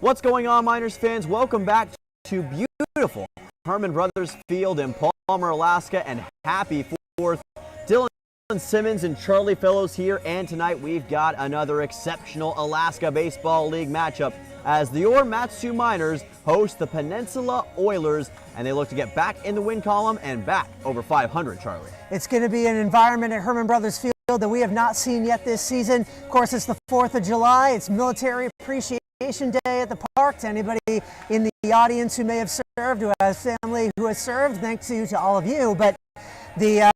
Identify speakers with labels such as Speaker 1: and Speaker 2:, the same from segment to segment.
Speaker 1: What's going on, Miners fans? Welcome back to beautiful Herman Brothers Field in Palmer, Alaska, and happy 4th. Dylan Simmons and Charlie Fellows here, and tonight we've got another exceptional Alaska Baseball League matchup as the Matsu Miners host the Peninsula Oilers, and they look to get back in the win column and back over 500, Charlie.
Speaker 2: It's going to be an environment at Herman Brothers Field that we have not seen yet this season. Of course, it's the 4th of July. It's Military Appreciation Day at the park. To anybody in the audience who may have served, who has family who has served, thanks to all of you. But the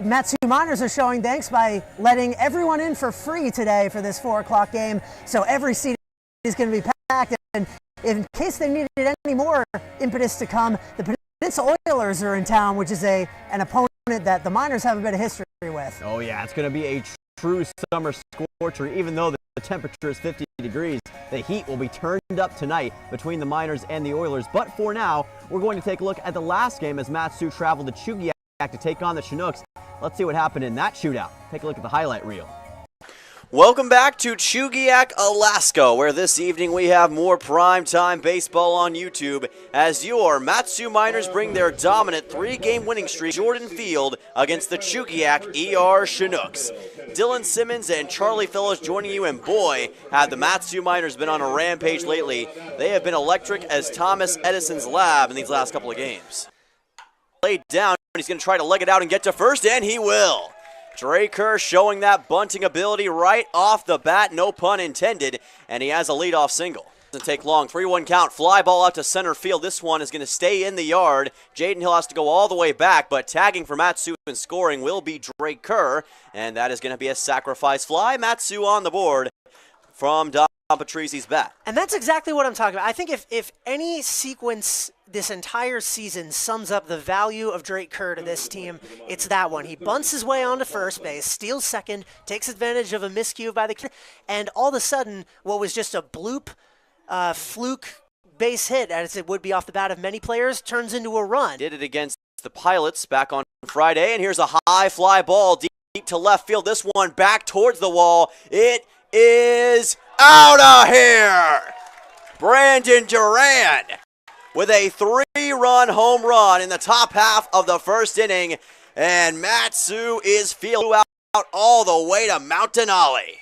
Speaker 2: Matsu Miners are showing thanks by letting everyone in for free today for this 4 o'clock game. So every seat is going to be packed. And in case they needed any more impetus to come, the Peninsula Oilers are in town, which is an opponent that the Miners have a bit of history with.
Speaker 1: Oh yeah, it's going to be a true summer scorcher. Even though the temperature is 50 degrees, the heat will be turned up tonight between the Miners and the Oilers. But for now, we're going to take a look at the last game as Matsu traveled to Chugiak to take on the Chinooks. Let's see what happened in that shootout. Take a look at the highlight reel. Welcome back to Chugiak, Alaska, where this evening we have more primetime baseball on YouTube as your Matsu Miners bring their dominant 3-game winning streak Jordan Field against the Chugiak ER Chinooks. Dylan Simmons and Charlie Fellows joining you, and boy, have the Matsu Miners been on a rampage lately. They have been electric as Thomas Edison's lab in these last couple of games. Laid down, he's going to try to leg it out and get to first, and he will. Draker showing that bunting ability right off the bat, no pun intended, and he has a leadoff single. Doesn't take long, 3-1 count, fly ball out to center field. This one is going to stay in the yard. Jaden Hill has to go all the way back, but tagging for Matsu and scoring will be Draker, and that is going to be a sacrifice fly. Matsu on the board from Don Patrizi's bat.
Speaker 2: And that's exactly what I'm talking about. I think if any sequence this entire season sums up the value of Drake Kerr to this team, it's that one. He bunts his way onto first base, steals second, takes advantage of a miscue by the, and all of a sudden, what was just a bloop, fluke base hit, as it would be off the bat of many players, turns into a run.
Speaker 1: Did it against the Pilots back on Friday, and here's a high fly ball deep to left field. This one back towards the wall. It is out of here! Brandon Durand with a 3-run home run in the top half of the first inning, and Matsu is fielding out all the way to Mount Denali.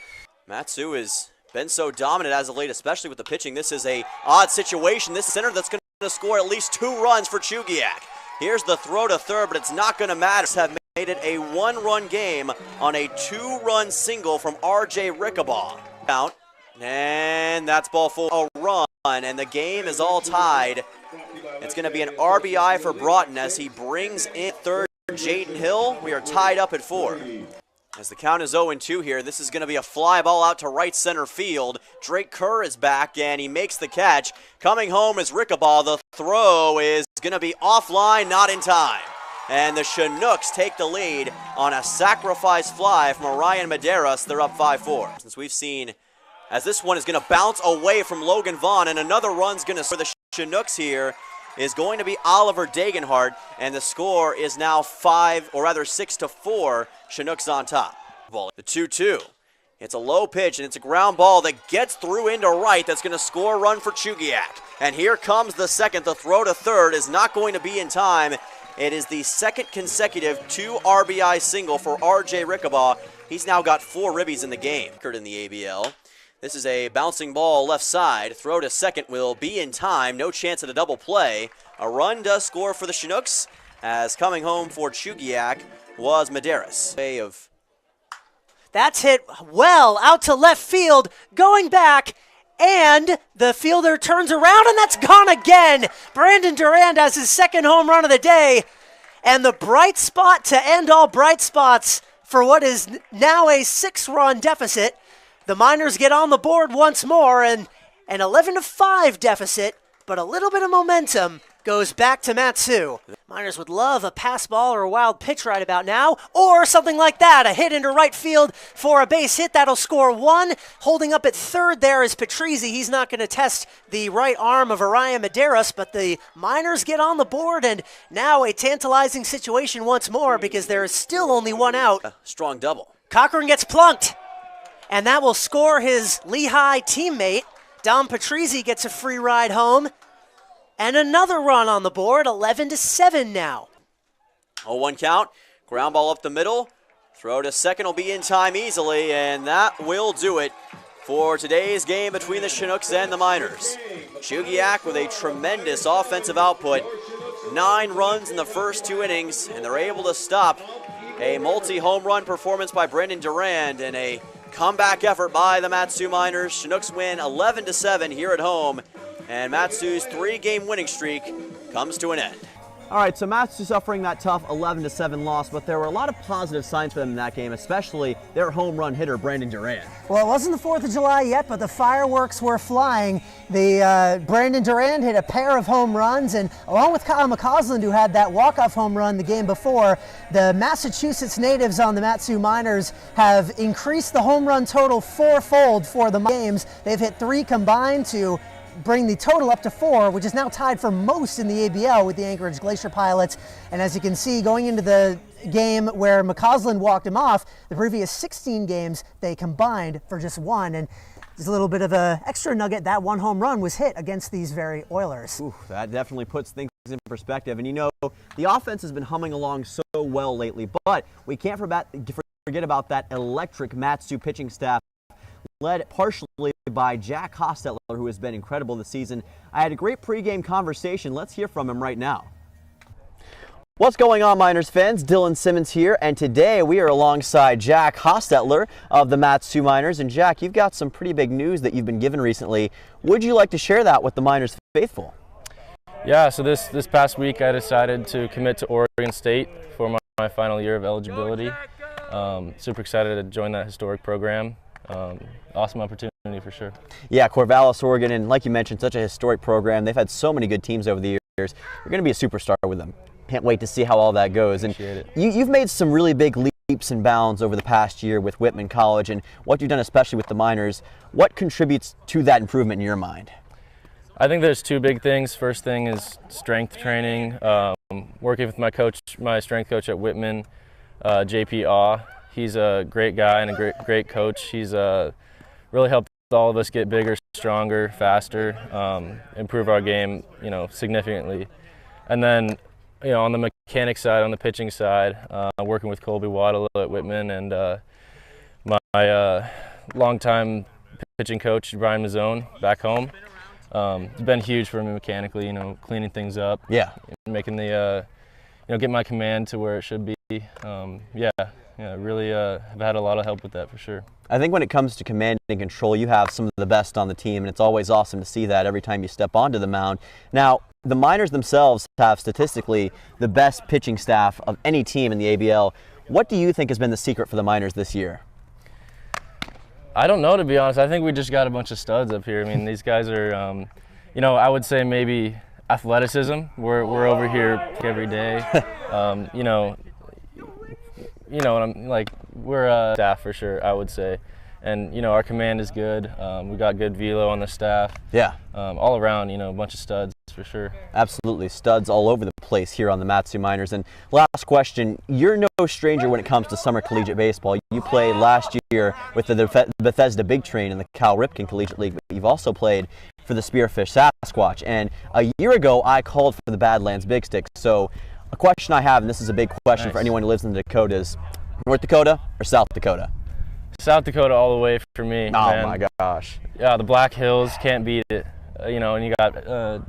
Speaker 1: Matsu has been so dominant as of late, especially with the pitching. This is a odd situation. This center that's going to score at least 2 runs for Chugiak. Here's the throw to third, but it's not going to matter. Have made it a 1-run game on a 2-run single from R.J. Rickabaugh. Count, and that's ball 4. A run, and the game is all tied. It's going to be an RBI for Broughton as he brings in third Jaden Hill. We are tied up at 4. As the count is 0-2 here, this is going to be a fly ball out to right center field. Drake Kerr is back, and he makes the catch. Coming home is Rickabaugh. The throw is going to be offline, not in time. And the Chinooks take the lead on a sacrifice fly from Orion Medeiros. They're up 5-4. Since we've seen, as this one is going to bounce away from Logan Vaughn, and another run's going to score. The Chinooks here is going to be Oliver Dagenhart, and the score is now 6-4. Chinooks on top. The 2-2. It's a low pitch, and it's a ground ball that gets through into right. That's going to score a run for Chugiak. And here comes the second. The throw to third is not going to be in time. It is the second consecutive 2 RBI single for R.J. Rickabaugh. He's now got 4 ribbies in the game. In the ABL. This is a bouncing ball left side. Throw to second will be in time. No chance at a double play. A run does score for the Chinooks, as coming home for Chugiak was Medeiros.
Speaker 2: That's hit well out to left field, going back, and the fielder turns around, and that's gone again. Brandon Durand has his 2nd home run of the day, and the bright spot to end all bright spots for what is now a 6-run deficit. The Miners get on the board once more, and an 11-5 deficit, but a little bit of momentum goes back to Matsu. Miners would love a pass ball or a wild pitch right about now, or something like that, a hit into right field for a base hit. That'll score 1. Holding up at third there is Patrizzi. He's not going to test the right arm of Orion Medeiros, but the Miners get on the board, and now a tantalizing situation once more because there is still only 1 out.
Speaker 1: A strong double.
Speaker 2: Cochran gets plunked, and that will score his Lehigh teammate, Dom Patrizzi gets a free ride home. And another run on the board, 11-7 now.
Speaker 1: 0-1 count. Ground ball up the middle. Throw to second will be in time easily, and that will do it for today's game between the Chinooks and the Miners. Chugiak with a tremendous offensive output. 9 runs in the first 2 innings, and they're able to stop a multi-home run performance by Brandon Durand and a comeback effort by the Mat-Su Miners. Chinooks win 11-7 here at home, and Mat-Su's 3-game winning streak comes to an end.
Speaker 3: All right, so Mat-Su suffering that tough 11-7 loss, but there were a lot of positive signs for them in that game, especially their home run hitter, Brandon Durand.
Speaker 2: Well, it wasn't the 4th of July yet, but the fireworks were flying. The Brandon Durand hit a pair of home runs, and along with Kyle McCausland, who had that walk-off home run the game before, the Massachusetts natives on the Mat-Su Miners have increased the home run total 4-fold for the games. They've hit 3 combined to bring the total up to 4, which is now tied for most in the ABL with the Anchorage Glacier Pilots. And as you can see, going into the game where McCausland walked him off, the previous 16 games, they combined for just 1. And there's a little bit of an extra nugget. That 1 home run was hit against these very Oilers.
Speaker 3: Ooh, that definitely puts things in perspective. And you know, the offense has been humming along so well lately, but we can't forget about that electric Mat-Su pitching staff, led partially by Jack Hostetler, who has been incredible this season. I had a great pregame conversation. Let's hear from him right now. What's going on, Miners fans? Dylan Simmons here, and today we are alongside Jack Hostetler of the Mat-Su Miners. And Jack, you've got some pretty big news that you've been given recently. Would you like to share that with the Miners faithful?
Speaker 4: Yeah, so this past week I decided to commit to Oregon State for my final year of eligibility. Super excited to join that historic program. Awesome opportunity for sure. Yeah,
Speaker 3: Corvallis, Oregon, and like you mentioned, such a historic program. They've had so many good teams over the years. You're going to be a superstar with them. Can't wait to see how all that goes. And you've made some really big leaps and bounds over the past year with Whitman College and what you've done especially with the Miners. What contributes to that improvement in your mind?
Speaker 4: I think there's 2 big things. First thing is strength training. Working with my strength coach at Whitman, JP Aw. He's a great guy and a great coach. He's really helped all of us get bigger, stronger, faster, improve our game, significantly. And then, on the mechanic side, on the pitching side, working with Colby Waddle at Whitman and my longtime pitching coach, Brian Mazzone, back home. It's been huge for me mechanically, cleaning things up.
Speaker 3: Yeah.
Speaker 4: Making the, get my command to where it should be. Yeah, really have had a lot of help with that for sure.
Speaker 3: I think when it comes to command and control, you have some of the best on the team, and it's always awesome to see that every time you step onto the mound. Now, the Miners themselves have statistically the best pitching staff of any team in the ABL. What do you think has been the secret for the Miners this year?
Speaker 4: I don't know, to be honest. I think we just got a bunch of studs up here. I mean, these guys are, I would say maybe athleticism. We're over here every day. What I'm like, we're staff for sure, I would say. And, our command is good. We got good velo on the staff.
Speaker 3: Yeah.
Speaker 4: All around, a bunch of studs for sure.
Speaker 3: Absolutely. Studs all over the place here on the Mat-Su Miners. And last question, you're no stranger when it comes to summer collegiate baseball. You played last year with the Bethesda Big Train in the Cal Ripken Collegiate League, but you've also played for the Spearfish Sasquatch. And a year ago, I called for the Badlands Big Sticks. So a question I have, and this is a big question for anyone who lives in the Dakotas, North Dakota or South Dakota?
Speaker 4: South Dakota all the way for me.
Speaker 3: Oh,
Speaker 4: man.
Speaker 3: my gosh.
Speaker 4: Yeah, the Black Hills, can't beat it. And you got,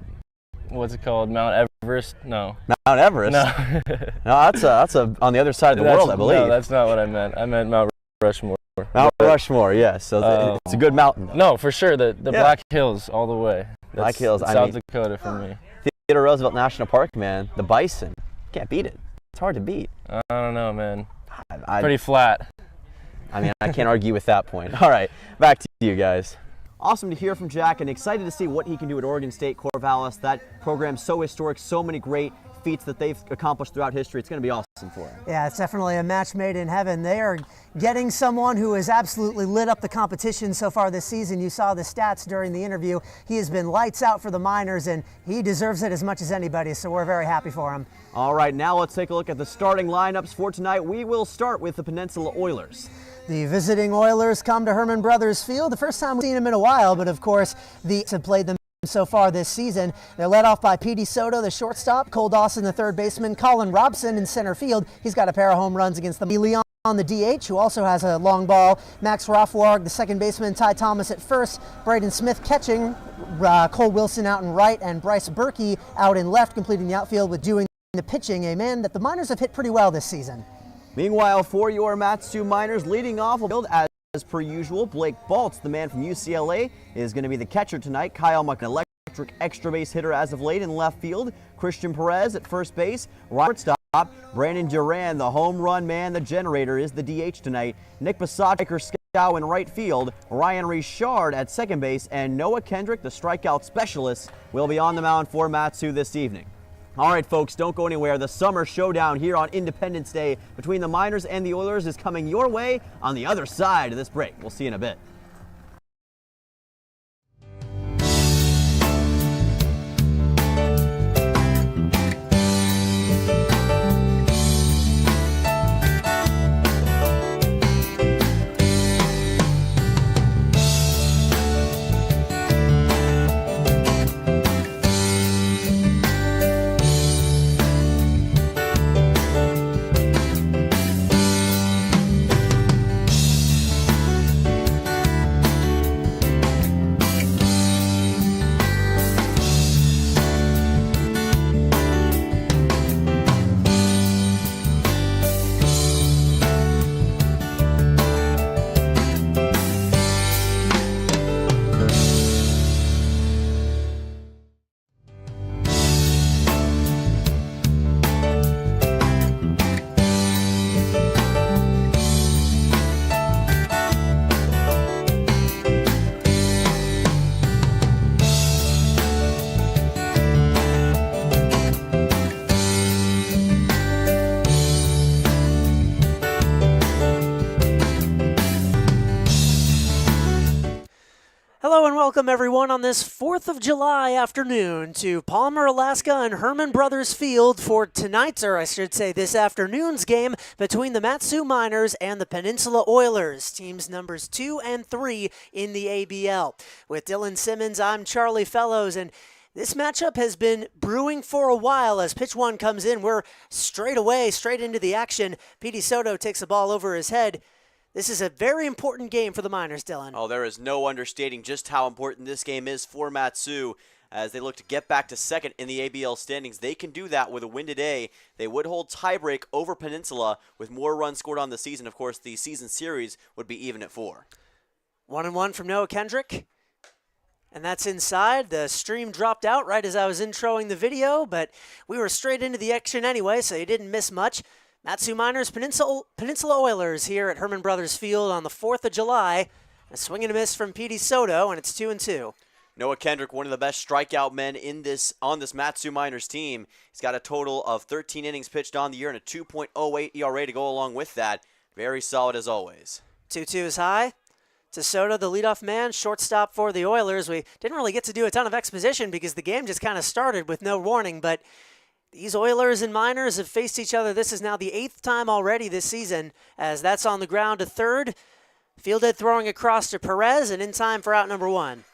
Speaker 4: what's it called, Mount Everest? No.
Speaker 3: Mount Everest?
Speaker 4: No.
Speaker 3: No, that's on the other side of the world, I believe.
Speaker 4: No, that's not what I meant. I meant Mount Rushmore.
Speaker 3: Mount Rushmore, yes. So it's a good mountain.
Speaker 4: No, for sure. The Black Hills all the way.
Speaker 3: Black Hills.
Speaker 4: South Dakota for me.
Speaker 3: Theodore Roosevelt National Park, man. The bison. Can't beat it. It's hard to beat.
Speaker 4: I don't know, man. Pretty flat.
Speaker 3: I mean, I can't argue with that point. All right, back to you guys. Awesome to hear from Jack, and excited to see what he can do at Oregon State Corvallis. That program's so historic, so many great feats that they've accomplished throughout history. It's going to be awesome for him.
Speaker 2: Yeah, it's definitely a match made in heaven. They are getting someone who has absolutely lit up the competition so far this season. You saw the stats during the interview. He has been lights out for the Miners, and he deserves it as much as anybody, so we're very happy for him.
Speaker 3: All right, now let's take a look at the starting lineups for tonight. We will start with the Peninsula Oilers.
Speaker 2: The visiting Oilers come to Herman Brothers Field. The first time we've seen them in a while, but of course, the have played them so far this season. They're led off by Petey Soto, the shortstop, Cole Dawson, the third baseman, Colin Robson in center field. He's got a pair of home runs against the Leon on the DH, who also has a long ball. Max Rothwarg, the second baseman, Ty Thomas at first, Braden Smith catching, Cole Wilson out in right, and Bryce Berkey out in left, completing the outfield with doing the pitching, a man that the Miners have hit pretty well this season.
Speaker 3: Meanwhile, for your Matsu Miners, leading off field as per usual, Blake Baltz, the man from UCLA, is going to be the catcher tonight. Kyle Muck, an electric extra base hitter as of late in left field. Christian Perez at first base. Shortstop, Brandon Duran, the home run man, the generator, is the DH tonight. Nick Basacek, scout in right field. Ryan Richard at second base. And Noah Kendrick, the strikeout specialist, will be on the mound for Matsu this evening. All right, folks, don't go anywhere. The summer showdown here on Independence Day between the Miners and the Oilers is coming your way on the other side of this break. We'll see you in a bit.
Speaker 2: Hello and welcome everyone on this 4th of July afternoon to Palmer, Alaska and Herman Brothers Field for tonight's, or I should say this afternoon's game between the Matsu Miners and the Peninsula Oilers, teams numbers 2 and 3 in the ABL. With Dylan Simmons, I'm Charlie Fellows, and this matchup has been brewing for a while. As pitch one comes in, we're straight into the action. Petey Soto takes the ball over his head. This is a very important game for the Miners, Dylan.
Speaker 1: Oh, there is no understating just how important this game is for Matsu as they look to get back to second in the ABL standings. They can do that with a win today. They would hold tiebreak over Peninsula with more runs scored on the season. Of course, the season series would be even at 4.
Speaker 2: 1-1 from Noah Kendrick. And that's inside. The stream dropped out right as I was introing the video, but we were straight into the action anyway, so you didn't miss much. Matsu Miners, Peninsula Oilers here at Herman Brothers Field on the 4th of July. A swing and a miss from Petey Soto, and it's 2-2.
Speaker 1: Noah Kendrick, one of the best strikeout men on this Matsu Miners team. He's got a total of 13 innings pitched on the year and a 2.08 ERA to go along with that. Very solid as always.
Speaker 2: 2-2 is high. To Soto, the leadoff man, shortstop for the Oilers. We didn't really get to do a ton of exposition because the game just kind of started with no warning, but these Oilers and Miners have faced each other. This is now the 8th time already this season, as that's on the ground to third. Fielded throwing across to Perez, and in time for out number 1.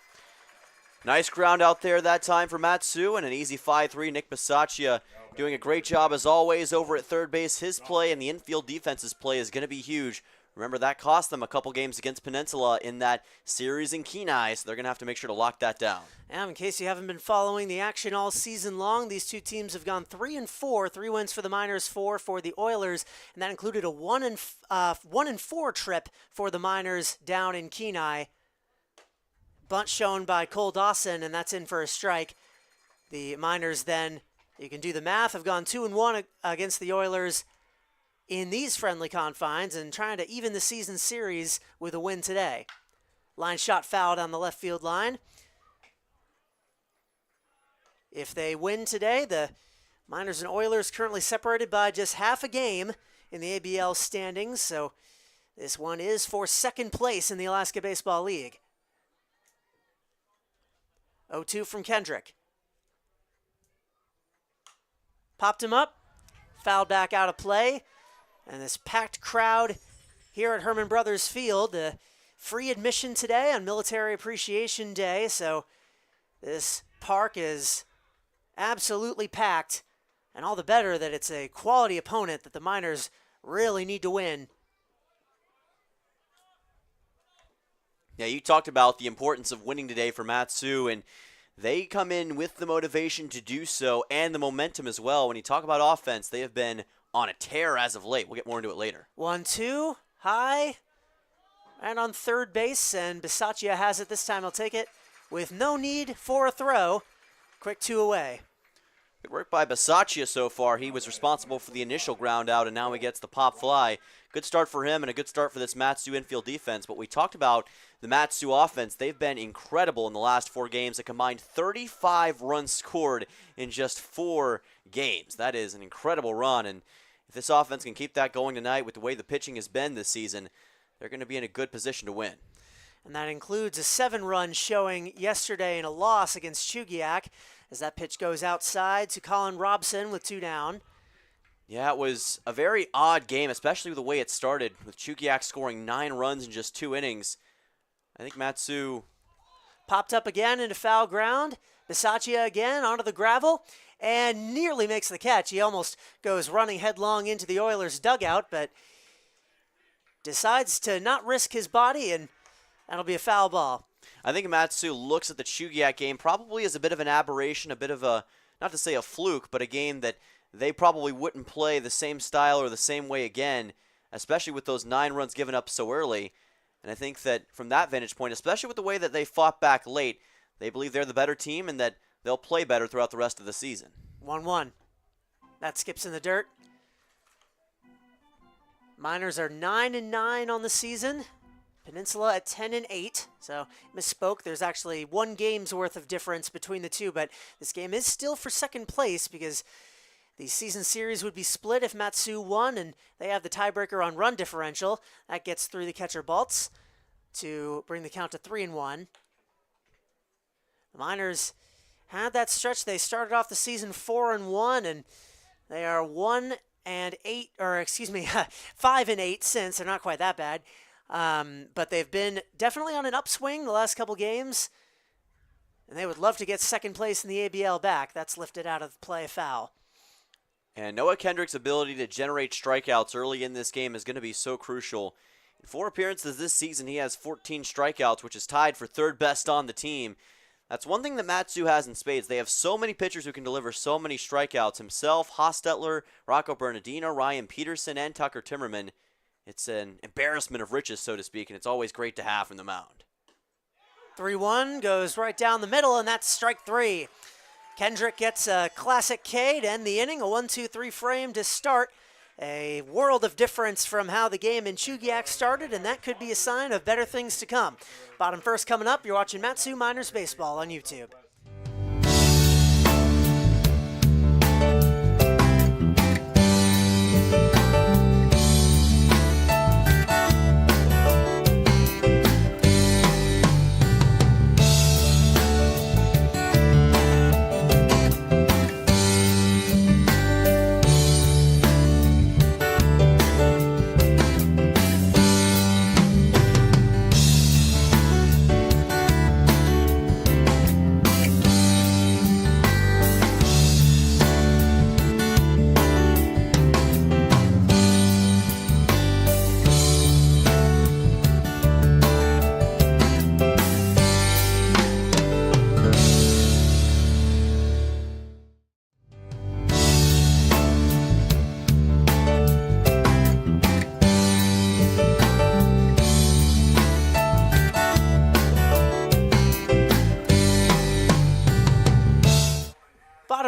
Speaker 1: Nice ground out there that time for Matsu, and an easy 5-3. Nick Basacek doing a great job as always over at third base. His play and the infield defense's play is going to be huge. Remember, that cost them a couple games against Peninsula in that series in Kenai, so they're going to have to make sure to lock that down.
Speaker 2: And in case you haven't been following the action all season long, these two teams have gone 3-4, 3 wins for the Miners, 4 for the Oilers, and that included a 1-4 trip for the Miners down in Kenai. Bunt shown by Cole Dawson, and that's in for a strike. The Miners then, you can do the math, have gone 2-1 against the Oilers in these friendly confines and trying to even the season series with a win today. Line shot fouled on the left field line. If they win today, the Miners and Oilers currently separated by just half a game in the ABL standings, so this one is for second place in the Alaska Baseball League. 0-2 from Kendrick. Popped him up, fouled back out of play. And this packed crowd here at Herman Brothers Field. Free admission today on Military Appreciation Day, so this park is absolutely packed, and all the better that it's a quality opponent that the Miners really need to win.
Speaker 1: Yeah, you talked about the importance of winning today for Mat-Su, and they come in with the motivation to do so and the momentum as well. When you talk about offense, they have been on a tear as of late. We'll get more into it later.
Speaker 2: 1-2, high, and on third base, and Bisaccia has it this time. He'll take it with no need for a throw. Quick 2 away.
Speaker 1: Good work by Bisaccia so far. He was responsible for the initial ground out, and now he gets the pop fly. Good start for him and a good start for this Mat-Su infield defense. But we talked about the Mat-Su offense. They've been incredible in the last 4 games. A combined 35 runs scored in just 4 games. That is an incredible run. And if this offense can keep that going tonight with the way the pitching has been this season, they're going to be in a good position to win.
Speaker 2: And that includes a 7-run showing yesterday in a loss against Chugiak, as that pitch goes outside to Colin Robson with 2 down.
Speaker 1: Yeah, it was a very odd game, especially with the way it started, with Chugiak scoring 9 runs in just 2 innings. I think Mat-Su
Speaker 2: popped up again into foul ground. Bisaccia again onto the gravel and nearly makes the catch. He almost goes running headlong into the Oilers' dugout, but decides to not risk his body, and that'll be a foul ball.
Speaker 1: I think Mat-Su looks at the Chugiak game probably as a bit of an aberration, a bit of a, not to say a fluke, but a game that they probably wouldn't play the same style or the same way again, especially with those 9 runs given up so early. And I think that from that vantage point, especially with the way that they fought back late, they believe they're the better team and that they'll play better throughout the rest of the season.
Speaker 2: 1-1. That skips in the dirt. Miners are 9-9 on the season. Peninsula at 10-8, so misspoke. There's actually 1 game's worth of difference between the two, but this game is still for second place because the season series would be split if Mat-Su won, and they have the tiebreaker on run differential. That gets through the catcher Baltz to bring the count to 3-1. The Miners had that stretch. They started off the season 4-1, and they are 5-8 since. They're not quite that bad. But they've been definitely on an upswing the last couple games, and they would love to get second place in the ABL back. That's lifted out of play, foul.
Speaker 1: And Noah Kendrick's ability to generate strikeouts early in this game is going to be so crucial. In 4 appearances this season, he has 14 strikeouts, which is tied for 3rd best on the team. That's one thing that Mat-Su has in spades. They have so many pitchers who can deliver so many strikeouts. Himself, Hostetler, Rocco Bernardino, Ryan Peterson, and Tucker Timmerman. It's an embarrassment of riches, so to speak, and it's always great to have from the mound.
Speaker 2: 3-1 goes right down the middle, and that's strike 3. Kendrick gets a classic K to end the inning, a 1-2-3 frame to start. A world of difference from how the game in Chugiak started, and that could be a sign of better things to come. Bottom first coming up, you're watching Mat-Su Miners Baseball on YouTube.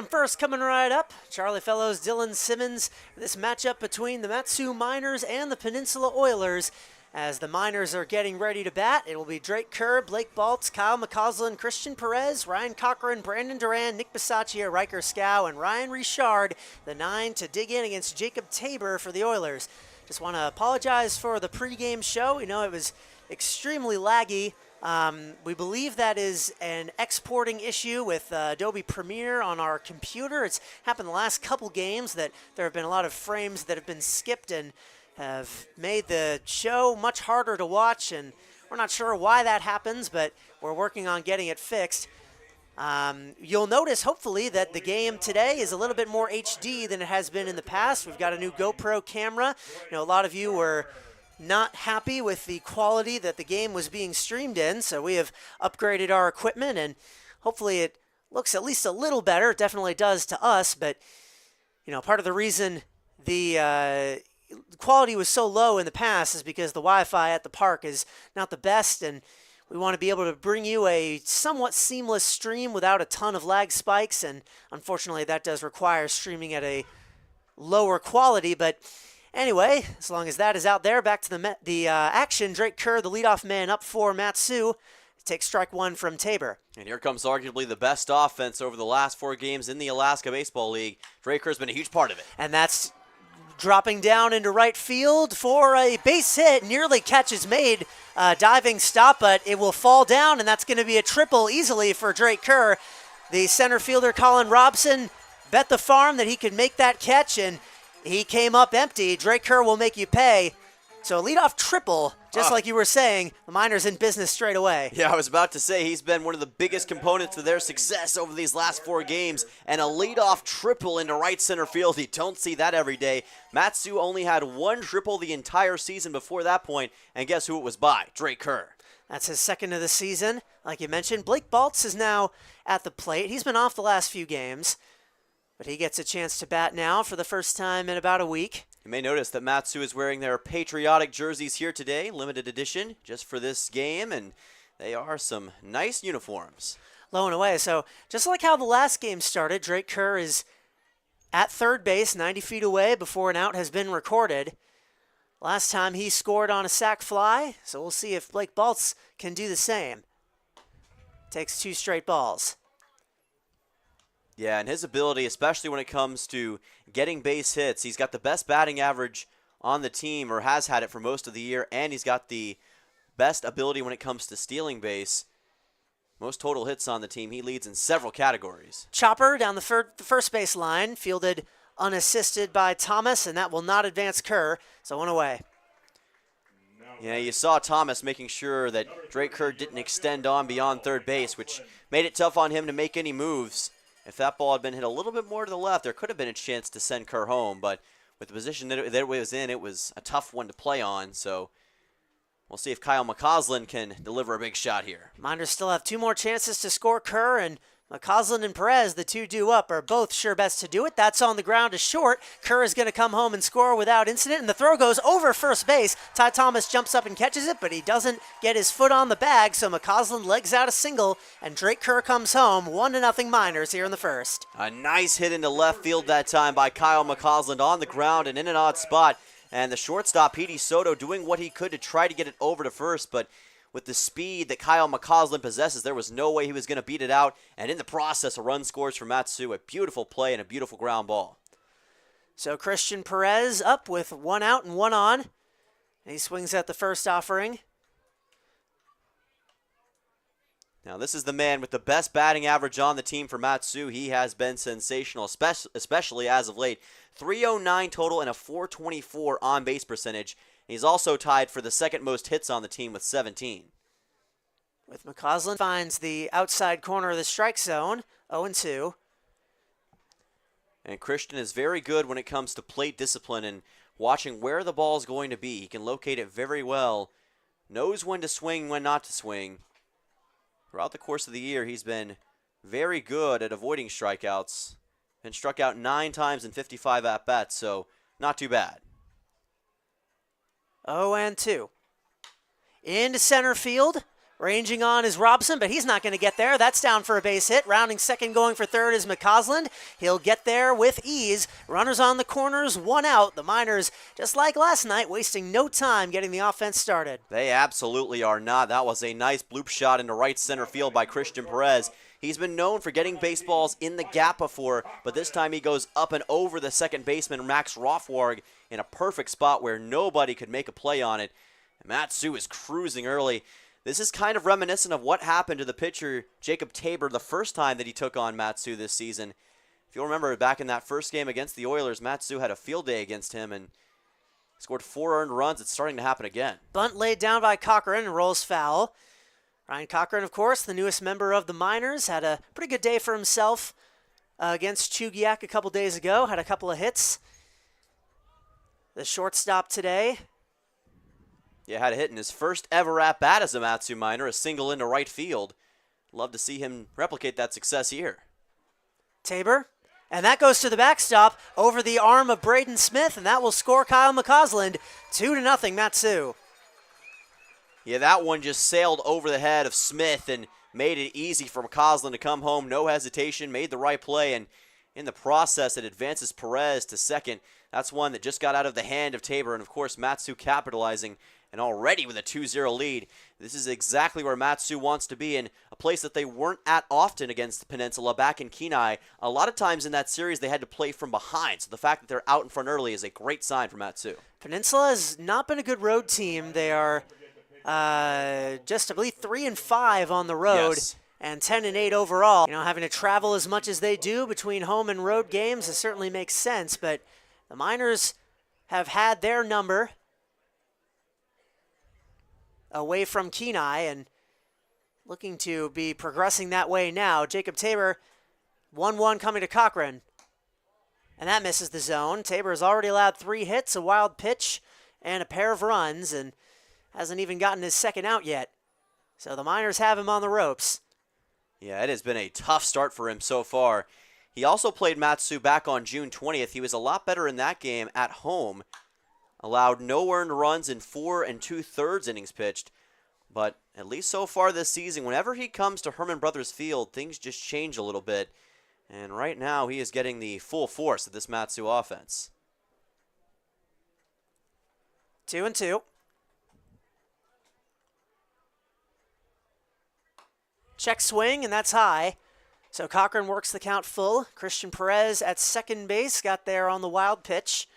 Speaker 2: First coming right up, Charlie Fellows, Dylan Simmons. This matchup between the Mat-Su Miners and the Peninsula Oilers. As the Miners are getting ready to bat, it will be Drake Kerr, Blake Baltz, Kyle McCausland, Christian Perez, Ryan Cochran, Brandon Duran, Nick Bisaccia, Riker Scow, and Ryan Richard, the 9 to dig in against Jacob Tabor for the Oilers. Just want to apologize for the pregame show. We know it was extremely laggy. We believe that is an exporting issue with Adobe Premiere on our computer. It's happened the last couple games that there have been a lot of frames that have been skipped and have made the show much harder to watch, and we're not sure why that happens, but we're working on getting it fixed. You'll notice, hopefully, that the game today is a little bit more HD than it has been in the past. We've got a new GoPro camera. A lot of you were not happy with the quality that the game was being streamed in, so we have upgraded our equipment, and hopefully it looks at least a little better. It definitely does to us, but part of the reason the quality was so low in the past is because the Wi-Fi at the park is not the best, and we want to be able to bring you a somewhat seamless stream without a ton of lag spikes, and unfortunately that does require streaming at a lower quality. But anyway, as long as that is out there, back to the action. Drake Kerr, the leadoff man, up for Matsu. Takes strike one from Tabor.
Speaker 1: And here comes arguably the best offense over the last 4 games in the Alaska Baseball League. Drake Kerr's been a huge part of it.
Speaker 2: And that's dropping down into right field for a base hit. Nearly catch is made. Diving stop, but it will fall down, and that's going to be a triple easily for Drake Kerr. The center fielder, Colin Robson, bet the farm that he could make that catch, and he came up empty. Drake Kerr will make you pay. So a leadoff triple, just like you were saying, the Miners in business straight away.
Speaker 1: Yeah, I was about to say he's been one of the biggest components to their success over these last 4 games, and a leadoff triple into right center field. You don't see that every day. Matsu only had 1 triple the entire season before that point, and guess who it was by? Drake Kerr.
Speaker 2: That's his second of the season. Like you mentioned, Blake Baltz is now at the plate. He's been off the last few games, but he gets a chance to bat now for the first time in about a week.
Speaker 1: You may notice that Matsu is wearing their patriotic jerseys here today, limited edition, just for this game, and they are some nice uniforms.
Speaker 2: Low and away. So just like how the last game started, Drake Kerr is at third base, 90 feet away before an out has been recorded. Last time he scored on a sac fly, so we'll see if Blake Baltz can do the same. Takes 2 straight balls.
Speaker 1: Yeah, and his ability, especially when it comes to getting base hits, he's got the best batting average on the team, or has had it for most of the year, and he's got the best ability when it comes to stealing base. Most total hits on the team. He leads in several categories.
Speaker 2: Chopper down the first base line, fielded unassisted by Thomas, and that will not advance Kerr, so 1 away.
Speaker 1: Yeah, you saw Thomas making sure that Drake Kerr didn't extend on beyond third base, which made it tough on him to make any moves. If that ball had been hit a little bit more to the left, there could have been a chance to send Kerr home, but with the position that it was in, it was a tough one to play on, so we'll see if Kyle McCausland can deliver a big shot here.
Speaker 2: Miners still have 2 more chances to score. Kerr and McCausland and Perez, the 2 due up, are both sure best to do it. That's on the ground to short. Kerr is going to come home and score without incident, and the throw goes over first base. Ty Thomas jumps up and catches it, but he doesn't get his foot on the bag, so McCausland legs out a single, and Drake Kerr comes home. 1-0 Miners here in the first.
Speaker 1: A nice hit into left field that time by Kyle McCausland on the ground and in an odd spot, and the shortstop, Petey Soto, doing what he could to try to get it over to first, but with the speed that Kyle McCausland possesses, there was no way he was going to beat it out. And in the process, a run scores for Matsu. A beautiful play and a beautiful ground ball.
Speaker 2: So Christian Perez up with 1 out and 1 on. And he swings at the first offering.
Speaker 1: Now, this is the man with the best batting average on the team for Matsu. He has been sensational, especially as of late. 309 total and a 424 on-base percentage. He's also tied for the second most hits on the team with 17.
Speaker 2: With McCausland finds the outside corner of the strike zone, 0-2.
Speaker 1: And Christian is very good when it comes to plate discipline and watching where the ball is going to be. He can locate it very well, knows when to swing, when not to swing. Throughout the course of the year, he's been very good at avoiding strikeouts. Been struck out 9 times in 55 at-bats, so not too bad.
Speaker 2: 0-2. Into center field. Ranging on is Robson, but he's not going to get there. That's down for a base hit. Rounding second, going for third is McCausland. He'll get there with ease. Runners on the corners, 1 out. The Miners, just like last night, wasting no time getting the offense started.
Speaker 1: They absolutely are not. That was a nice bloop shot into right center field by Christian Perez. He's been known for getting baseballs in the gap before, but this time he goes up and over the second baseman, Max Rothwarg, in a perfect spot where nobody could make a play on it. And Matsu is cruising early. This is kind of reminiscent of what happened to the pitcher, Jacob Tabor, the first time that he took on Matsu this season. If you'll remember, back in that first game against the Oilers, Matsu had a field day against him, and Scored 4 earned runs. It's starting to happen again.
Speaker 2: Bunt laid down by Cochran and rolls foul. Ryan Cochran, of course, the newest member of the Miners, had a pretty good day for himself against Chugiak a couple days ago. Had a couple of hits. The shortstop today.
Speaker 1: Yeah, had a hit in his first ever at-bat as a Mat-Su Miner, a single into right field. Love to see him replicate that success here.
Speaker 2: Tabor, and that goes to the backstop over the arm of Braden Smith, and that will score Kyle McCausland 2-0 Mat-Su.
Speaker 1: Yeah, that one just sailed over the head of Smith and made it easy for McCausland to come home. No hesitation, made the right play, and in the process, it advances Perez to second. That's one that just got out of the hand of Tabor, and of course, Mat-Su capitalizing, and already with a 2-0 lead. This is exactly where Mat-Su wants to be, in a place that they weren't at often against the Peninsula back in Kenai. A lot of times in that series, they had to play from behind, so the fact that they're out in front early is a great sign for Mat-Su.
Speaker 2: Peninsula has not been a good road team. They are just, I believe, 3-5 on the road.
Speaker 1: Yes.
Speaker 2: And 10-8 overall. You know, having to travel as much as they do between home and road games, it certainly makes sense. But the Miners have had their number away from Kenai and looking to be progressing that way now. Jacob Tabor, 1-1 coming to Cochran. And that misses the zone. Tabor has already allowed 3 hits, a wild pitch, and a pair of runs, and hasn't even gotten his second out yet. So the Miners have him on the ropes.
Speaker 1: Yeah, it has been a tough start for him so far. He also played Mat-Su back on June 20th. He was a lot better in that game at home. Allowed no earned runs in 4 2/3 innings pitched. But at least so far this season, whenever he comes to Herman Brothers Field, things just change a little bit. And right now, he is getting the full force of this Mat-Su offense.
Speaker 2: 2-2. Check swing, and that's high. So Cochran works the count full. Christian Perez at second base got there on the wild pitch.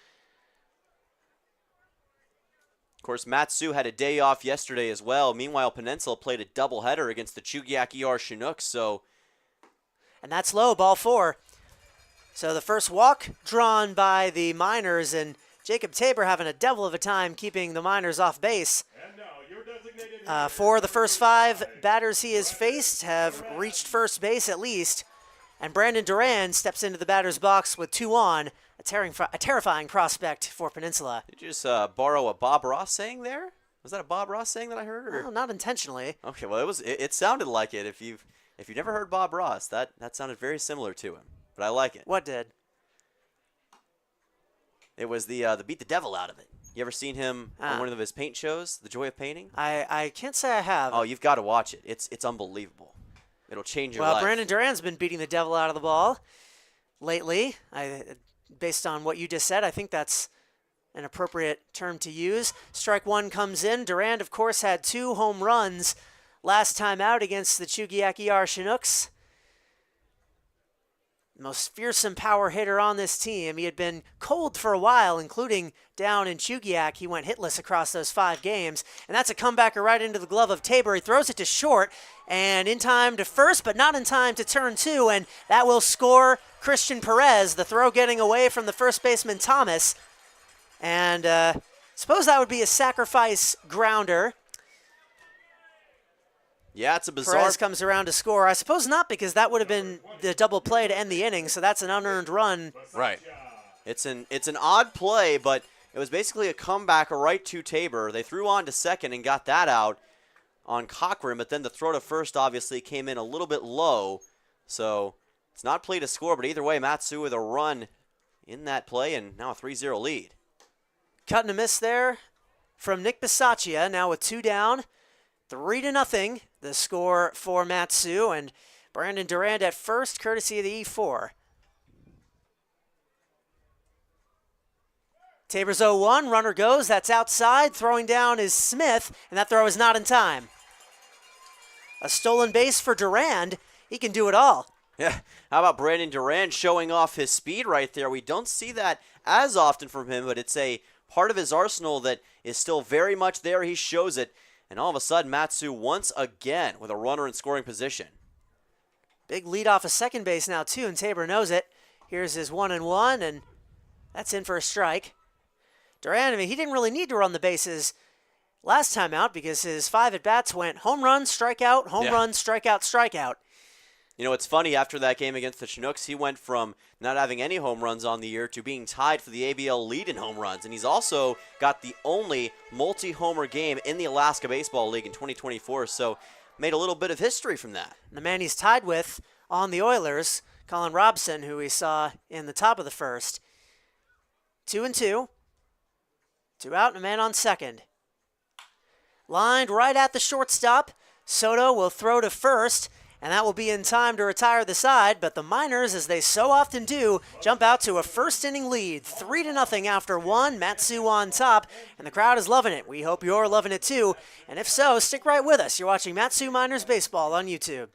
Speaker 1: Of course, Mat-Su had a day off yesterday as well. Meanwhile, Peninsula played a doubleheader against the Chugiak ER Chinooks, so...
Speaker 2: And that's low, ball 4. So the first walk drawn by the Miners, and Jacob Tabor having a devil of a time keeping the Miners off base. 4 of the first 5 batters he has faced have reached first base at least. And Brandon Duran steps into the batter's box with 2 on, a terrifying prospect for Peninsula.
Speaker 1: Did you just borrow a Bob Ross saying there? Was that a Bob Ross saying that I heard? Or?
Speaker 2: Well, not intentionally.
Speaker 1: Okay, well, it sounded like it. If you've never heard Bob Ross, that sounded very similar to him. But I like it.
Speaker 2: What did?
Speaker 1: It was the Beat the Devil Out of It. You ever seen him on one of his paint shows, The Joy of Painting?
Speaker 2: I can't say I have.
Speaker 1: Oh, you've got to watch it. It's unbelievable. It'll change your life.
Speaker 2: Well, Brandon Duran's been beating the devil out of the ball lately. Based on what you just said, I think that's an appropriate term to use. Strike 1 comes in. Duran, of course, had 2 home runs last time out against the Chugiak ER Chinooks. Most fearsome power hitter on this team. He had been cold for a while, including down in Chugiak. He went hitless across those 5 games, and that's a comebacker right into the glove of Tabor. He throws it to short, and in time to first, but not in time to turn 2, and that will score Christian Perez. The throw getting away from the first baseman Thomas, and suppose that would be a sacrifice grounder.
Speaker 1: Yeah, it's a bizarre...
Speaker 2: Perez comes around to score. I suppose not, because that would have been the double play to end the inning, so that's an unearned run.
Speaker 1: Right. It's an odd play, but it was basically a comeback right to Tabor. They threw on to second and got that out on Cochran, but then the throw to first obviously came in a little bit low, so it's not play to score, but either way, Mat-Su with a run in that play, and now a 3-0 lead.
Speaker 2: Cut and a miss there from Nick Bisaccia, now with 2 down. 3-0, the score for Mat-Su, and Brandon Durand at first, courtesy of the E4. Tabor's 0-1, runner goes, that's outside, throwing down is Smith, and that throw is not in time. A stolen base for Durand, he can do it all.
Speaker 1: Yeah, how about Brandon Durand showing off his speed right there? We don't see that as often from him, but it's a part of his arsenal that is still very much there. He shows it. And all of a sudden, Mat-Su once again with a runner in scoring position.
Speaker 2: Big lead off of second base now, too, and Tabor knows it. Here's his 1-1, and that's in for a strike. Duran, I mean, he didn't really need to run the bases last time out because his 5 at-bats went home run, strikeout, home run, strikeout, strikeout.
Speaker 1: You know, it's funny, after that game against the Chinooks, he went from not having any home runs on the year to being tied for the ABL lead in home runs. And he's also got the only multi-homer game in the Alaska Baseball League in 2024, so made a little bit of history from that.
Speaker 2: The man he's tied with on the Oilers, Colin Robson, who we saw in the top of the first. 2-2. 2 out and a man on second. Lined right at the shortstop. Soto will throw to first, and that will be in time to retire the side, but the Miners, as they so often do, jump out to a first-inning lead, 3-0 after 1, Mat-Su on top, and the crowd is loving it. We hope you're loving it too, and if so, stick right with us. You're watching Mat-Su Miners Baseball on YouTube.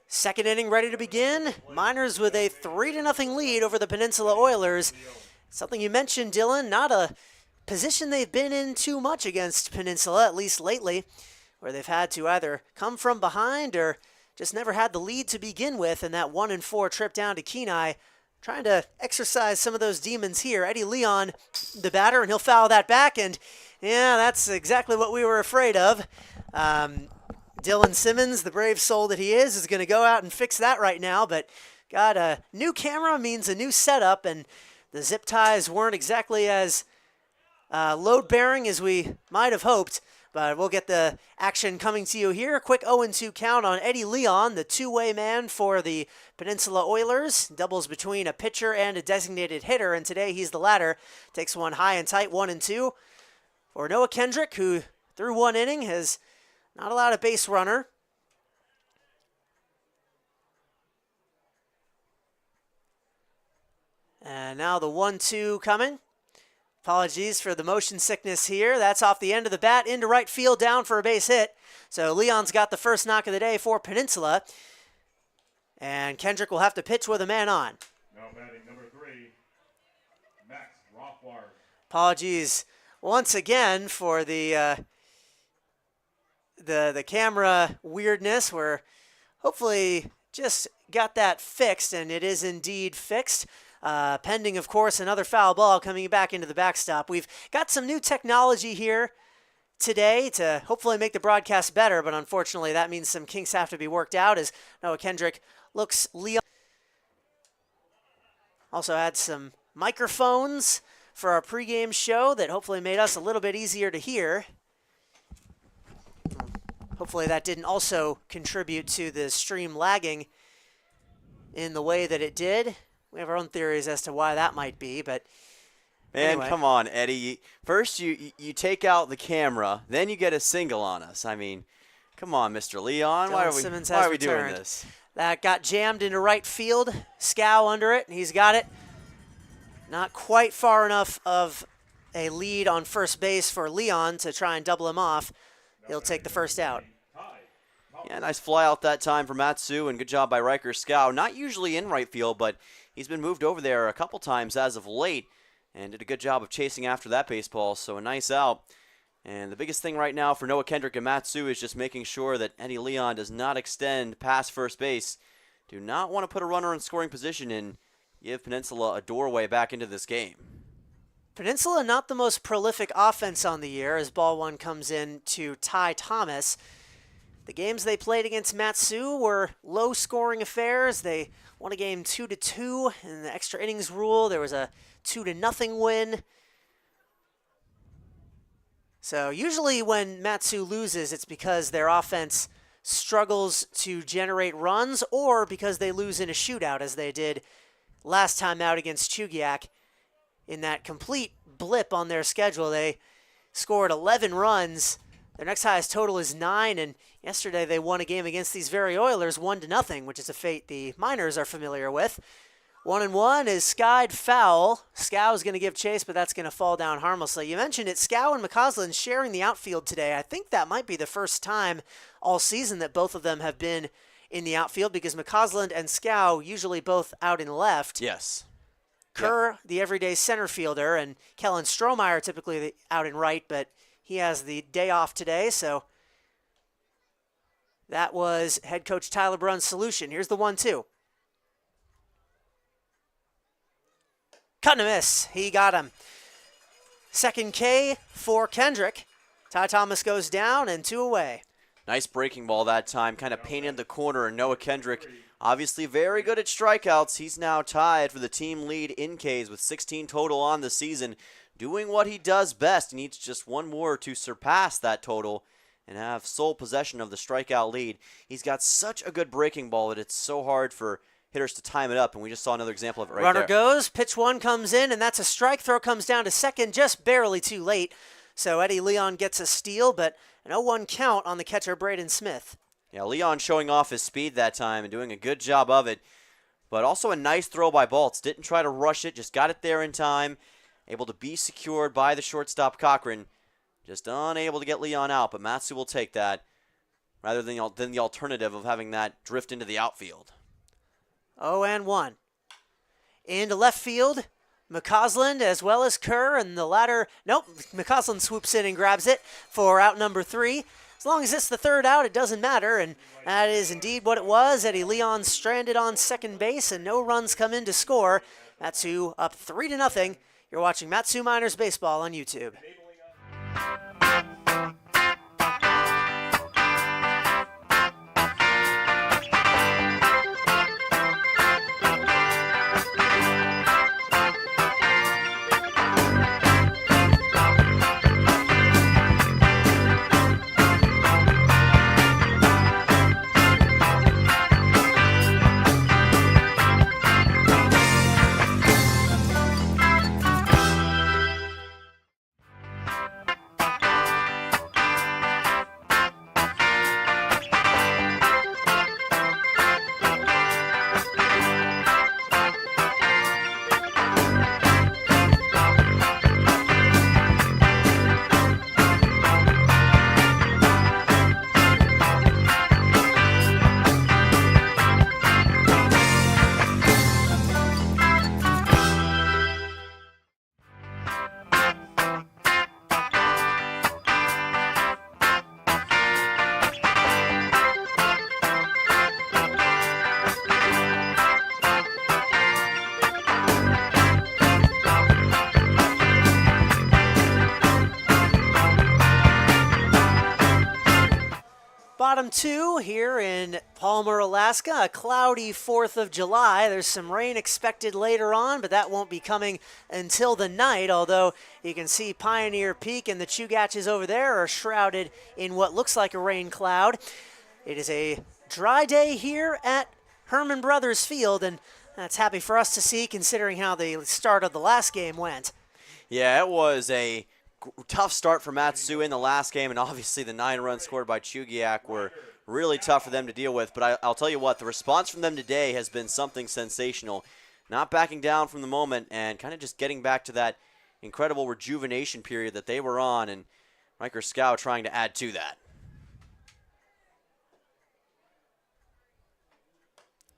Speaker 2: Second inning ready to begin. Miners with a 3-0 lead over the Peninsula Oilers. Something you mentioned, Dylan, not a position they've been in too much against Peninsula, at least lately, where they've had to either come from behind or just never had the lead to begin with in that 1-4 trip down to Kenai. Trying to exercise some of those demons here. Eddie Leon, the batter, and he'll foul that back, and yeah, that's exactly what we were afraid of. Dylan Simmons, the brave soul that he is going to go out and fix that right now, but got a new camera means a new setup, and the zip ties weren't exactly as load-bearing as we might have hoped, but we'll get the action coming to you here. A quick 0-2 count on Eddie Leon, the two-way man for the Peninsula Oilers. Doubles between a pitcher and a designated hitter, and today he's the latter. Takes one high and tight, 1-2. For Noah Kendrick, who through one inning has not allowed a base runner. And now the 1-2 coming. Apologies for the motion sickness here. That's off the end of the bat into right field, down for a base hit. So Leon's got the first knock of the day for Peninsula. And Kendrick will have to pitch with a man on.
Speaker 5: Now batting number 3, Max Rothbard.
Speaker 2: Apologies once again for the camera weirdness. We're hopefully just got that fixed, and it is indeed fixed. Pending, of course, another foul ball coming back into the backstop. We've got some new technology here today to hopefully make the broadcast better, but unfortunately that means some kinks have to be worked out as Noah Kendrick looks Leon. Also had some microphones for our pregame show that hopefully made us a little bit easier to hear. Hopefully that didn't also contribute to the stream lagging in the way that it did. We have our own theories as to why that might be, but
Speaker 1: man,
Speaker 2: anyway.
Speaker 1: Come on, Eddie. First you take out the camera, then you get a single on us. I mean, come on, Mr. Leon. Why are we doing this?
Speaker 2: That got jammed into right field. Scow under it, and he's got it. Not quite far enough of a lead on first base for Leon to try and double him off. He'll take the first out.
Speaker 1: Yeah, nice fly out that time for Mat-Su, and good job by Riker Scow. Not usually in right field, but he's been moved over there a couple times as of late, and did a good job of chasing after that baseball, so a nice out. And the biggest thing right now for Noah Kendrick and Mat-Su is just making sure that Eddie Leon does not extend past first base. Do not want to put a runner in scoring position, and give Peninsula a doorway back into this game.
Speaker 2: Peninsula not the most prolific offense on the year as ball one comes in to Ty Thomas. The games they played against Matsu were low-scoring affairs. They won a game 2-2 in the extra innings rule. There was a 2-0 win. So usually when Matsu loses, it's because their offense struggles to generate runs or because they lose in a shootout, as they did last time out against Chugiak. In that complete blip on their schedule, they scored 11 runs. Their next highest total is 9, and yesterday they won a game against these very Oilers 1-0, which is a fate the Miners are familiar with. 1-1 is skied foul. Scow is going to give chase, but that's going to fall down harmlessly. You mentioned it, Scow and McCausland sharing the outfield today. I think that might be the first time all season that both of them have been in the outfield, because McCausland and Scow usually both out in left.
Speaker 1: Yes.
Speaker 2: Kerr, the everyday center fielder, and Kellen Strohmeyer typically out in right, but he has the day off today, so that was head coach Tyler Brunn's solution. Here's the 1-2. Cut and a miss. He got him. Second K for Kendrick. Ty Thomas goes down and 2 away.
Speaker 1: Nice breaking ball that time, kind of painted the corner, and Noah Kendrick, obviously very good at strikeouts. He's now tied for the team lead in Ks with 16 total on the season, doing what he does best. He needs just one more to surpass that total and have sole possession of the strikeout lead. He's got such a good breaking ball that it's so hard for hitters to time it up, and we just saw another example of it right there.
Speaker 2: Runner goes, pitch 1 comes in, and that's a strike. Throw comes down to second, just barely too late. So Eddie Leon gets a steal, but an 0-1 count on the catcher, Braden Smith.
Speaker 1: Yeah, Leon showing off his speed that time and doing a good job of it, but also a nice throw by Baltz. Didn't try to rush it, just got it there in time, able to be secured by the shortstop Cochran. Just unable to get Leon out, but Matsu will take that rather than the alternative of having that drift into the outfield.
Speaker 2: 0-1. Into left field, McCausland as well as Kerr, and the latter, nope, McCausland swoops in and grabs it for out number 3. As long as it's the third out, it doesn't matter, and that is indeed what it was. Eddie Leon stranded on second base, and no runs come in to score. Matsu up 3-0. You're watching Matsu Miners Baseball on YouTube. Bottom 2 here in Palmer, Alaska. A cloudy 4th of July. There's some rain expected later on, but that won't be coming until the night, although you can see Pioneer Peak and the Chugachs over there are shrouded in what looks like a rain cloud. It is a dry day here at Herman Brothers Field, and that's happy for us to see considering how the start of the last game went.
Speaker 1: Yeah, it was a tough start for Matsu in the last game, and obviously the 9 runs scored by Chugiak were really tough for them to deal with. But I'll tell you what, the response from them today has been something sensational. Not backing down from the moment and kind of just getting back to that incredible rejuvenation period that they were on, and Riker Scow trying to add to that.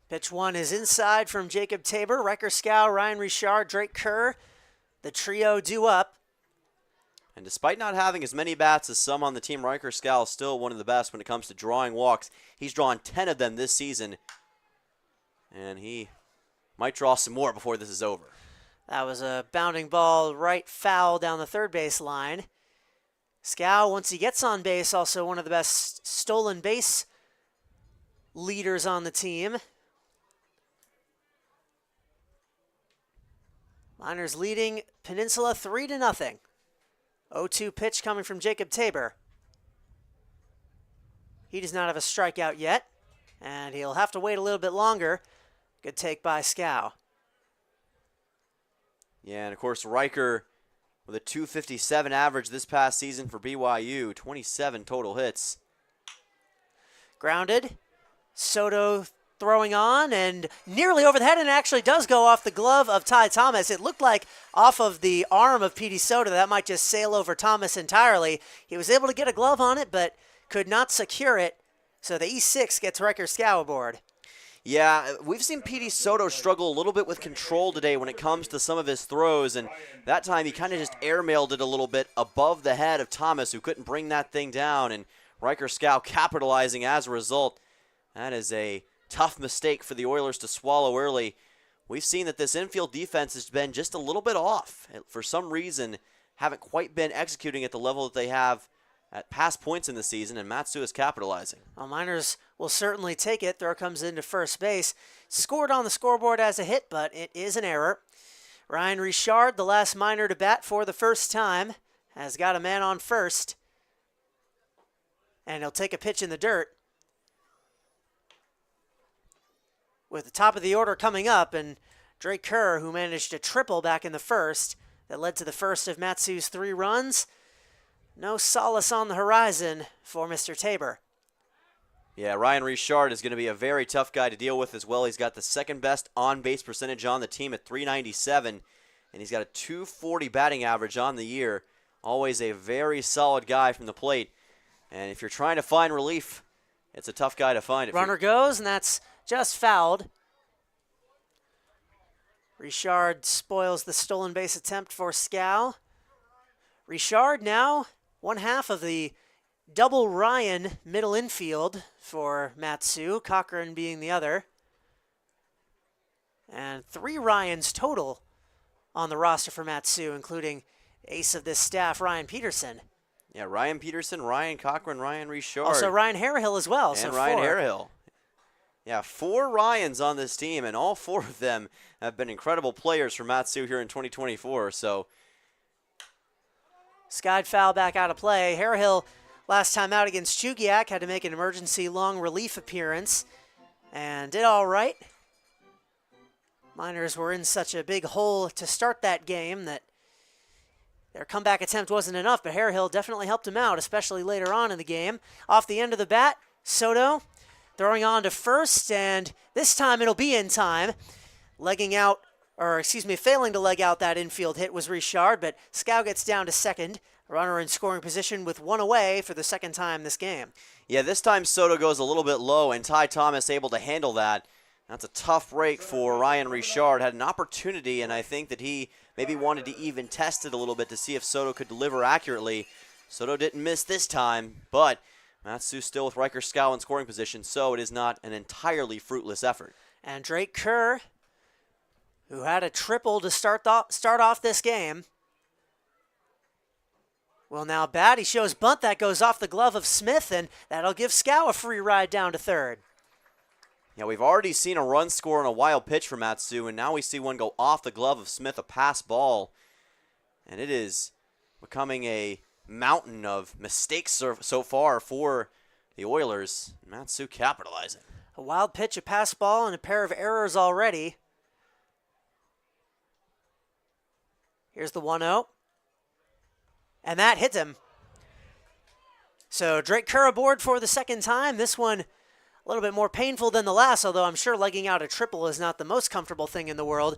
Speaker 2: Pitch 1 is inside from Jacob Tabor. Riker Scow, Ryan Richard, Drake Kerr, the trio due up.
Speaker 1: And despite not having as many bats as some on the team, Riker Scow is still one of the best when it comes to drawing walks. He's drawn 10 of them this season, and he might draw some more before this is over.
Speaker 2: That was a bounding ball right foul down the third base line. Scow, once he gets on base, also one of the best stolen base leaders on the team. Miners leading Peninsula 3-0. 0-2 pitch coming from Jacob Tabor. He does not have a strikeout yet, and he'll have to wait a little bit longer. Good take by Scow.
Speaker 1: Yeah, and of course, Riker with a .257 average this past season for BYU, 27 total hits.
Speaker 2: Grounded. Soto throwing on and nearly over the head, and it actually does go off the glove of Ty Thomas. It looked like off of the arm of Petey Soto that might just sail over Thomas entirely. He was able to get a glove on it, but could not secure it. So the E6 gets Riker Scow aboard.
Speaker 1: Yeah, we've seen Petey Soto struggle a little bit with control today when it comes to some of his throws, and that time he kind of just airmailed it a little bit above the head of Thomas, who couldn't bring that thing down, and Riker Scow capitalizing as a result. That is a tough mistake for the Oilers to swallow early. We've seen that this infield defense has been just a little bit off. For some reason, haven't quite been executing at the level that they have at past points in the season, and Matsu is capitalizing.
Speaker 2: Well, Miners will certainly take it. Throw comes into first base. Scored on the scoreboard as a hit, but it is an error. Ryan Richard, the last Miner to bat for the first time, has got a man on first. And he'll take a pitch in the dirt. With the top of the order coming up, and Drake Kerr, who managed a triple back in the first, that led to the first of Matsu's 3 runs. No solace on the horizon for Mr. Tabor.
Speaker 1: Yeah, Ryan Richard is going to be a very tough guy to deal with as well. He's got the second best on-base percentage on the team at .397, and he's got a .240 batting average on the year. Always a very solid guy from the plate. And if you're trying to find relief, it's a tough guy to find.
Speaker 2: Runner goes, and that's just fouled. Richard spoils the stolen base attempt for Scow. Richard now one half of the double Ryan middle infield for Matsu, Cochran being the other. And 3 Ryans total on the roster for Matsu, including ace of this staff, Ryan Peterson.
Speaker 1: Yeah, Ryan Peterson, Ryan Cochran, Ryan Richard.
Speaker 2: Also Ryan Harehill as well.
Speaker 1: And
Speaker 2: so
Speaker 1: Ryan
Speaker 2: 4.
Speaker 1: Harehill. Yeah, 4 Ryans on this team, and all 4 of them have been incredible players for Matsu here in 2024. So,
Speaker 2: skied foul back out of play. Harehill, last time out against Chugiak, had to make an emergency long relief appearance and did all right. Miners were in such a big hole to start that game that their comeback attempt wasn't enough, but Harehill definitely helped him out, especially later on in the game. Off the end of the bat, Soto throwing on to first, and this time it'll be in time. Failing to leg out that infield hit was Richard, but Scow gets down to second. Runner in scoring position with 1 away for the second time this game.
Speaker 1: yeah, this time Soto goes a little bit low, and Ty Thomas able to handle that. That's a tough break for Ryan Richard. Had an opportunity, and I think that he maybe wanted to even test it a little bit to see if Soto could deliver accurately. Soto didn't miss this time, but Matsu still with Riker Scow in scoring position, so it is not an entirely fruitless effort.
Speaker 2: And Drake Kerr, who had a triple to start off this game, will now bat. He shows bunt. That goes off the glove of Smith, and that'll give Scow a free ride down to third.
Speaker 1: Yeah, we've already seen a run score on a wild pitch from Matsu, and now we see one go off the glove of Smith, a pass ball. And it is becoming a mountain of mistakes so far for the Oilers. Matsu capitalizing.
Speaker 2: A wild pitch, a pass ball, and a pair of errors already. Here's the 1-0. And that hits him. So Drake Kerr aboard for the second time. This one a little bit more painful than the last, although I'm sure legging out a triple is not the most comfortable thing in the world.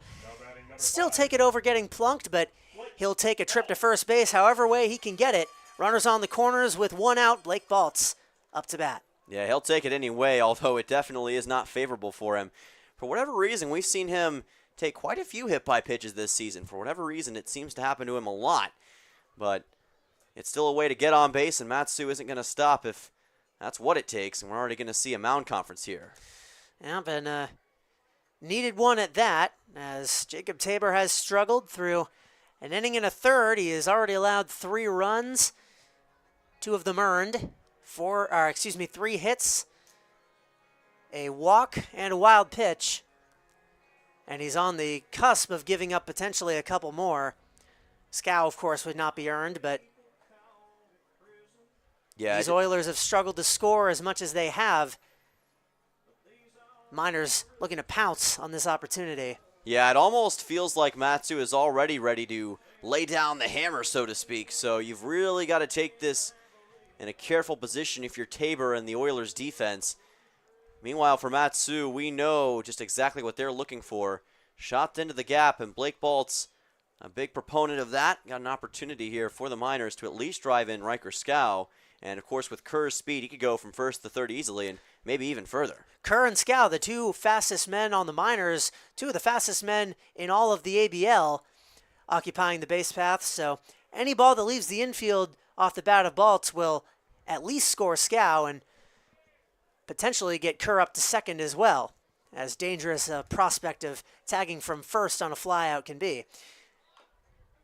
Speaker 2: Still take it over getting plunked, but he'll take a trip to first base however way he can get it. Runners on the corners with 1 out. Blake Baltz up to bat.
Speaker 1: Yeah, he'll take it anyway, although it definitely is not favorable for him. For whatever reason, we've seen him take quite a few hit-by pitches this season. For whatever reason, it seems to happen to him a lot. But it's still a way to get on base, and Matsu isn't going to stop if that's what it takes, and we're already going to see a mound conference here.
Speaker 2: Yeah, and Needed one at that, as Jacob Tabor has struggled through an inning and a third. He has already allowed 3 runs, 2 of them earned, 3 hits, a walk, and a wild pitch. And he's on the cusp of giving up potentially a couple more. Scow, of course, would not be earned, but these Oilers have struggled to score as much as they have. Miners looking to pounce on this opportunity.
Speaker 1: Yeah, it almost feels like Matsu is already ready to lay down the hammer, so to speak. So you've really got to take this in a careful position if you're Tabor and the Oilers defense. Meanwhile, for Matsu, we know just exactly what they're looking for. Shot into the gap, and Blake Baltz, a big proponent of that, got an opportunity here for the Miners to at least drive in Riker Scow. And, of course, with Kerr's speed, he could go from first to third easily and maybe even further.
Speaker 2: Kerr and Scow, the 2 fastest men on the Miners, 2 of the fastest men in all of the ABL, occupying the base path. So any ball that leaves the infield off the bat of Baltz will at least score Scow and potentially get Kerr up to second as well, as dangerous a prospect of tagging from first on a flyout can be.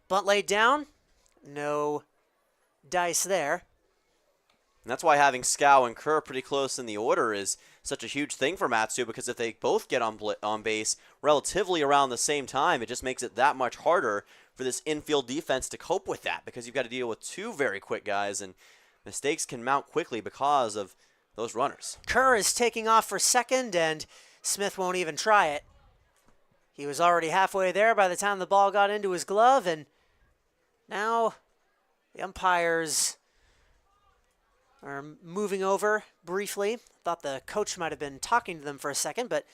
Speaker 2: Bunt laid down, no dice there.
Speaker 1: And that's why having Scow and Kerr pretty close in the order is such a huge thing for Matsu, because if they both get on base relatively around the same time, it just makes it that much harder for this infield defense to cope with that, because you've got to deal with 2 very quick guys, and mistakes can mount quickly because of those runners.
Speaker 2: Kerr is taking off for second, and Smith won't even try it. He was already halfway there by the time the ball got into his glove, and now the umpires are moving over briefly. Thought the coach might have been talking to them for a second, but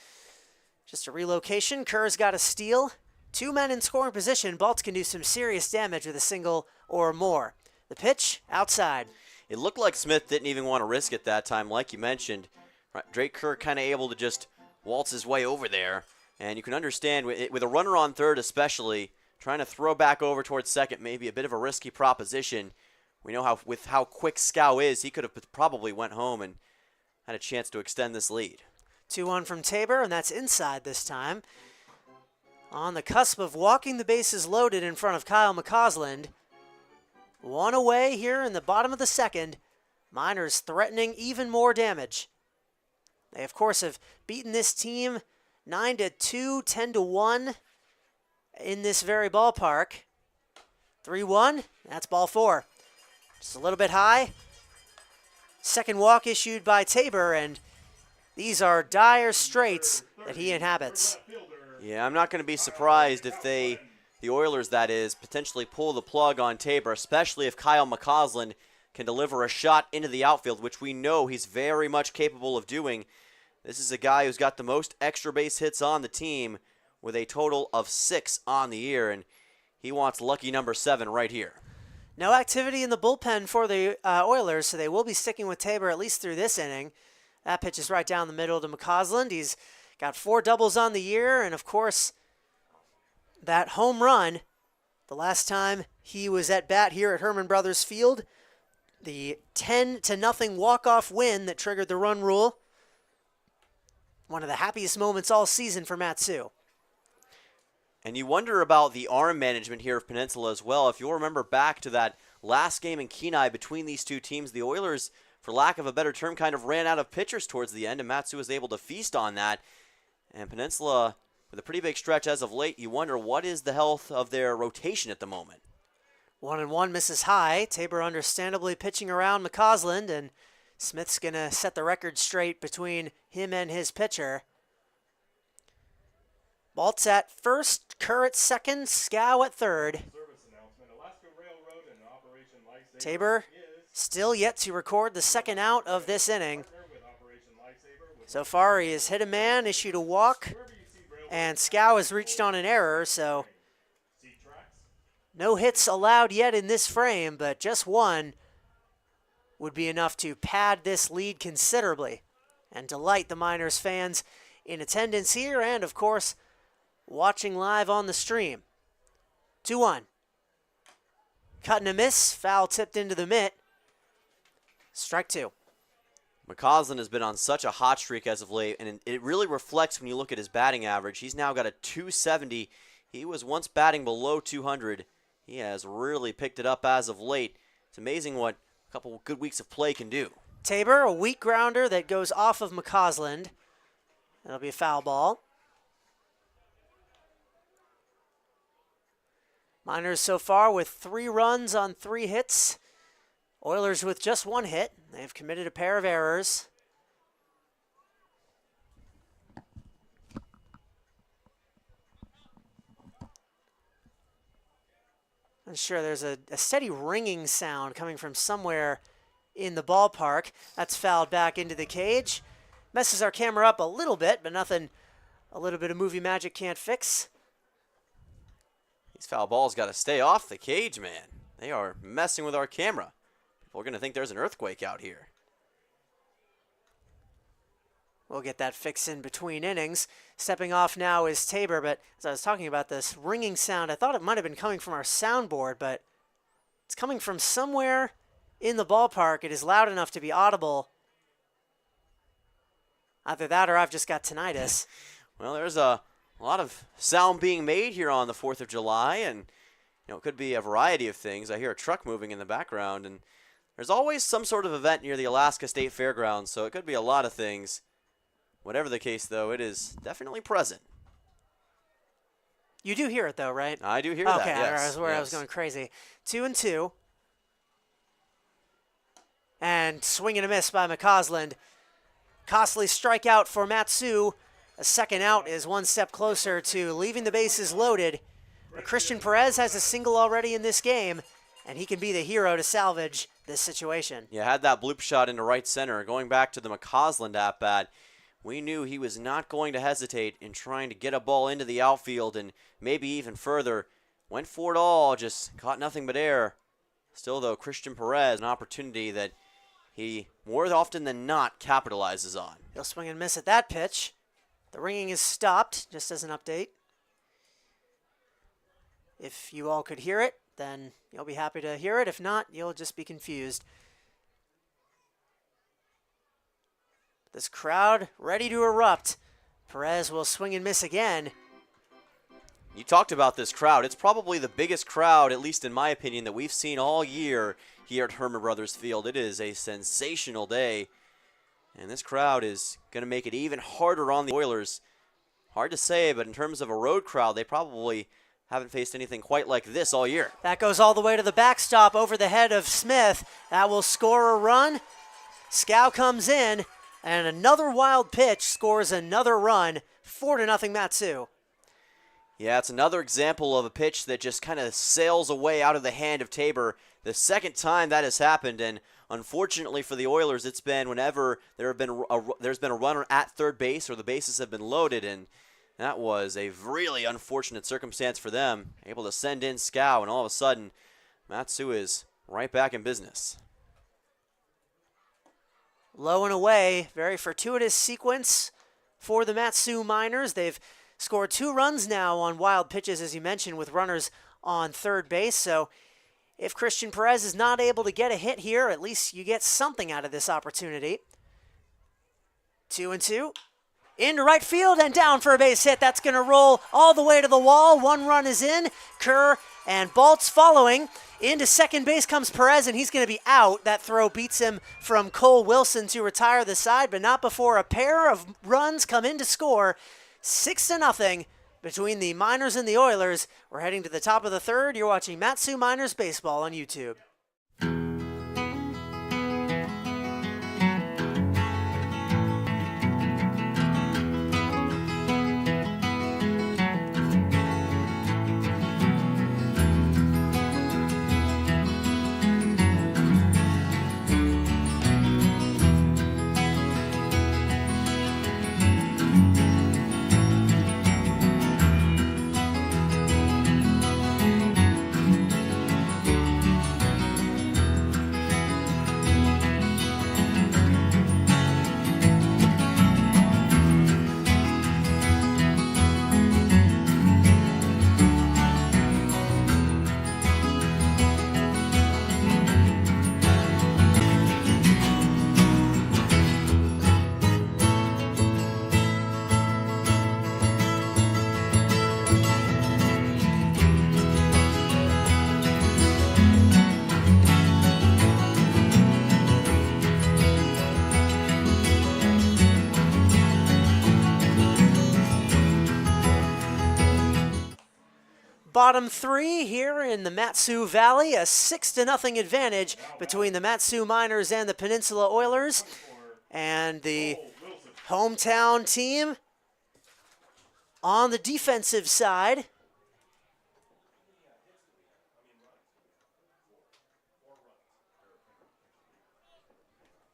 Speaker 2: just a relocation. Kerr's got a steal. 2 men in scoring position. Baltz can do some serious damage with a single or more. The pitch, outside.
Speaker 1: It looked like Smith didn't even want to risk it that time, like you mentioned. Drake Kerr kind of able to just waltz his way over there. And you can understand, with a runner on third especially, trying to throw back over towards second, maybe a bit of a risky proposition. We know with how quick Scow is, he could have probably went home and had a chance to extend this lead.
Speaker 2: 2-1 from Tabor, and that's inside this time. On the cusp of walking the bases loaded in front of Kyle McCausland. 1 away here in the bottom of the second. Miners threatening even more damage. They, of course, have beaten this team 9-2, 10-1 in this very ballpark. 3-1, that's ball 4. Just a little bit high. Second walk issued by Tabor, and these are dire straits that he inhabits.
Speaker 1: Yeah, I'm not going to be surprised if the Oilers, that is, potentially pull the plug on Tabor, especially if Kyle McCausland can deliver a shot into the outfield, which we know he's very much capable of doing. This is a guy who's got the most extra base hits on the team with a total of 6 on the year, and he wants lucky number 7 right here.
Speaker 2: No activity in the bullpen for the Oilers, so they will be sticking with Tabor at least through this inning. That pitch is right down the middle to McCausland. He's got 4 doubles on the year, and of course, that home run, the last time he was at bat here at Herman Brothers Field, the 10-0 walk-off win that triggered the run rule. One of the happiest moments all season for Matsu.
Speaker 1: And you wonder about the arm management here of Peninsula as well. If you'll remember back to that last game in Kenai between these two teams, the Oilers, for lack of a better term, kind of ran out of pitchers towards the end, and Matsu was able to feast on that. And Peninsula, with a pretty big stretch as of late, you wonder what is the health of their rotation at the moment.
Speaker 2: 1-1 misses high. Tabor understandably pitching around McCausland, and Smith's going to set the record straight between him and his pitcher. Baltz at first, Kerr at second, Scow at third. Tabor still yet to record the second out of this inning. So far, he has hit a man, issued a walk, and Scow has reached on an error, so no hits allowed yet in this frame, but just one would be enough to pad this lead considerably and delight the Miners fans in attendance here and, of course, watching live on the stream. 2-1. Cut and a miss. Foul tipped into the mitt. Strike 2.
Speaker 1: McCausland has been on such a hot streak as of late, and it really reflects when you look at his batting average. He's now got a 270. He was once batting below 200. He has really picked it up as of late. It's amazing what a couple good weeks of play can do.
Speaker 2: Tabor, a weak grounder that goes off of McCausland. That'll be a foul ball. Miners so far with 3 runs on 3 hits. Oilers with just 1 hit. They've committed a pair of errors. I'm sure there's a steady ringing sound coming from somewhere in the ballpark. That's fouled back into the cage. Messes our camera up a little bit, but nothing a little bit of movie magic can't fix.
Speaker 1: These foul balls got to stay off the cage, man. They are messing with our camera. People are going to think there's an earthquake out here.
Speaker 2: We'll get that fixed in between innings. Stepping off now is Tabor, but as I was talking about this ringing sound, I thought it might have been coming from our soundboard, but it's coming from somewhere in the ballpark. It is loud enough to be audible. Either that or I've just got tinnitus.
Speaker 1: Well, there's a lot of sound being made here on the 4th of July, and it could be a variety of things. I hear a truck moving in the background, and there's always some sort of event near the Alaska State Fairgrounds, so it could be a lot of things. Whatever the case, though, it is definitely present.
Speaker 2: You do hear it, though, right?
Speaker 1: I do hear that,
Speaker 2: okay,
Speaker 1: yes.
Speaker 2: I was going crazy. 2-2. And swing and a miss by McCausland. Costly strikeout for Matsu. A second out is one step closer to leaving the bases loaded. But Christian Perez has a single already in this game, and he can be the hero to salvage this situation.
Speaker 1: Yeah, had that bloop shot into right center. Going back to the McCausland at-bat, we knew he was not going to hesitate in trying to get a ball into the outfield and maybe even further. Went for it all, just caught nothing but air. Still, though, Christian Perez, an opportunity that he more often than not capitalizes on.
Speaker 2: He'll swing and miss at that pitch. The ringing is stopped, just as an update. If you all could hear it, then you'll be happy to hear it. If not, you'll just be confused. This crowd ready to erupt. Perez will swing and miss again.
Speaker 1: You talked about this crowd. It's probably the biggest crowd, at least in my opinion, that we've seen all year here at Herman Brothers Field. It is a sensational day, and this crowd is going to make it even harder on the Oilers. Hard to say, but in terms of a road crowd, they probably haven't faced anything quite like this all year.
Speaker 2: That goes all the way to the backstop over the head of Smith. That will score a run. Scow comes in, and another wild pitch scores another run. 4-0 Matsu.
Speaker 1: Yeah, it's another example of a pitch that just kind of sails away out of the hand of Tabor. The second time that has happened, and unfortunately for the Oilers, it's been whenever there's been a runner at third base or the bases have been loaded, and that was a really unfortunate circumstance for them. Able to send in Scow, and all of a sudden, Matsu is right back in business.
Speaker 2: Low and away, very fortuitous sequence for the Matsu Miners. They've scored 2 runs now on wild pitches, as you mentioned, with runners on third base. So if Christian Perez is not able to get a hit here, at least you get something out of this opportunity. 2-2. Into right field and down for a base hit. That's going to roll all the way to the wall. 1 run is in. Kerr and Baltz following. Into second base comes Perez, and he's going to be out. That throw beats him from Cole Wilson to retire the side, but not before a pair of runs come in to score. 6-0 between the Miners and the Oilers. We're heading to the top of the third. You're watching Matsu Miners Baseball on YouTube. bottom three here in the Mat-Su Valley, a 6-0 advantage between the Mat-Su Miners and the Peninsula Oilers. And the hometown team on the defensive side.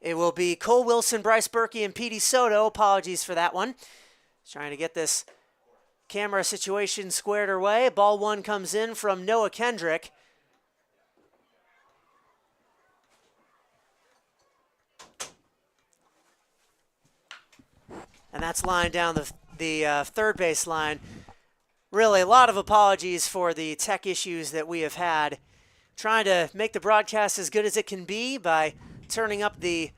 Speaker 2: It will be Cole Wilson, Bryce Berkey, and Petey Soto. Apologies for that one. Just trying to get this camera situation squared away. Ball one comes in from Noah Kendrick. And that's lined down the third base line. Really, a lot of apologies for the tech issues that we have had. Trying to make the broadcast as good as it can be by turning up the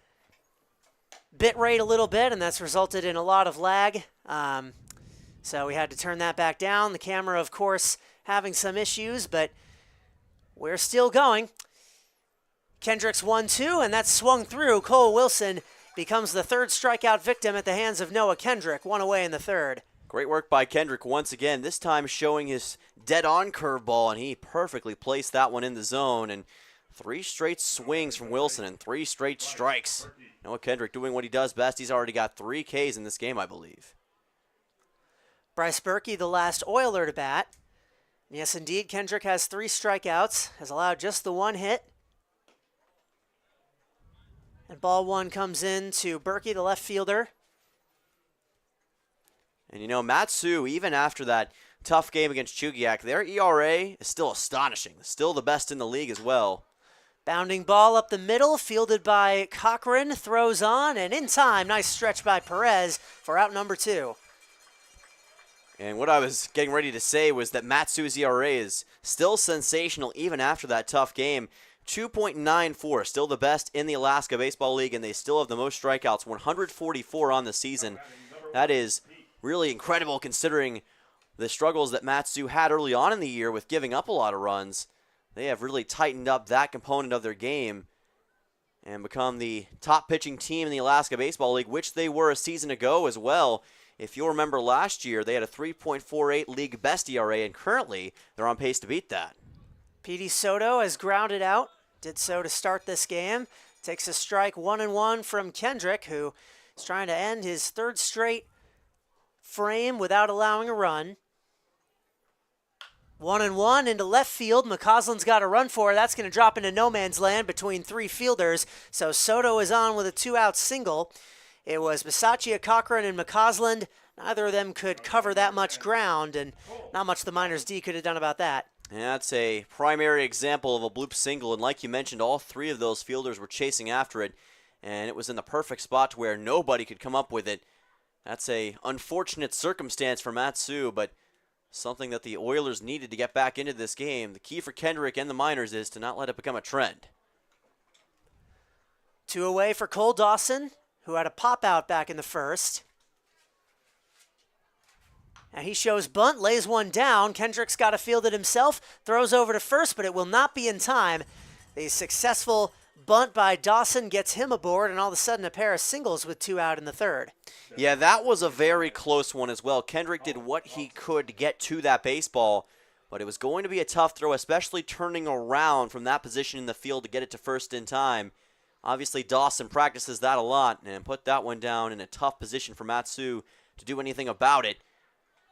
Speaker 2: bit rate a little bit, and that's resulted in a lot of lag. So we had to turn that back down. The camera, of course, having some issues, but we're still going. Kendrick's 1-2, and that's swung through. Cole Wilson becomes the third strikeout victim at the hands of Noah Kendrick, one away in the third.
Speaker 1: Great work by Kendrick once again, this time showing his dead-on curveball, and he perfectly placed that one in the zone. And 3 straight swings from Wilson and 3 straight strikes. Noah Kendrick doing what he does best. He's already got 3 Ks in this game, I believe.
Speaker 2: Bryce Berkey, the last Oiler to bat. Yes, indeed, Kendrick has 3 strikeouts, has allowed just the 1 hit. And ball one comes in to Berkey, the left fielder.
Speaker 1: And you know, Mat-Su, even after that tough game against Chugiak, their ERA is still astonishing. Still the best in the league as well.
Speaker 2: Bounding ball up the middle, fielded by Cochran, throws on, and in time, nice stretch by Perez for out number 2.
Speaker 1: And what I was getting ready to say was that Mat-Su's ERA is still sensational even after that tough game. 2.94, still the best in the Alaska Baseball League, and they still have the most strikeouts, 144 on the season. That is really incredible considering the struggles that Mat-Su had early on in the year with giving up a lot of runs. They have really tightened up that component of their game and become the top pitching team in the Alaska Baseball League, which they were a season ago as well. If you'll remember last year, they had a 3.48 league best ERA, and currently they're on pace to beat that.
Speaker 2: Petey Soto has grounded out, did so to start this game. Takes a strike 1-1 from Kendrick, who is trying to end his 3rd straight frame without allowing a run. 1-1 into left field. McCausland's got a run for it. That's going to drop into no man's land between 3 fielders. So Soto is on with a 2-out single. It was Bisaccia, Cochran, and McCausland. Neither of them could cover that much ground, and not much the Miners D could have done about that.
Speaker 1: And that's a primary example of a bloop single, and like you mentioned, all 3 of those fielders were chasing after it, and it was in the perfect spot to where nobody could come up with it. That's a unfortunate circumstance for Mat-Su, but something that the Oilers needed to get back into this game. The key for Kendrick and the Miners is to not let it become a trend.
Speaker 2: 2 away for Cole Dawson, who had a pop-out back in the first. And he shows bunt, lays one down. Kendrick's got to field it himself, throws over to first, but it will not be in time. The successful bunt by Dawson gets him aboard, and all of a sudden a pair of singles with 2 out in the third.
Speaker 1: Yeah, that was a very close one as well. Kendrick did what he could to get to that baseball, but it was going to be a tough throw, especially turning around from that position in the field to get it to first in time. Obviously, Dawson practices that a lot and put that one down in a tough position for Mat-Su to do anything about it.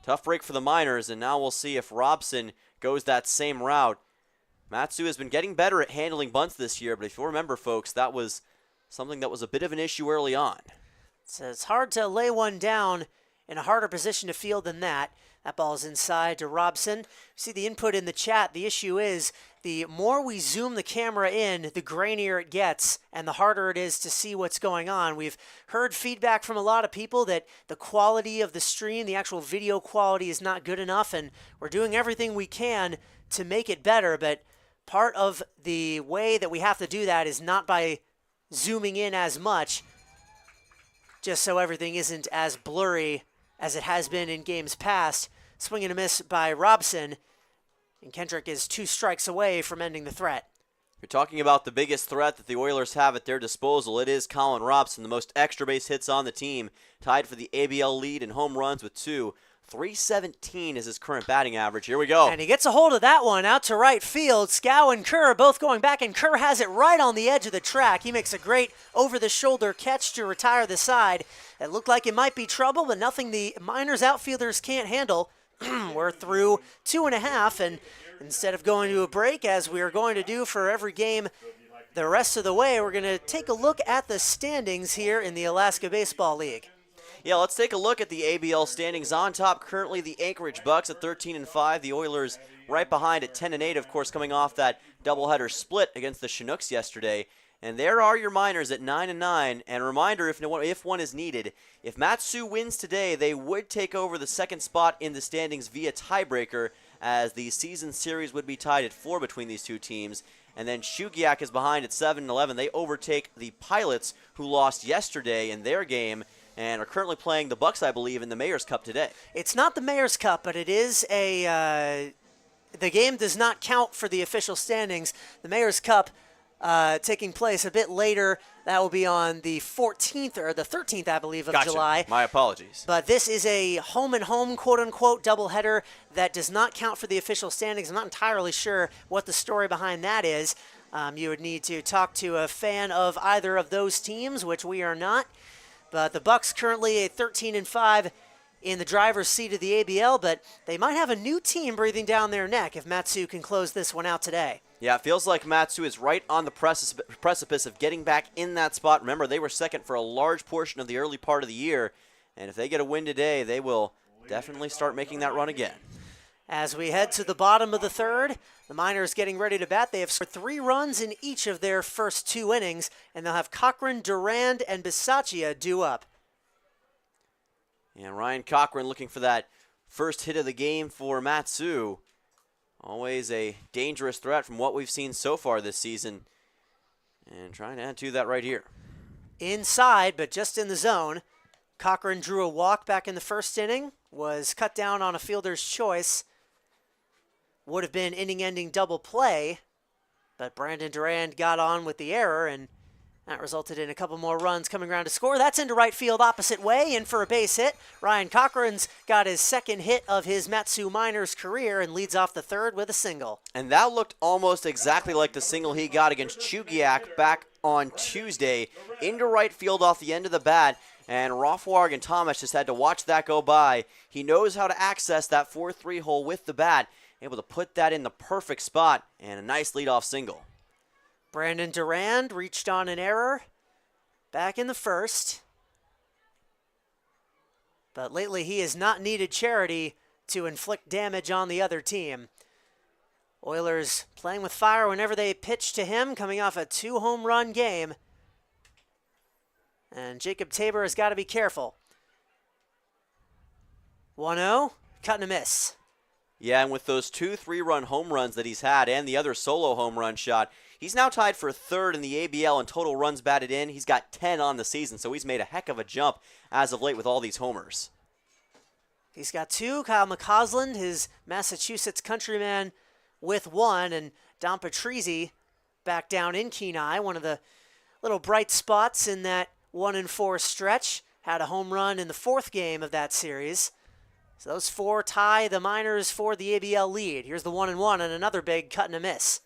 Speaker 1: Tough break for the Miners, and now we'll see if Robson goes that same route. Mat-Su has been getting better at handling bunts this year, but if you remember, folks, that was something that was a bit of an issue early on.
Speaker 2: So it's hard to lay one down in a harder position to field than that. That ball's inside to Robson. See the input in the chat. The issue is the more we zoom the camera in, the grainier it gets and the harder it is to see what's going on. We've heard feedback from a lot of people that the quality of the stream, the actual video quality is not good enough, and we're doing everything we can to make it better, but part of the way that we have to do that is not by zooming in as much, just so everything isn't as blurry as it has been in games past. Swing and a miss by Robson, and Kendrick is 2 strikes away from ending the threat.
Speaker 1: You're talking about the biggest threat that the Oilers have at their disposal. It is Colin Robson, the most extra base hits on the team, tied for the ABL lead in home runs with 2. .317 is his current batting average. Here we go.
Speaker 2: And he gets a hold of that one out to right field. Scow and Kerr both going back, and Kerr has it right on the edge of the track. He makes a great over-the-shoulder catch to retire the side. It looked like it might be trouble, but nothing the Miners outfielders can't handle. We're through 2.5, and instead of going to a break, as we are going to do for every game the rest of the way, we're going to take a look at the standings here in the Alaska Baseball League.
Speaker 1: Yeah, let's take a look at the ABL standings. On top, currently the Anchorage Bucks at 13-5. The Oilers right behind at 10-8, of course, coming off that doubleheader split against the Chinooks yesterday. And there are your Miners at 9-9. And a reminder, if one is needed, if Mat-Su wins today, they would take over the second spot in the standings via tiebreaker, as the season series would be tied at 4 between these two teams. And then Shugiak is behind at 7-11. They overtake the Pilots, who lost yesterday in their game, and are currently playing the Bucks, I believe, in the Mayor's Cup today.
Speaker 2: It's not the Mayor's Cup, but it is the game does not count for the official standings. The Mayor's Cup taking place a bit later. That will be on the 14th or the 13th, I believe, of July.
Speaker 1: My apologies.
Speaker 2: But this is a home-and-home, quote-unquote, doubleheader that does not count for the official standings. I'm not entirely sure what the story behind that is. You would need to talk to a fan of either of those teams, which we are not. But the Bucks currently at 13-5 in the driver's seat of the ABL, but they might have a new team breathing down their neck if Mat-Su can close this one out today.
Speaker 1: Yeah, it feels like Mat-Su is right on the precipice of getting back in that spot. Remember, they were second for a large portion of the early part of the year, and if they get a win today, they will definitely start making that run again.
Speaker 2: As we head to the bottom of the third, the Miners getting ready to bat. They have scored 3 runs in each of their first 2 innings, and they'll have Cochran, Durand, and Bisaccia due up.
Speaker 1: And Ryan Cochran looking for that first hit of the game for Mat-Su. Always a dangerous threat from what we've seen so far this season. And trying to add to that right here.
Speaker 2: Inside, but just in the zone. Cochran drew a walk back in the first inning, was cut down on a fielder's choice. Would have been inning-ending double play, but Brandon Durand got on with the error, and that resulted in a couple more runs coming around to score. That's into right field opposite way, in for a base hit. Ryan Cochran's got his second hit of his Mat-Su Miners career and leads off the third with a single.
Speaker 1: And that looked almost exactly like the single he got against Chugiak back on Tuesday. Into right field off the end of the bat, and Rothwarg and Thomas just had to watch that go by. He knows how to access that 4-3 hole with the bat, able to put that in the perfect spot, and a nice leadoff single.
Speaker 2: Brandon Durand reached on an error back in the first. But lately he has not needed charity to inflict damage on the other team. Oilers playing with fire whenever they pitch to him, coming off a 2-home-run game. And Jacob Tabor has got to be careful. 1-0, cut and a miss.
Speaker 1: Yeah, and with those 2 3-run home runs that he's had and the other solo home run shot, he's now tied for third in the ABL in total runs batted in. He's got 10 on the season, so he's made a heck of a jump as of late with all these homers.
Speaker 2: He's got 2. Kyle McCausland, his Massachusetts countryman, with 1. And Don Patrizzi back down in Kenai, one of the little bright spots in that 1-4 stretch. Had a home run in the 4th game of that series. So those 4 tie the Miners for the ABL lead. Here's the 1-1 and another big cut and a miss.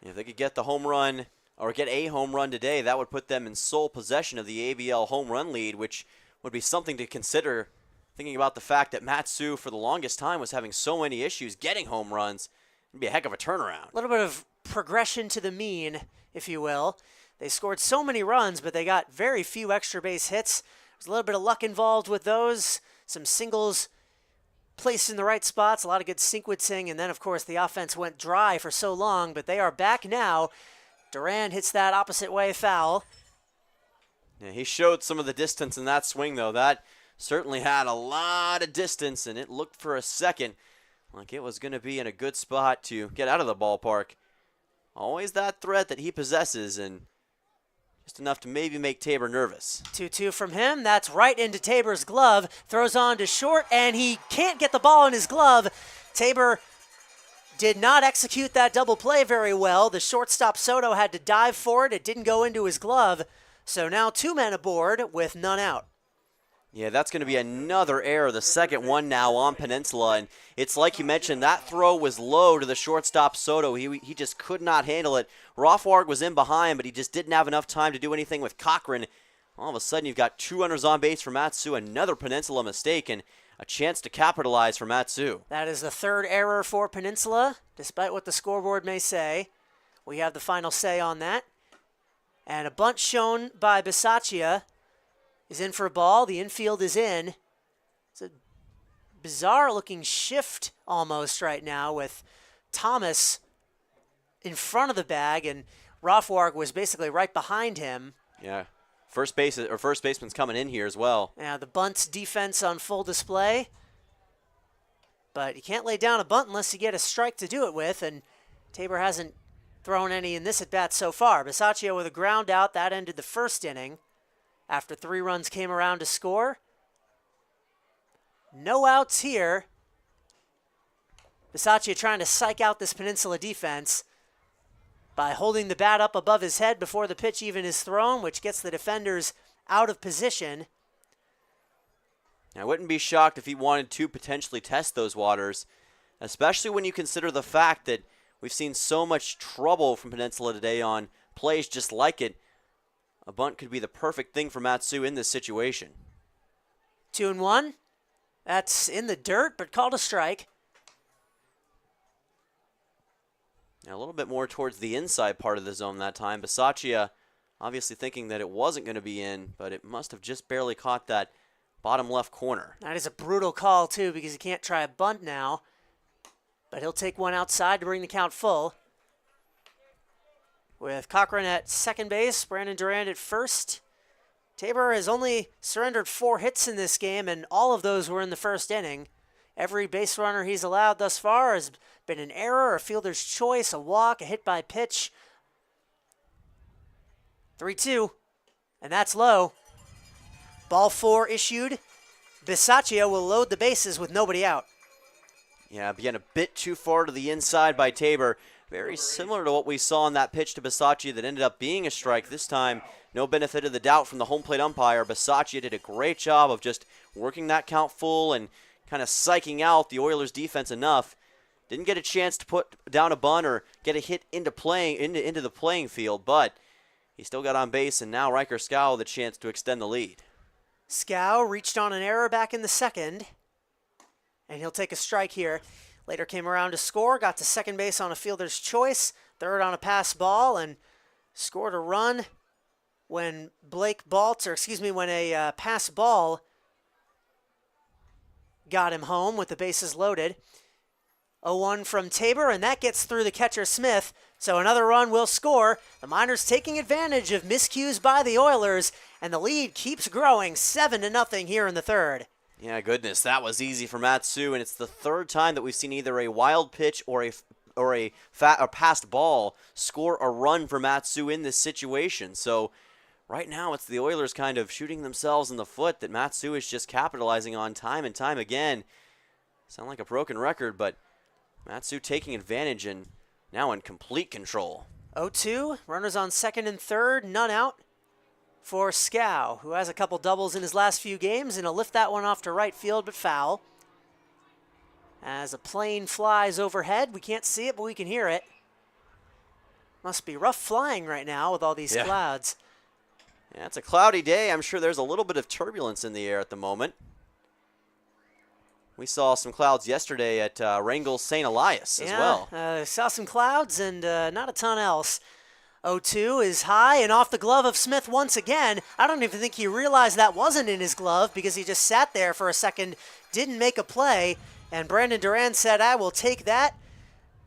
Speaker 1: If they could get the home run, or get a home run today, that would put them in sole possession of the ABL home run lead, which would be something to consider, thinking about the fact that Mat-Su for the longest time was having so many issues getting home runs. It'd be a heck of a turnaround.
Speaker 2: A little bit of progression to the mean, if you will. They scored so many runs, but they got very few extra base hits. There's a little bit of luck involved with those. Some singles placed in the right spots, a lot of good sequencing, and then, of course, the offense went dry for so long, but they are back now. Durand hits that opposite way foul.
Speaker 1: Yeah, he showed some of the distance in that swing, though. That certainly had a lot of distance, and it looked for a second like it was going to be in a good spot to get out of the ballpark. Always that threat that he possesses, and just enough to maybe make Tabor nervous.
Speaker 2: 2-2 from him. That's right into Tabor's glove. Throws on to short, and he can't get the ball in his glove. Tabor did not execute that double play very well. The shortstop Soto had to dive for it. It didn't go into his glove. So now 2 men aboard with none out.
Speaker 1: Yeah, that's going to be another error, the second one now on Peninsula. And it's like you mentioned, that throw was low to the shortstop Soto. He just could not handle it. Rothward was in behind, but he just didn't have enough time to do anything with Cochran. All of a sudden, you've got 2 runners on base for Matsu, another Peninsula mistake, and a chance to capitalize for Matsu.
Speaker 2: That is the third error for Peninsula, despite what the scoreboard may say. We have the final say on that. And a bunt shown by Bisaccia is in for a ball. The infield is in. It's a bizarre-looking shift almost right now with Thomas in front of the bag, and Rothward was basically right behind him.
Speaker 1: Yeah, first baseman's coming in here as well.
Speaker 2: Yeah, the bunt's defense on full display. But you can't lay down a bunt unless you get a strike to do it with, and Tabor hasn't thrown any in this at-bat so far. Bisaccia with a ground out. That ended the first inning after 3 runs came around to score. No outs here. Bisaccia trying to psych out this Peninsula defense by holding the bat up above his head before the pitch even is thrown, which gets the defenders out of position.
Speaker 1: I wouldn't be shocked if he wanted to potentially test those waters, especially when you consider the fact that we've seen so much trouble from Peninsula today on plays just like it. A bunt could be the perfect thing for Matsu in this situation.
Speaker 2: 2-1. That's in the dirt, but called a strike.
Speaker 1: Now a little bit more towards the inside part of the zone that time. Bisaccia obviously thinking that it wasn't going to be in, but it must have just barely caught that bottom left corner.
Speaker 2: That is a brutal call, too, because he can't try a bunt now. But he'll take one outside to bring the count full. With Cochran at second base, Brandon Durand at first. Tabor has only surrendered 4 hits in this game, and all of those were in the first inning. Every base runner he's allowed thus far has been an error, a fielder's choice, a walk, a hit by pitch. 3-2, and that's low. Ball 4 issued. Bisaccia will load the bases with nobody out.
Speaker 1: Yeah, began a bit too far to the inside by Tabor. Very similar to what we saw in that pitch to Bisaccia that ended up being a strike. This time, no benefit of the doubt from the home plate umpire. Bisaccia did a great job of just working that count full and kind of psyching out the Oilers defense enough. Didn't get a chance to put down a bunt or get a hit into the playing field, but he still got on base, and now Riker Scow the chance to extend the lead.
Speaker 2: Scow reached on an error back in the second, and he'll take a strike here. Later came around to score, got to second base on a fielder's choice, third on a pass ball, and scored a run when when a pass ball got him home with the bases loaded. 0-1 from Tabor, and that gets through the catcher Smith, so another run will score. The Miners taking advantage of miscues by the Oilers, and the lead keeps growing 7-0 here in the third.
Speaker 1: Yeah, goodness, that was easy for Matsu, and it's the third time that we've seen either a wild pitch or a passed ball score a run for Matsu in this situation. So right now it's the Oilers kind of shooting themselves in the foot that Matsu is just capitalizing on time and time again. Sound like a broken record, but Matsu taking advantage and now in complete control.
Speaker 2: 0-2, runners on second and third, none out for Scow, who has a couple doubles in his last few games, and he'll lift that one off to right field, but foul. As a plane flies overhead, we can't see it, but we can hear it. Must be rough flying right now with all these clouds.
Speaker 1: Yeah, it's a cloudy day. I'm sure there's a little bit of turbulence in the air at the moment. We saw some clouds yesterday at Wrangell St. Elias as well.
Speaker 2: Saw some clouds and not a ton else. 0-2 is high and off the glove of Smith once again. I don't even think he realized that wasn't in his glove because he just sat there for a second, didn't make a play, and Brandon Durand said, "I will take that."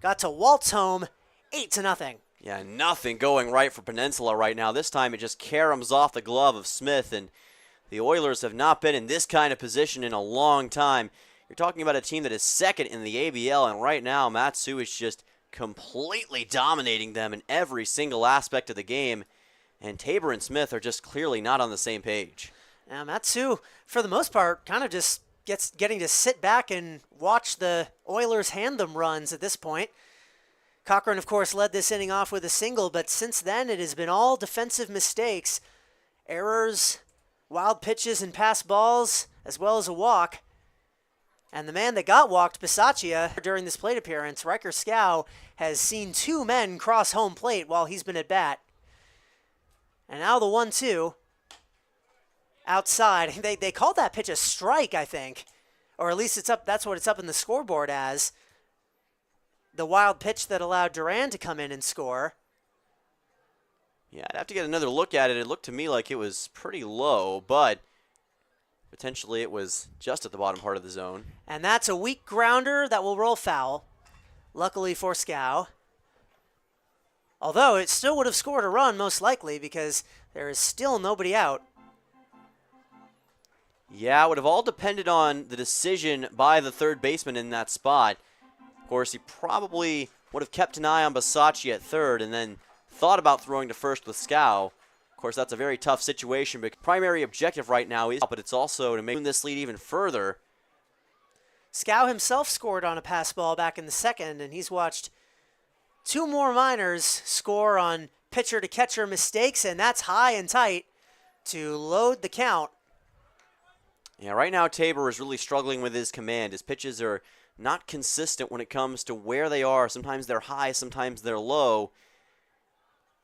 Speaker 2: Got to waltz home 8-0.
Speaker 1: Yeah, nothing going right for Peninsula right now. This time it just caroms off the glove of Smith, and the Oilers have not been in this kind of position in a long time. You're talking about a team that is second in the ABL, and right now Matsu is just completely dominating them in every single aspect of the game, and Tabor and Smith are just clearly not on the same page.
Speaker 2: Now Matsu, for the most part, kind of just getting to sit back and watch the Oilers hand them runs at this point. Cochran, of course, led this inning off with a single, but since then it has been all defensive mistakes, errors wild pitches and pass balls, as well as a walk. And the man that got walked, Bisaccia, during this plate appearance, Riker Scow, has seen 2 men cross home plate while he's been at bat. And now the 1-2 outside. They called that pitch a strike, I think. Or at least it's up. That's what it's up in the scoreboard as. The wild pitch that allowed Duran to come in and score.
Speaker 1: Yeah, I'd have to get another look at it. It looked to me like it was pretty low, but potentially it was just at the bottom part of the zone.
Speaker 2: And that's a weak grounder that will roll foul, luckily for Scow. Although it still would have scored a run, most likely, because there is still nobody out.
Speaker 1: Yeah, it would have all depended on the decision by the third baseman in that spot. Of course, he probably would have kept an eye on Bisaccia at third and then thought about throwing to first with Scow. Of course, that's a very tough situation, but primary objective right now is, but it's also to make this lead even further.
Speaker 2: Scow himself scored on a pass ball back in the second, and he's watched 2 more minors score on pitcher-to-catcher mistakes, and that's high and tight to load the count.
Speaker 1: Yeah, right now Tabor is really struggling with his command. His pitches are not consistent when it comes to where they are. Sometimes they're high, sometimes they're low.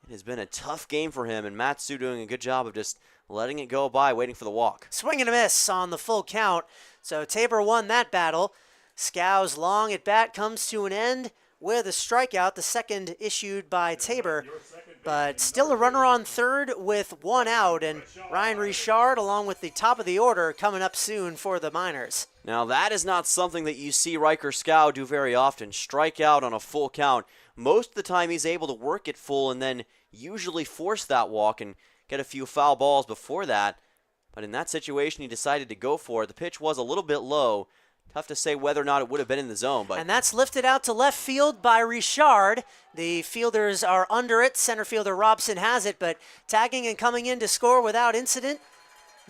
Speaker 1: It has been a tough game for him, and Matsu doing a good job of just letting it go by, waiting for the walk.
Speaker 2: Swing and a miss on the full count. So Tabor won that battle. Scow's long at bat comes to an end with a strikeout, the second issued by Tabor. But still a runner on third with 1 out, and Ryan Richard, along with the top of the order, coming up soon for the Miners.
Speaker 1: Now that is not something that you see Riker Scow do very often, strike out on a full count. Most of the time he's able to work it full and then usually force that walk and get a few foul balls before that. But in that situation he decided to go for it. The pitch was a little bit low. Tough to say whether or not it would have been in the zone. But
Speaker 2: and that's lifted out to left field by Richard. The fielders are under it. Center fielder Robson has it, but tagging and coming in to score without incident,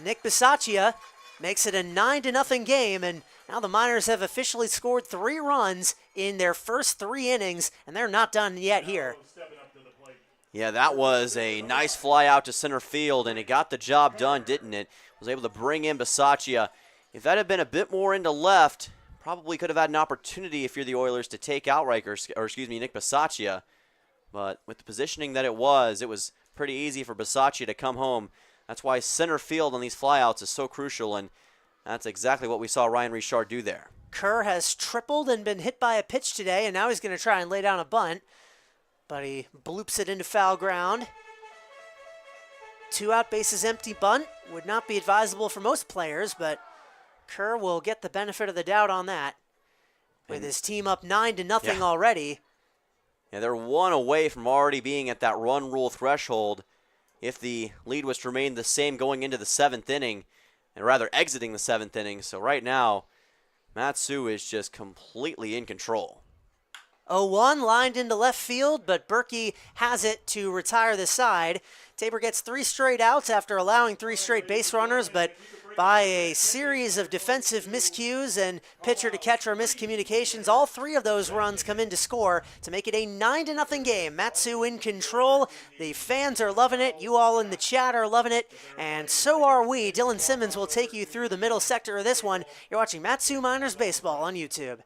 Speaker 2: Nick Bisaccia makes it a 9-0 game, and now the Miners have officially scored 3 runs in their first 3 innings, and they're not done yet here.
Speaker 1: Yeah, that was a nice fly out to center field, and it got the job done, didn't it? Was able to bring in Bisaccia. If that had been a bit more into left, probably could have had an opportunity if you're the Oilers to take out Nick Bisaccia. But with the positioning that it was pretty easy for Bisaccia to come home. That's why center field on these flyouts is so crucial, and that's exactly what we saw Ryan Richard do there.
Speaker 2: Kerr has tripled and been hit by a pitch today, and now he's going to try and lay down a bunt. But he bloops it into foul ground. 2 out, bases empty bunt. Would not be advisable for most players, but Kerr will get the benefit of the doubt on that. With his team up 9-0 already.
Speaker 1: Yeah, they're 1 away from already being at that run rule threshold. If the lead was to remain the same going into the 7th inning, and rather exiting the 7th inning. So right now, Matsu is just completely in control.
Speaker 2: 0-1 lined into left field, but Berkey has it to retire the side. Tabor gets 3 straight outs after allowing 3 straight base runners, but by a series of defensive miscues and pitcher-to-catcher miscommunications, all 3 of those runs come in to score to make it a 9-0 game. Matsu in control. The fans are loving it. You all in the chat are loving it, and so are we. Dylan Simmons will take you through the middle sector of this one. You're watching Matsu Miners Baseball on YouTube.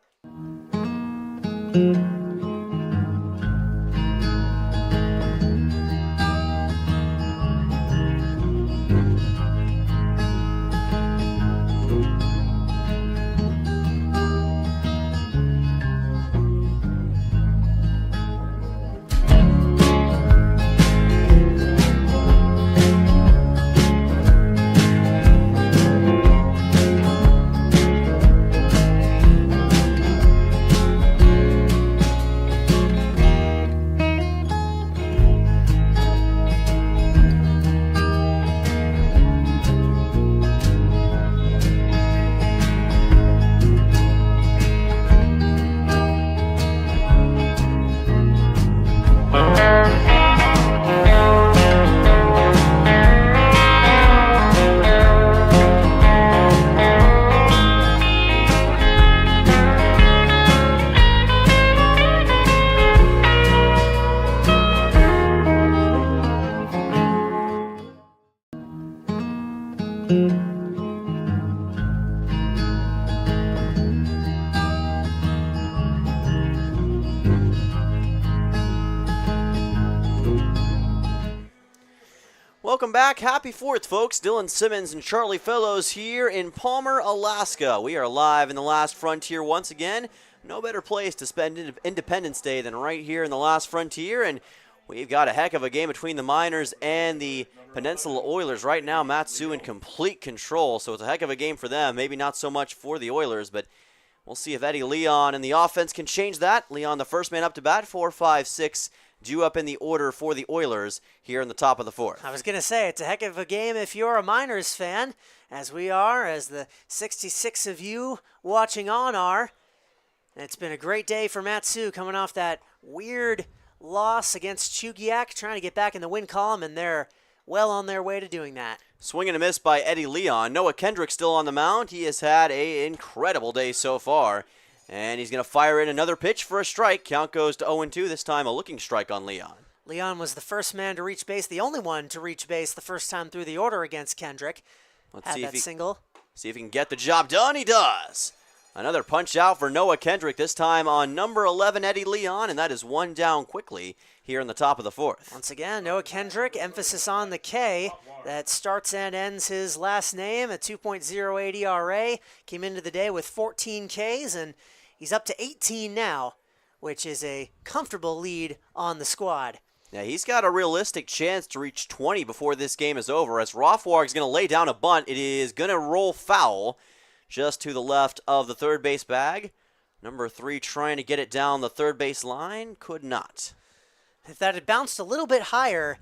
Speaker 1: Welcome back. Happy 4th, folks. Dylan Simmons and Charlie Fellows here in Palmer, Alaska. We are live in the last frontier once again. No better place to spend Independence Day than right here in the last frontier. And we've got a heck of a game between the Miners and the Peninsula Oilers. Right now, Matsu in complete control, so it's a heck of a game for them. Maybe not so much for the Oilers, but we'll see if Eddie Leon and the offense can change that. Leon, the first man up to bat, 4, 5, 6. Due up in the order for the Oilers here in the top of the 4th.
Speaker 2: I was going to say, it's a heck of a game if you're a Miners fan, as we are, as the 66 of you watching on are. And it's been a great day for Matsu coming off that weird loss against Chugiak, trying to get back in the win column, and they're well on their way to doing that.
Speaker 1: Swing and a miss by Eddie Leon. Noah Kendrick still on the mound. He has had an incredible day so far. And he's going to fire in another pitch for a strike. Count goes to 0-2, this time a looking strike on Leon.
Speaker 2: Leon was the first man to reach base, the only one to reach base the first time through the order against Kendrick.
Speaker 1: Let's
Speaker 2: Had
Speaker 1: see
Speaker 2: that
Speaker 1: if he,
Speaker 2: single.
Speaker 1: See if he can get the job done. He does. Another punch out for Noah Kendrick, this time on number 11, Eddie Leon, and that is one down quickly here in the top of the 4th.
Speaker 2: Once again, Noah Kendrick, emphasis on the K. That starts and ends his last name, a 2.08 ERA. Came into the day with 14 Ks, and he's up to 18 now, which is a comfortable lead on the squad.
Speaker 1: Yeah, he's got a realistic chance to reach 20 before this game is over. As Rothwar is going to lay down a bunt, it is going to roll foul just to the left of the third base bag. Number 3 trying to get it down the third base line, could not.
Speaker 2: If that had bounced a little bit higher,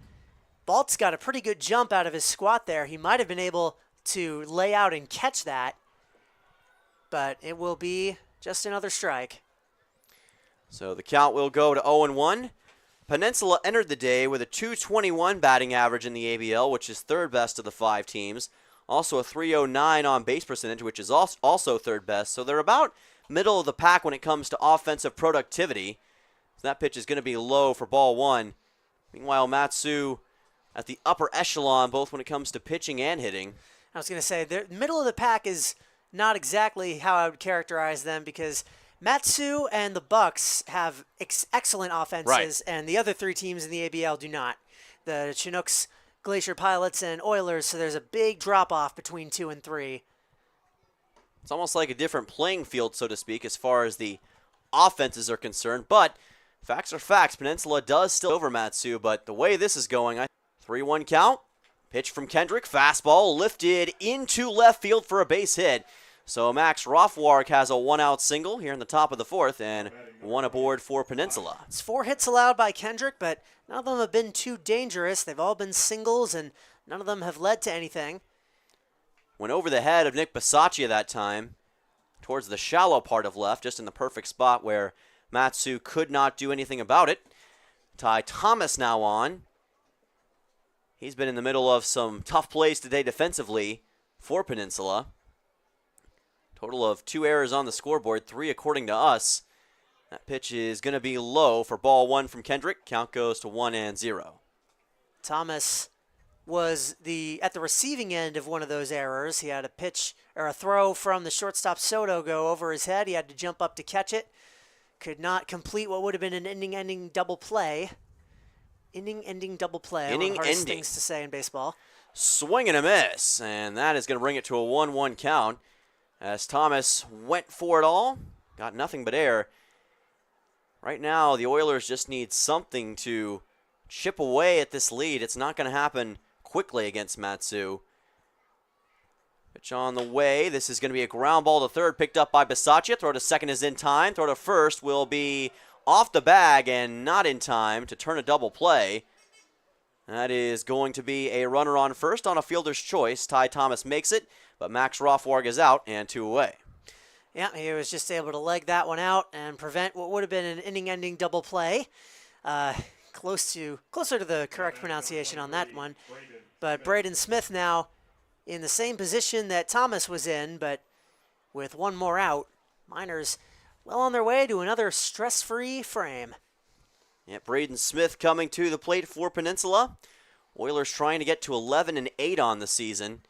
Speaker 2: Balt's got a pretty good jump out of his squat there. He might have been able to lay out and catch that, but it will be just another strike.
Speaker 1: So the count will go to 0-1. Peninsula entered the day with a .221 batting average in the ABL, which is third best of the 5 teams. Also a .309 on base percentage, which is also third best. So they're about middle of the pack when it comes to offensive productivity. So that pitch is going to be low for ball 1. Meanwhile, Matsu at the upper echelon, both when it comes to pitching and hitting.
Speaker 2: I was going to say, the middle of the pack is not exactly how I would characterize them, because Matsu and the Bucks have excellent offenses,
Speaker 1: right,
Speaker 2: and the other 3 teams in the ABL do not. The Chinooks, Glacier Pilots, and Oilers, so there's a big drop-off between 2 and 3.
Speaker 1: It's almost like a different playing field, so to speak, as far as the offenses are concerned, but facts are facts. Peninsula does still over Matsu, but the way this is going, 3-1 count. Pitch from Kendrick, fastball lifted into left field for a base hit. So Max Rothwark has a 1-out single here in the top of the 4th, and 1 aboard for Peninsula.
Speaker 2: It's 4 hits allowed by Kendrick, but none of them have been too dangerous. They've all been singles, and none of them have led to anything.
Speaker 1: Went over the head of Nick Bisaccia that time, towards the shallow part of left, just in the perfect spot where Matsu could not do anything about it. Ty Thomas now on. He's been in the middle of some tough plays today defensively for Peninsula. Total of 2 errors on the scoreboard, 3 according to us. That pitch is going to be low for ball 1 from Kendrick. Count goes to 1-0.
Speaker 2: Thomas was at the receiving end of one of those errors. He had a pitch or a throw from the shortstop Soto go over his head. He had to jump up to catch it. Could not complete what would have been an inning-ending double play. Inning-ending double play. One of the hardest things to say in baseball.
Speaker 1: Swing and a miss, and that is going to bring it to a 1-1 count. As Thomas went for it all, got nothing but air. Right now, the Oilers just need something to chip away at this lead. It's not going to happen quickly against Matsu. Pitch on the way. This is going to be a ground ball to third, picked up by Bisaccia. Throw to second is in time. Throw to first will be off the bag and not in time to turn a double play. That is going to be a runner on first on a fielder's choice. Ty Thomas makes it, but Max Rothwarg is out and 2 away.
Speaker 2: Yeah, he was just able to leg that one out and prevent what would have been an inning-ending double play. Closer to the correct pronunciation on that one. But Braden Smith now in the same position that Thomas was in, but with 1 more out. Miners well on their way to another stress-free frame.
Speaker 1: Yeah, Braden Smith coming to the plate for Peninsula. Oilers trying to get to 11-8 on the season.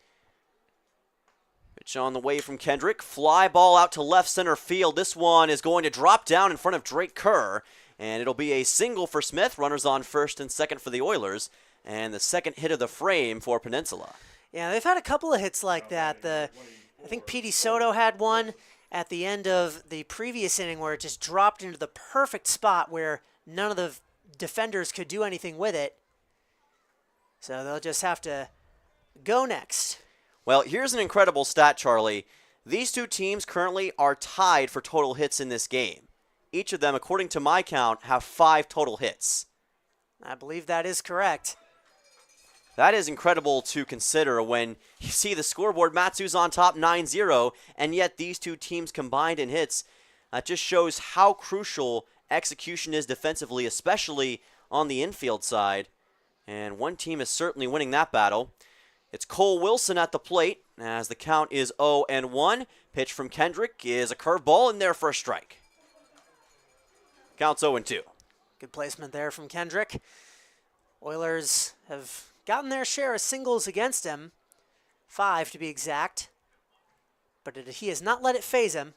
Speaker 1: Pitch on the way from Kendrick. Fly ball out to left center field. This one is going to drop down in front of Drake Kerr, and it'll be a single for Smith. Runners on first and second for the Oilers, and the second hit of the frame for Peninsula.
Speaker 2: Yeah, they've had a couple of hits like that. I think Petey Soto had one at the end of the previous inning where it just dropped into the perfect spot where none of the defenders could do anything with it. So they'll just have to go next.
Speaker 1: Well, here's an incredible stat, Charlie. These two teams currently are tied for total hits in this game. Each of them, according to my count, have 5 total hits.
Speaker 2: I believe that is correct.
Speaker 1: That is incredible to consider when you see the scoreboard. Matsu's on top 9-0, and yet these two teams combined in hits. That just shows how crucial execution is defensively, especially on the infield side. And one team is certainly winning that battle. It's Cole Wilson at the plate as the count is 0-1. Pitch from Kendrick is a curveball in there for a strike. Count's 0-2.
Speaker 2: Good placement there from Kendrick. Oilers have gotten their share of singles against him, 5 to be exact, but he has not let it faze him.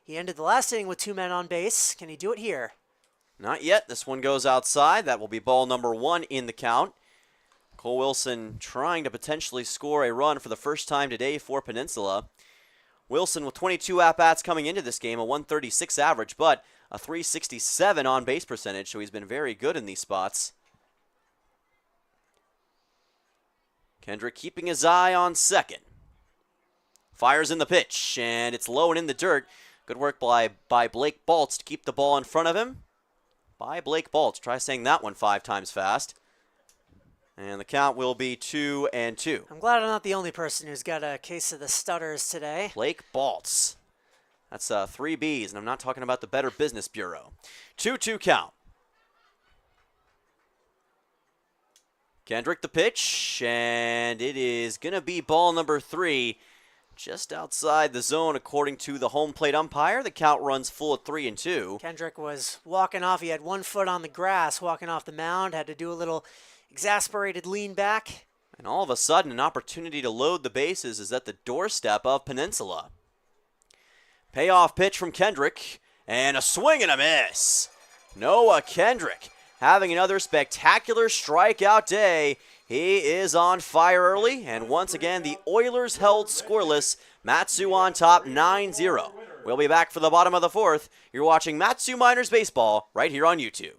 Speaker 2: He ended the last inning with 2 men on base. Can he do it here?
Speaker 1: Not yet. This one goes outside. That will be ball number 1 in the count. Cole Wilson trying to potentially score a run for the first time today for Peninsula. Wilson with 22 at-bats coming into this game, a 136 average, but a 367 on-base percentage, so he's been very good in these spots. Kendrick keeping his eye on second. Fires in the pitch, and it's low and in the dirt. Good work by Blake Baltz to keep the ball in front of him. By Blake Baltz. Try saying that one 5 times fast. And the count will be 2-2.
Speaker 2: I'm glad I'm not the only person who's got a case of the stutters today.
Speaker 1: Blake Baltz. That's 3 Bs, and I'm not talking about the Better Business Bureau. 2-2 count. Kendrick the pitch, and it is going to be ball number 3. Just outside the zone according to the home plate umpire. The count runs full at 3-2.
Speaker 2: Kendrick was walking off. He had 1 foot on the grass walking off the mound. Had to do a little exasperated lean back.
Speaker 1: And all of a sudden, an opportunity to load the bases is at the doorstep of Peninsula. Payoff pitch from Kendrick, and a swing and a miss. Noah Kendrick having another spectacular strikeout day. He is on fire early, and once again, the Oilers held scoreless. Matsu on top 9-0. We'll be back for the bottom of the 4th. You're watching Matsu Miners Baseball right here on YouTube.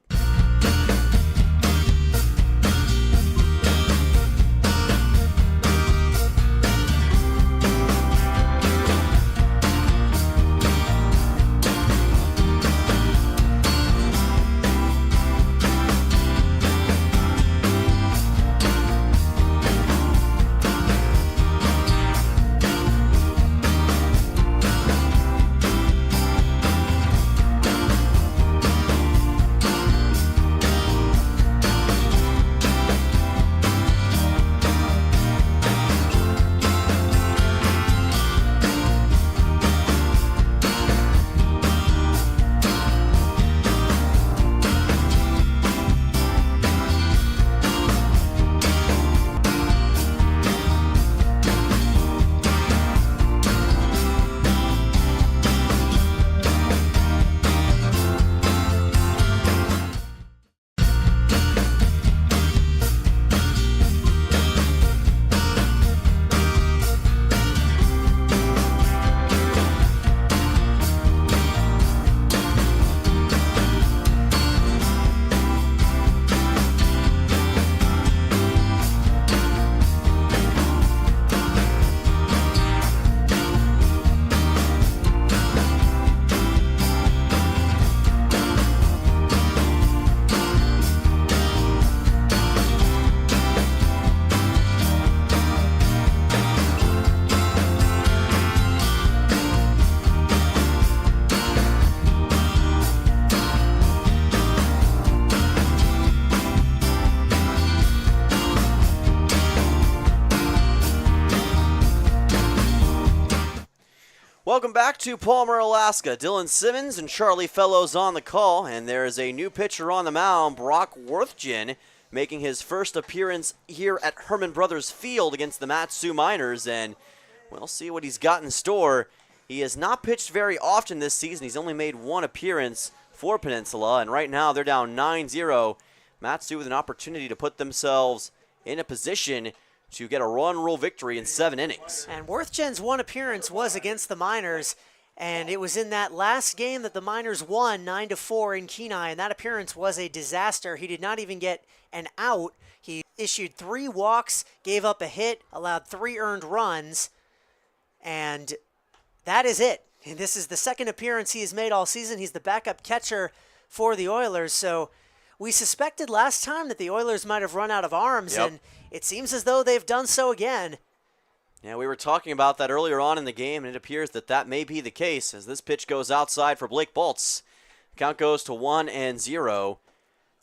Speaker 1: Welcome back to Palmer, Alaska. Dylan Simmons and Charlie Fellows on the call, and there is a new pitcher on the mound, Brock Worthgen, making his first appearance here at Herman Brothers Field against the Matsu Miners. And, We'll see what he's got in store. He has not pitched very often this season. He's only made one appearance for Peninsula, and right now they're down 9-0. Matsu with an opportunity to put themselves in a position to get a run rule victory in 7 innings.
Speaker 2: And Worthgen's one appearance was against the Miners, and it was in that last game that the Miners won 9-4 in Kenai, and that appearance was a disaster. He did not even get an out. He issued 3 walks, gave up a hit, allowed 3 earned runs, and that is it. And this is the second appearance he has made all season. He's the backup catcher for the Oilers, so we suspected last time that the Oilers might have run out of arms, and it seems as though they've done so again.
Speaker 1: Yeah, we were talking about that earlier on in the game, and it appears that that may be the case as this pitch goes outside for Blake Bolts. Count goes to 1-0,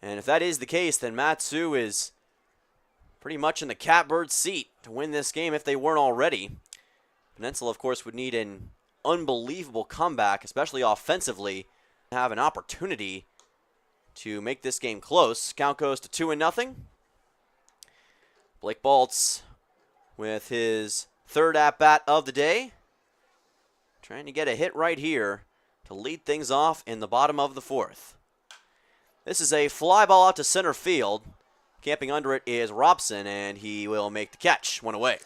Speaker 1: and if that is the case, then Matsu is pretty much in the catbird seat to win this game if they weren't already. Peninsula, of course, would need an unbelievable comeback, especially offensively, to have an opportunity to make this game close. Count goes to 2-0. Blake Bolts with his third at-bat of the day, trying to get a hit right here to lead things off in the bottom of the 4th. This is a fly ball out to center field. Camping under it is Robson, and he will make the catch. 1 away.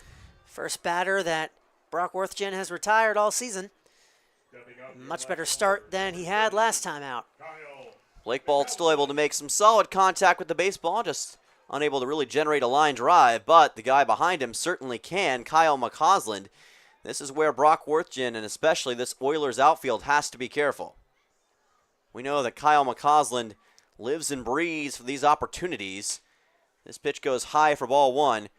Speaker 2: First batter that Brock Worthgen has retired all season. Much better start than he had last time out.
Speaker 1: Blake Bolt's still able to make some solid contact with the baseball, just unable to really generate a line drive, but the guy behind him certainly can, Kyle McCausland. This is where Brock Worthgen and especially this Oilers outfield has to be careful. We know that Kyle McCausland lives and breathes for these opportunities. This pitch goes high for ball 1.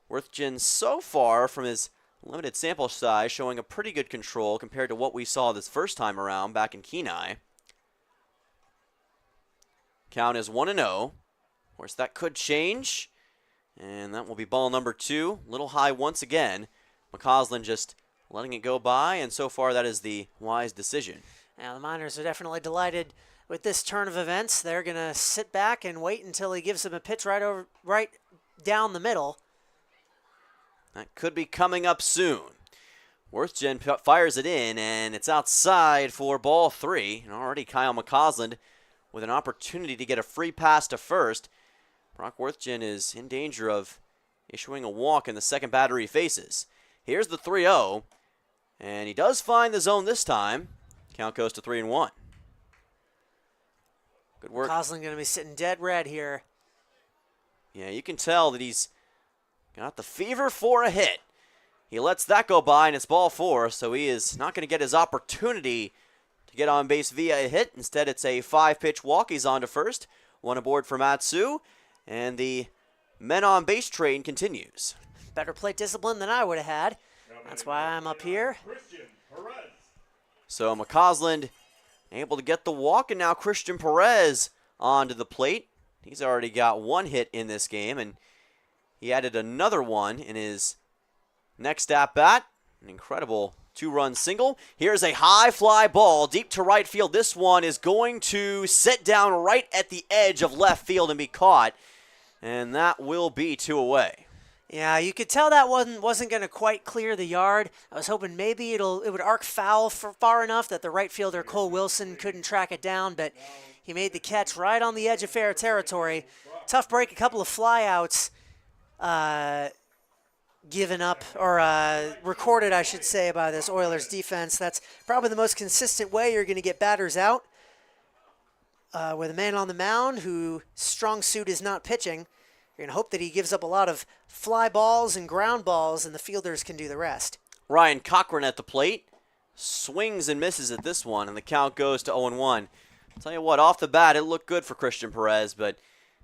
Speaker 1: Worthgen so far from his limited sample size showing a pretty good control compared to what we saw this first time around back in Kenai. Count is 1-0. Of course, that could change, and that will be ball number 2. Little high once again. McCausland just letting it go by, and so far that is the wise decision.
Speaker 2: Now, the Miners are definitely delighted with this turn of events. They're going to sit back and wait until he gives them a pitch right down the middle.
Speaker 1: That could be coming up soon. Worthgen fires it in, and it's outside for ball 3. And already Kyle McCausland with an opportunity to get a free pass to first. Brock Worthgen is in danger of issuing a walk in the second batter he faces. Here's the 3-0, and he does find the zone this time. Count goes to 3-1. Good work.
Speaker 2: McCausland going to be sitting dead red here.
Speaker 1: Yeah, you can tell that he's got the fever for a hit. He lets that go by, and it's ball 4, so he is not going to get his opportunity to get on base via a hit. Instead, it's a 5-pitch walk. He's on to first. 1 aboard for Matsu, and the men on base train continues.
Speaker 2: Better plate discipline than I would have had. That's why I'm up here.
Speaker 1: So McCausland able to get the walk, and now Christian Perez onto the plate. He's already got 1 hit in this game, and he added another one in his next at-bat. An incredible 2-run single. Here's a high fly ball deep to right field. This one is going to sit down right at the edge of left field and be caught, and that will be 2 away.
Speaker 2: Yeah, you could tell that wasn't going to quite clear the yard. I was hoping maybe it would arc foul for far enough that the right fielder Cole Wilson couldn't track it down, but he made the catch right on the edge of fair territory. Tough break, a couple of flyouts given up, or recorded, I should say, by this Oilers defense. That's probably the most consistent way you're going to get batters out. With a man on the mound whose strong suit is not pitching, you're going to hope that he gives up a lot of fly balls and ground balls, and the fielders can do the rest.
Speaker 1: Ryan Cochran at the plate. Swings and misses at this one, and the count goes to 0-1. I'll tell you what, off the bat, it looked good for Christian Perez, but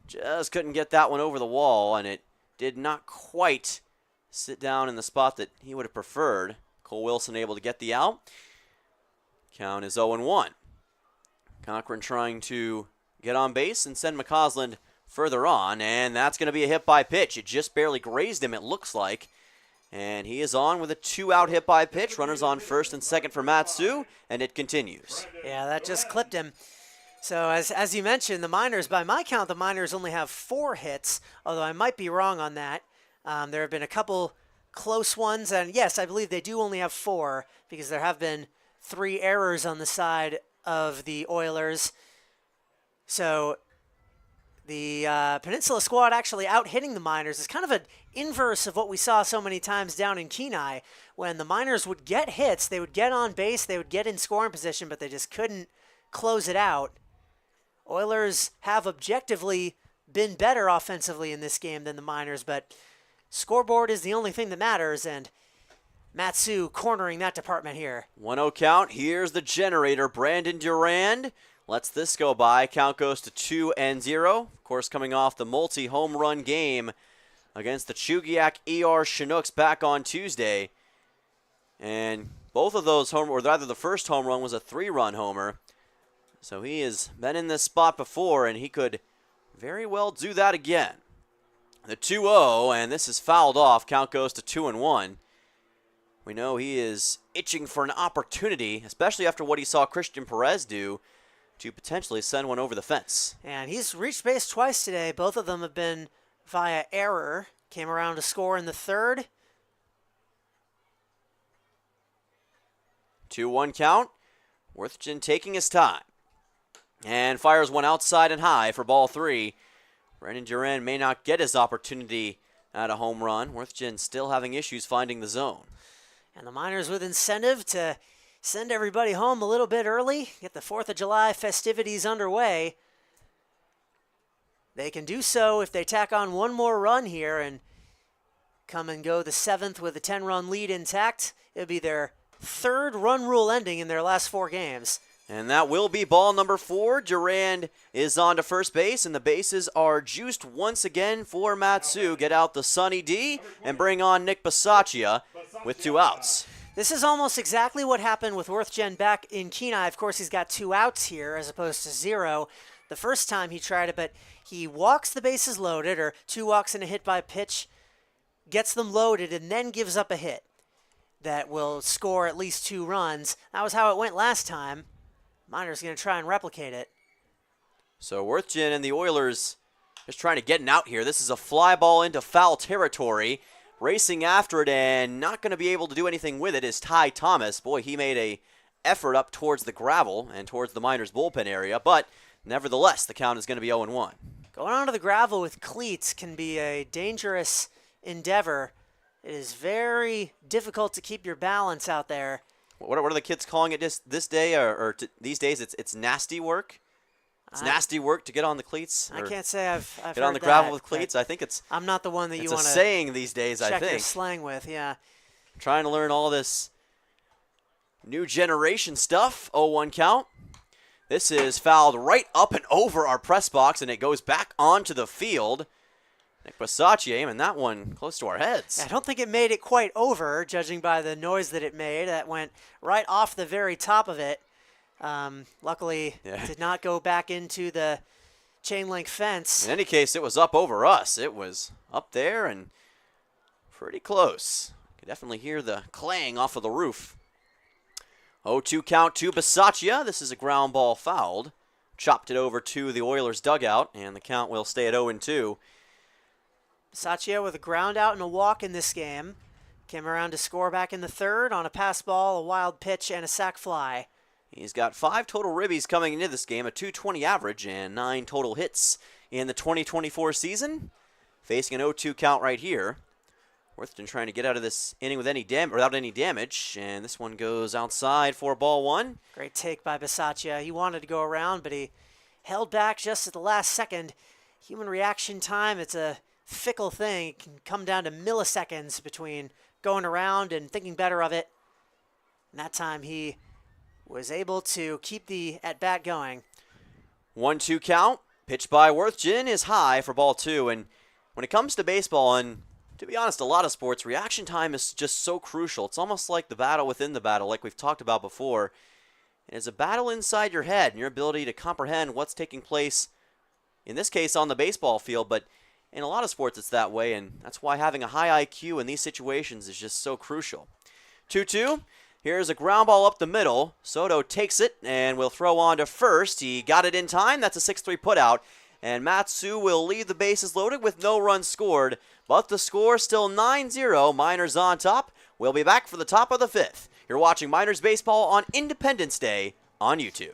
Speaker 1: just couldn't get that one over the wall, and it did not quite sit down in the spot that he would have preferred. Cole Wilson able to get the out. Count is 0-1. Cochran trying to get on base and send McCausland further on, and that's going to be a hit by pitch. It just barely grazed him, it looks like. And he is on with a 2-out hit by pitch. Runners on first and second for Matsu, and it continues.
Speaker 2: Yeah, that just clipped him. So as you mentioned, the Miners, by my count, the Miners only have 4 hits, although I might be wrong on that. There have been a couple close ones. And yes, I believe they do only have 4 because there have been 3 errors on the side of the Oilers. So the Peninsula squad actually out hitting the Miners is kind of an inverse of what we saw so many times down in Kenai. When the Miners would get hits, they would get on base, they would get in scoring position, but they just couldn't close it out. Oilers have objectively been better offensively in this game than the Miners, but scoreboard is the only thing that matters, and Matsu cornering that department here.
Speaker 1: 1-0 count. Here's the generator, Brandon Durand. Lets this go by. Count goes to 2-0. Of course, coming off the multi-home run game against the Chugiak ER Chinooks back on Tuesday. And both of those or rather the first home run was a 3-run homer. So he has been in this spot before, and he could very well do that again. The 2-0, and this is fouled off. Count goes to 2-1. We know he is itching for an opportunity, especially after what he saw Christian Perez do, to potentially send one over the fence.
Speaker 2: And he's reached base twice today. Both of them have been via error. Came around to score in the third.
Speaker 1: 2-1 count. Worthington taking his time. And fires one outside and high for ball 3. Brandon Durand may not get his opportunity at a home run. Worthington still having issues finding the zone.
Speaker 2: And the Miners with incentive to send everybody home a little bit early, get the 4th of July festivities underway. They can do so if they tack on one more run here and come and go the 7th with a 10-run lead intact. It'll be their 3rd run rule ending in their last 4 games.
Speaker 1: And that will be ball number 4. Durand is on to first base, and the bases are juiced once again for Matsu. Get out the Sunny D and bring on Nick Bisaccia with 2 outs.
Speaker 2: This is almost exactly what happened with Worthgen back in Kenai. Of course, he's got 2 outs here as opposed to 0 the first time he tried it, but he walks the bases loaded, or 2 walks and a hit by pitch, gets them loaded, and then gives up a hit that will score at least 2 runs. That was how it went last time. Miners going to try and replicate it.
Speaker 1: So Worthgen and the Oilers just trying to get an out here. This is a fly ball into foul territory. Racing after it and not going to be able to do anything with it is Ty Thomas. Boy, he made a effort up towards the gravel and towards the Miners' bullpen area, but nevertheless, the count is going to be 0-1.
Speaker 2: Going onto the gravel with cleats can be a dangerous endeavor. It is very difficult to keep your balance out there.
Speaker 1: What are the kids calling it this day, or these days? It's nasty work. It's nasty work to get on the cleats.
Speaker 2: I can't say I've
Speaker 1: get
Speaker 2: heard
Speaker 1: on the gravel
Speaker 2: that,
Speaker 1: with cleats. I think it's.
Speaker 2: I'm not the one that you want to.
Speaker 1: It's a saying these days. I
Speaker 2: check
Speaker 1: think.
Speaker 2: your slang with, yeah.
Speaker 1: Trying to learn all this new generation stuff. 0-1 count. This is fouled right up and over our press box, and it goes back onto the field. Nick Bisaccia aiming that one close to our heads.
Speaker 2: I don't think it made it quite over, judging by the noise that it made. That went right off the very top of it. Luckily, did not go back into the chain link fence.
Speaker 1: In any case, it was up over us. It was up there and pretty close. Could definitely hear the clang off of the roof. 0-2 count to Bisaccia. This is a ground ball fouled. Chopped it over to the Oilers dugout, and the count will stay at 0-2.
Speaker 2: Bisaccia with a ground out and a walk in this game. Came around to score back in the third on a pass ball, a wild pitch, and a sac fly.
Speaker 1: He's got 5 total ribbies coming into this game, a .220 average, and 9 total hits in the 2024 season. Facing an 0-2 count right here. Worthington trying to get out of this inning without any damage, and this one goes outside for ball 1.
Speaker 2: Great take by Bisaccia. He wanted to go around, but he held back just at the last second. Human reaction time, it's a fickle thing. It can come down to milliseconds between going around and thinking better of it. And that time he was able to keep the at-bat going.
Speaker 1: 1-2 count. Pitch by Worthgen is high for ball 2. And when it comes to baseball, and to be honest, a lot of sports, reaction time is just so crucial. It's almost like the battle within the battle, like we've talked about before. It's a battle inside your head and your ability to comprehend what's taking place, in this case, on the baseball field. But in a lot of sports, it's that way, and that's why having a high IQ in these situations is just so crucial. 2-2. Here's a ground ball up the middle. Soto takes it and will throw on to first. He got it in time. That's a 6-3 putout. and Matsu will leave the bases loaded with no runs scored, but the score still 9-0, Miners on top. We'll be back for the top of the 5th. You're watching Miners Baseball on Independence Day on YouTube.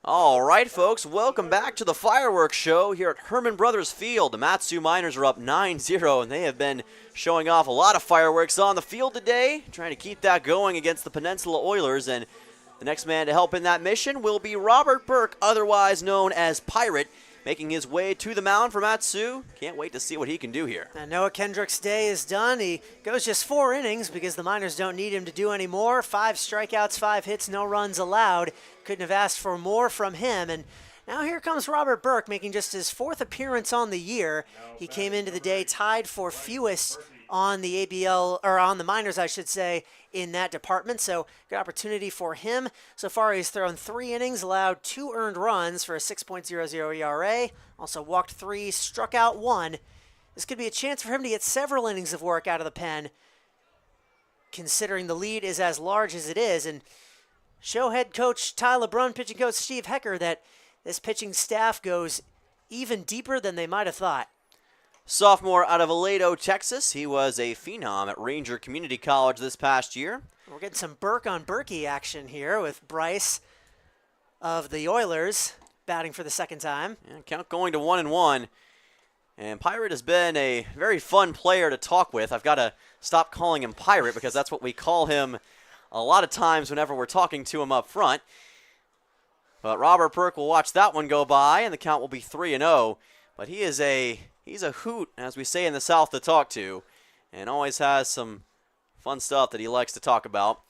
Speaker 1: All right, folks, welcome back to the fireworks show here at Herman Brothers Field. The Matsu Miners are up 9-0, and they have been showing off a lot of fireworks on the field today, trying to keep that going against the Peninsula Oilers. And the next man to help in that mission will be Robert Burke, otherwise known as Pirate, making his way to the mound for Matsu. Can't wait to see what he can do here.
Speaker 2: And Noah Kendrick's day is done. He goes just 4 innings because the Miners don't need him to do any more. 5 strikeouts, 5 hits, no runs allowed. Couldn't have asked for more from him. And now here comes Robert Burke, making just his 4th appearance on the year. He came into the day tied for fewest on the ABL, or on the Miners, I should say, in that department. So good opportunity for him. So far, he's thrown 3 innings, allowed 2 earned runs for a 6.00 ERA. Also walked 3, struck out 1. This could be a chance for him to get several innings of work out of the pen, considering the lead is as large as it is. And show head coach Ty LeBrun, pitching coach Steve Hecker, that this pitching staff goes even deeper than they might have thought.
Speaker 1: Sophomore out of Aledo, Texas. He was a phenom at Ranger Community College this past year.
Speaker 2: We're getting some Burke on Berkey action here with Bryce of the Oilers batting for the 2nd time.
Speaker 1: And count going to 1-1. And Pirate has been a very fun player to talk with. I've got to stop calling him Pirate because that's what we call him a lot of times whenever we're talking to him up front. But Robert Burke will watch that one go by, and the count will be 3-0. But he's a hoot, as we say in the South, to talk to, and always has some fun stuff that he likes to talk about.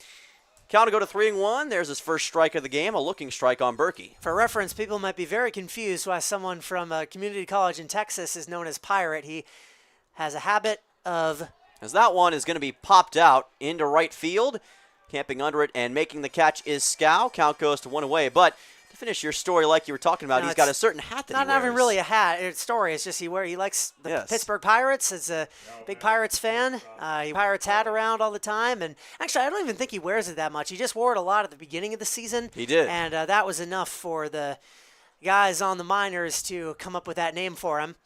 Speaker 1: Count to go to 3-1. There's his first strike of the game, a looking strike on Berkey.
Speaker 2: For reference, people might be very confused why someone from a community college in Texas is known as Pirate. He has a habit of...
Speaker 1: As that one is going to be popped out into right field. Camping under it and making the catch is Scow. Count goes to 1 away, but... Finish your story like you were talking about.
Speaker 2: No,
Speaker 1: he's got a certain hat that he wears.
Speaker 2: Not even really a hat. It's story. It's just he likes the Pittsburgh Pirates. He's a big Pirates fan. He Pirates hat around all the time. And actually, I don't even think he wears it that much. He just wore it a lot at the beginning of the season.
Speaker 1: He did.
Speaker 2: And that was enough for the guys on the Miners to come up with that name for him.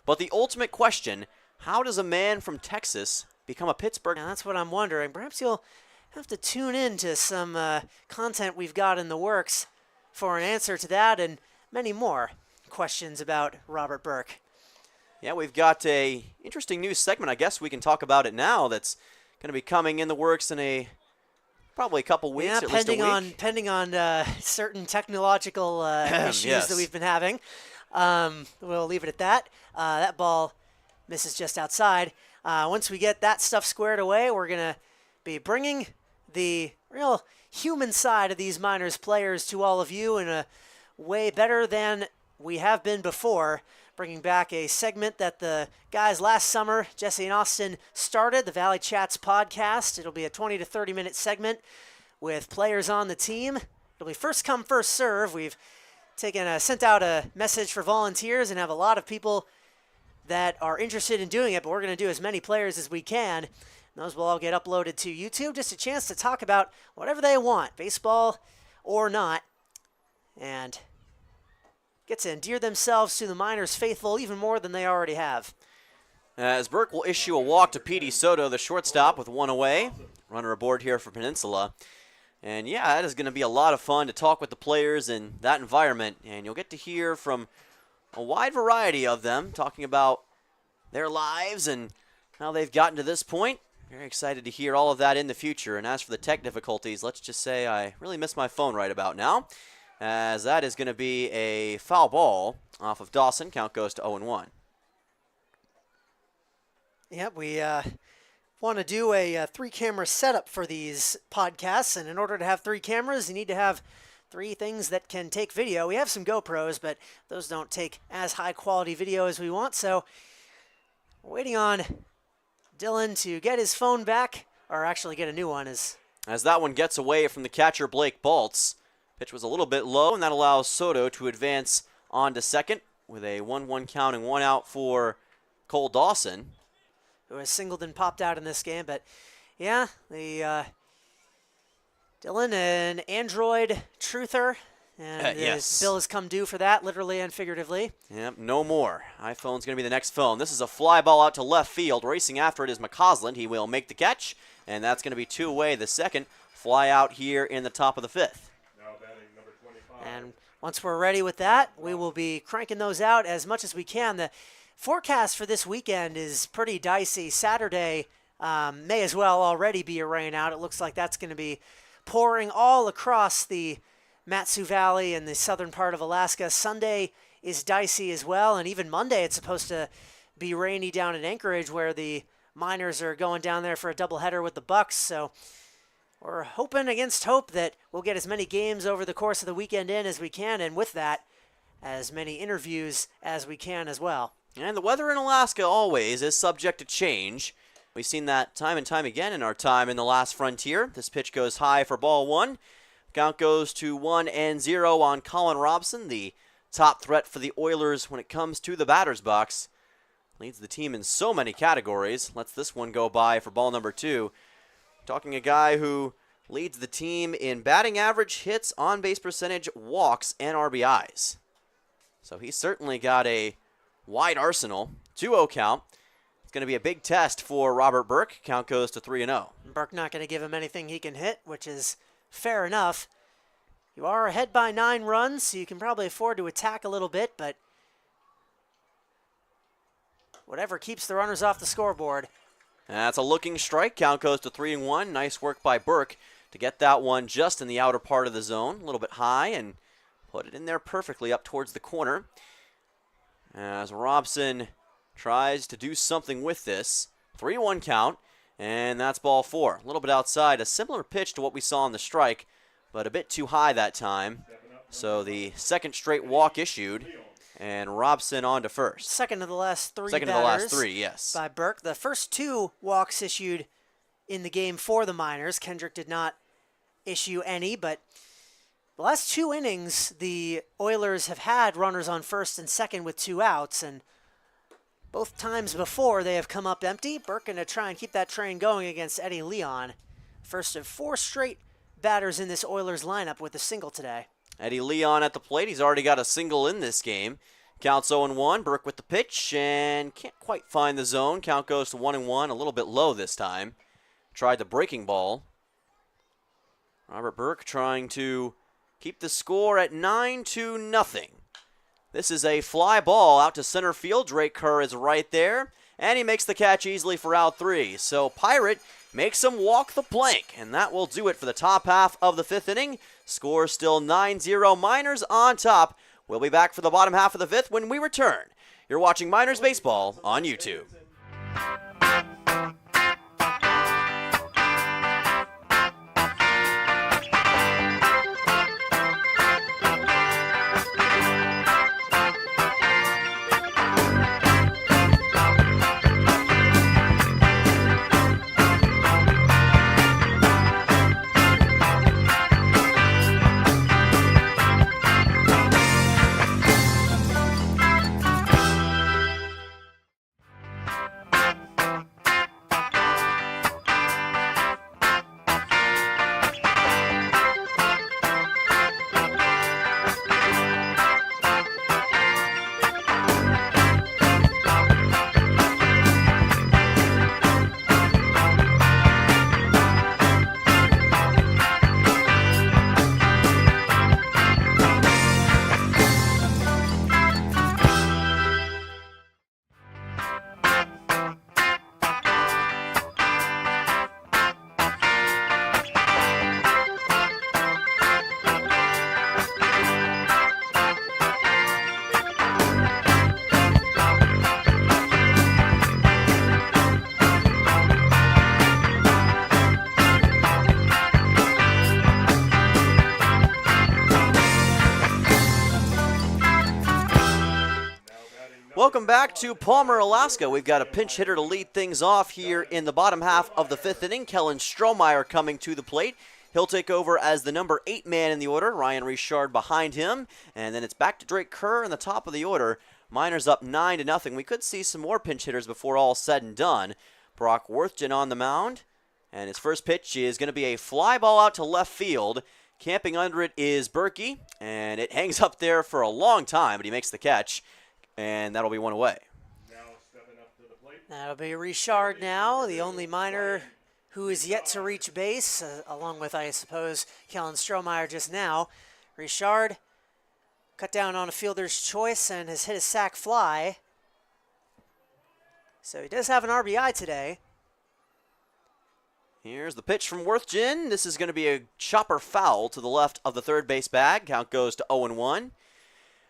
Speaker 1: But the ultimate question, how does a man from Texas become a Pittsburgh?
Speaker 2: Now, that's what I'm wondering. Perhaps you'll have to tune in to some content we've got in the works for an answer to that and many more questions about Robert Burke.
Speaker 1: Yeah, we've got a interesting new segment. I guess we can talk about it now. That's going to be coming in the works in probably a couple weeks,
Speaker 2: yeah,
Speaker 1: at least a week.
Speaker 2: Pending on certain technological issues
Speaker 1: yes.
Speaker 2: that we've been having. We'll leave it at that. That ball misses just outside. Once we get that stuff squared away, we're going to be bringing the real human side of these Miners players to all of you in a way better than we have been before, bringing back a segment that the guys last summer, Jesse and Austin, started, the Valley Chats podcast. It'll be a 20 to 30 minute segment with players on the team. It'll be first come, first serve. We've sent out a message for volunteers and have a lot of people that are interested in doing it, but we're going to do as many players as we can. Those will all get uploaded to YouTube. Just a chance to talk about whatever they want, baseball or not. And get to endear themselves to the Miners faithful even more than they already have.
Speaker 1: As Burke will issue a walk to Petey Soto, the shortstop, with one away. Runner aboard here for Peninsula. And yeah, that is going to be a lot of fun to talk with the players in that environment. And you'll get to hear from a wide variety of them talking about their lives and how they've gotten to this point. Very excited to hear all of that in the future. And as for the tech difficulties, let's just say I really miss my phone right about now, as that is going to be a foul ball off of Dawson. Count goes to 0-1.
Speaker 2: Yeah, we want to do a 3-camera setup for these podcasts, and in order to have 3 cameras, you need to have 3 things that can take video. We have some GoPros, but those don't take as high quality video as we want, so we're waiting on Dylan to get his phone back, or actually get a new one. As
Speaker 1: that one gets away from the catcher, Blake Baltz. Pitch was a little bit low, and that allows Soto to advance on to second with a 1-1 count and 1 out for Cole Dawson,
Speaker 2: who has singled and popped out in this game. But yeah, the Dylan, an Android truther, and
Speaker 1: yes.
Speaker 2: his bill has come due for that, literally and figuratively.
Speaker 1: Yep, no more. iPhone's going to be the next phone. This is a fly ball out to left field. Racing after it is McCausland. He will make the catch, and that's going to be 2 away. The second fly out here in the top of the 5th.
Speaker 5: Now batting number 25.
Speaker 2: And once we're ready with that, we will be cranking those out as much as we can. The forecast for this weekend is pretty dicey. Saturday may as well already be a rain out. It looks like that's going to be pouring all across the Mat-Su Valley and the southern part of Alaska. Sunday is dicey as well, and even Monday it's supposed to be rainy down in Anchorage, where the Miners are going down there for a doubleheader with the Bucks. So we're hoping against hope that we'll get as many games over the course of the weekend in as we can, and with that, as many interviews as we can as well.
Speaker 1: And the weather in Alaska always is subject to change. We've seen that time and time again in our time in the last frontier. This pitch goes high for ball 1. Count goes to 1-0 on Colin Robson, the top threat for the Oilers when it comes to the batter's box. Leads the team in so many categories. Lets this one go by for ball number 2. Talking a guy who leads the team in batting average, hits, on-base percentage, walks, and RBIs. So he's certainly got a wide arsenal. 2-0 count. It's going to be a big test for Robert Burke. Count goes to 3-0.
Speaker 2: Burke not going to give him anything he can hit, which is fair enough. You are ahead by 9 runs, so you can probably afford to attack a little bit, but whatever keeps the runners off the scoreboard.
Speaker 1: That's a looking strike. Count goes to 3-1. Nice work by Burke to get that one just in the outer part of the zone. A little bit high and put it in there perfectly up towards the corner. As Robson tries to do something with this. 3-1 count, and that's ball 4. A little bit outside, a similar pitch to what we saw on the strike, but a bit too high that time. So the second straight walk issued, and Robson on to first.
Speaker 2: Second of the last 3
Speaker 1: Second of the last 3, yes.
Speaker 2: By Burke. The first 2 walks issued in the game for the Miners. Kendrick did not issue any, but the last 2 innings, the Oilers have had runners on first and second with 2 outs, and both times before they have come up empty. Burke going to try and keep that train going against Eddie Leon. First of 4 straight batters in this Oilers lineup with a single today.
Speaker 1: Eddie Leon at the plate. He's already got a single in this game. Counts 0-1. Burke with the pitch and can't quite find the zone. Count goes to 1-1. A little bit low this time. Tried the breaking ball. Robert Burke trying to keep the score at 9-0. This is a fly ball out to center field. Drake Kerr is right there, and he makes the catch easily for out 3. So Pirate makes him walk the plank, and that will do it for the top half of the 5th inning. Score still 9-0. Miners on top. We'll be back for the bottom half of the 5th when we return. You're watching Miners Baseball on YouTube. welcome back to Palmer, Alaska. We've got a pinch hitter to lead things off here in the bottom half of the 5th inning. Kellen Strohmeyer coming to the plate. He'll take over as the number 8 man in the order. Ryan Richard behind him. And then it's back to Drake Kerr in the top of the order. Miners up 9-0. We could see some more pinch hitters before all said and done. Brock Worthgen on the mound. And his first pitch is going to be a fly ball out to left field. Camping under it is Berkey. And it hangs up there for a long time, but he makes the catch. And that'll be one away.
Speaker 5: Now stepping up to the plate.
Speaker 2: That'll be Richard now, the only Miner who is yet to reach base, along with, I suppose, Kellen Strohmeyer just now. Richard cut down on a fielder's choice and has hit a sac fly. So he does have an RBI today.
Speaker 1: Here's the pitch from Worthgen. This is going to be a chopper foul to the left of the third base bag. Count goes to 0-1.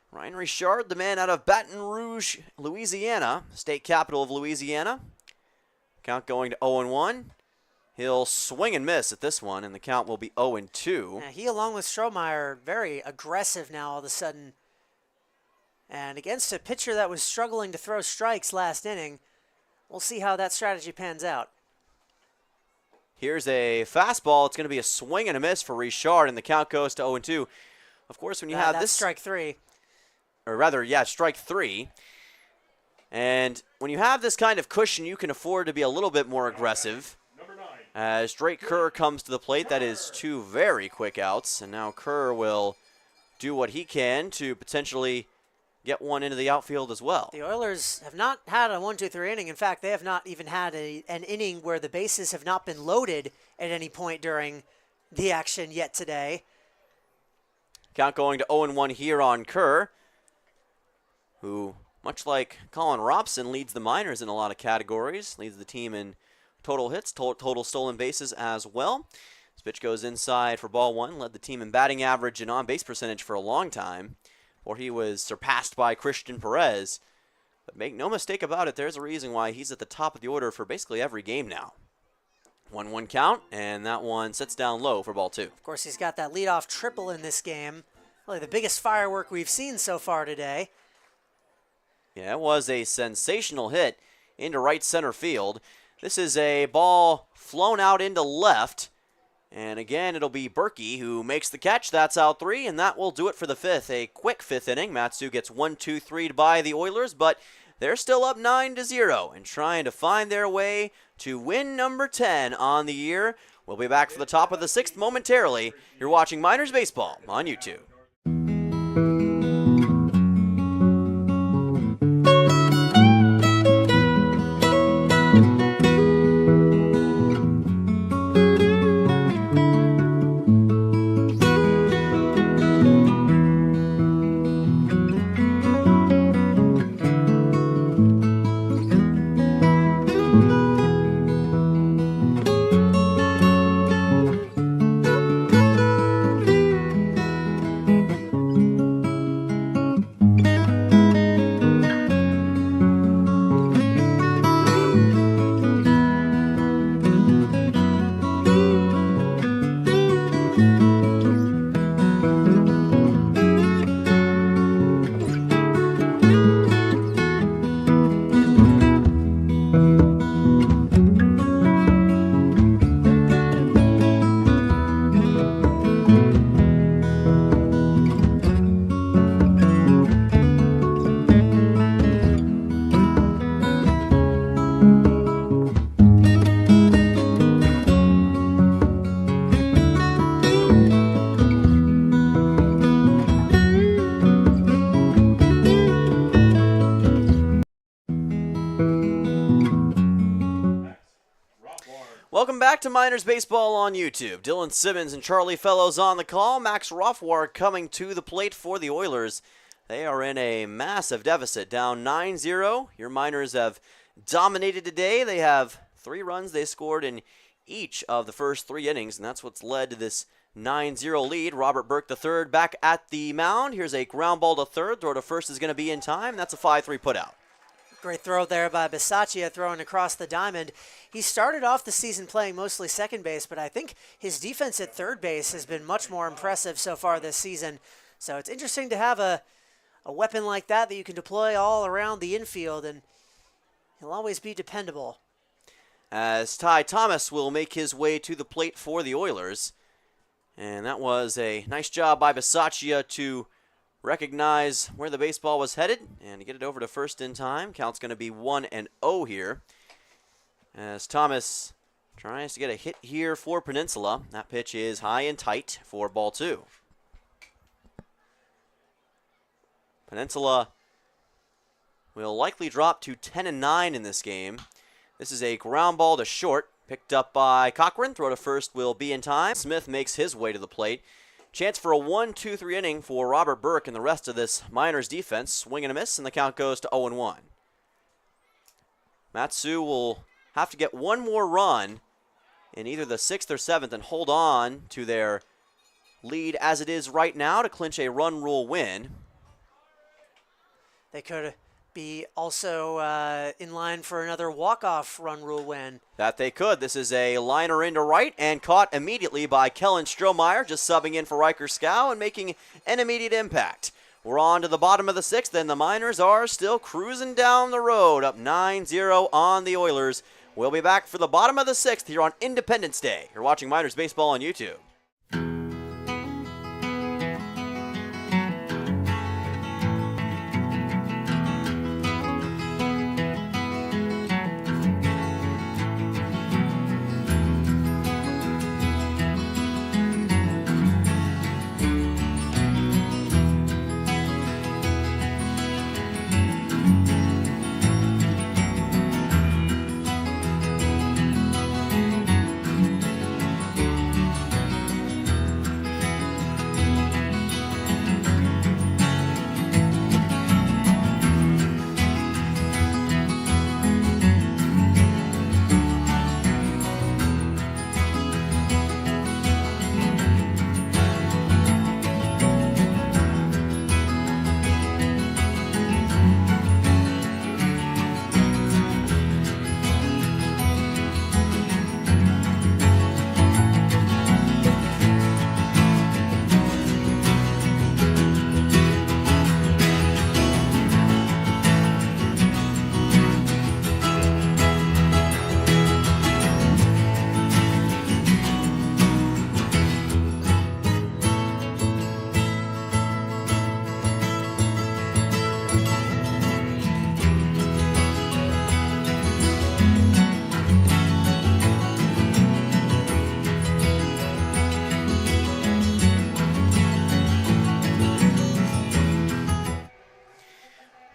Speaker 1: Ryan Richard, the man out of Baton Rouge, Louisiana, state capital of Louisiana. Count going to 0-1. He'll swing and miss at this one, and the count will be 0-2.
Speaker 2: Yeah, he, along with Strohmeyer, very aggressive now all of a sudden. And against a pitcher that was struggling to throw strikes last inning, we'll see how that strategy pans out.
Speaker 1: Here's a fastball. It's going to be a swing and a miss for Richard, and the count goes to 0-2. Of course, when you have
Speaker 2: that's
Speaker 1: this...
Speaker 2: strike 3.
Speaker 1: Or rather, yeah, strike 3. And when you have this kind of cushion, you can afford to be a little bit more aggressive.
Speaker 5: Number 9.
Speaker 1: As Drake Kerr comes to the plate, that is 2 very quick outs. And now Kerr will do what he can to potentially get one into the outfield as well.
Speaker 2: The Oilers have not had a 1-2-3 inning. In fact, they have not even had an inning where the bases have not been loaded at any point during the action yet today.
Speaker 1: Count going to 0-1 here on Kerr, who, much like Colin Robson, leads the minors in a lot of categories, leads the team in total hits, total stolen bases as well. This pitch goes inside for ball 1, led the team in batting average and on-base percentage for a long time, before he was surpassed by Christian Perez. But make no mistake about it, there's a reason why he's at the top of the order for basically every game now. 1-1 count, and that one sits down low for ball 2.
Speaker 2: Of course, he's got that leadoff triple in this game. Really the biggest firework we've seen so far today.
Speaker 1: Yeah, it was a sensational hit into right center field. This is a ball flown out into left. And again, it'll be Berkey who makes the catch. That's out 3, and that will do it for the 5th. A quick 5th inning. Matsu gets 1-2-3 by the Oilers, but they're still up 9-0 and trying to find their way to win number 10 on the year. We'll be back for the top of the 6th momentarily. You're watching Miners Baseball on YouTube. Welcome back to Miners Baseball on YouTube. Dylan Simmons and Charlie Fellows on the call. Max Rothward coming to the plate for the Oilers. They are in a massive deficit, down 9-0. Your Miners have dominated today. They have 3 runs they scored in each of the first 3 innings, and that's what's led to this 9-0 lead. Robert Burke III back at the mound. Here's a ground ball to third. Throw to first is going to be in time. That's a 5-3 putout.
Speaker 2: Great throw there by Bisaccia, throwing across the diamond. He started off the season playing mostly second base, but I think his defense at third base has been much more impressive so far this season. So it's interesting to have a a weapon like that you can deploy all around the infield, and he'll always be dependable.
Speaker 1: As Ty Thomas will make his way to the plate for the Oilers. And that was a nice job by Bisaccia to recognize where the baseball was headed and to get it over to first in time. Count's going to be 1-0 here. As Thomas tries to get a hit here for Peninsula. That pitch is high and tight for ball 2. Peninsula will likely drop to 10-9 in this game. This is a ground ball to short, picked up by Cochran. Throw to first will be in time. Smith makes his way to the plate. Chance for a 1-2-3 inning for Robert Burke and the rest of this Miners defense. Swing and a miss, and the count goes to 0-1. Matsu will have to get one more run in either the 6th or 7th and hold on to their lead as it is right now to clinch a run rule win.
Speaker 2: They could be also in line for another walk-off run rule win.
Speaker 1: That they could. This is a liner into right and caught immediately by Kellen Strohmeyer, just subbing in for Riker Scow and making an immediate impact. We're on to the bottom of the 6th, and the Miners are still cruising down the road, up 9-0 on the Oilers. We'll be back for the bottom of the 6th here on Independence Day. You're watching Miners Baseball on YouTube.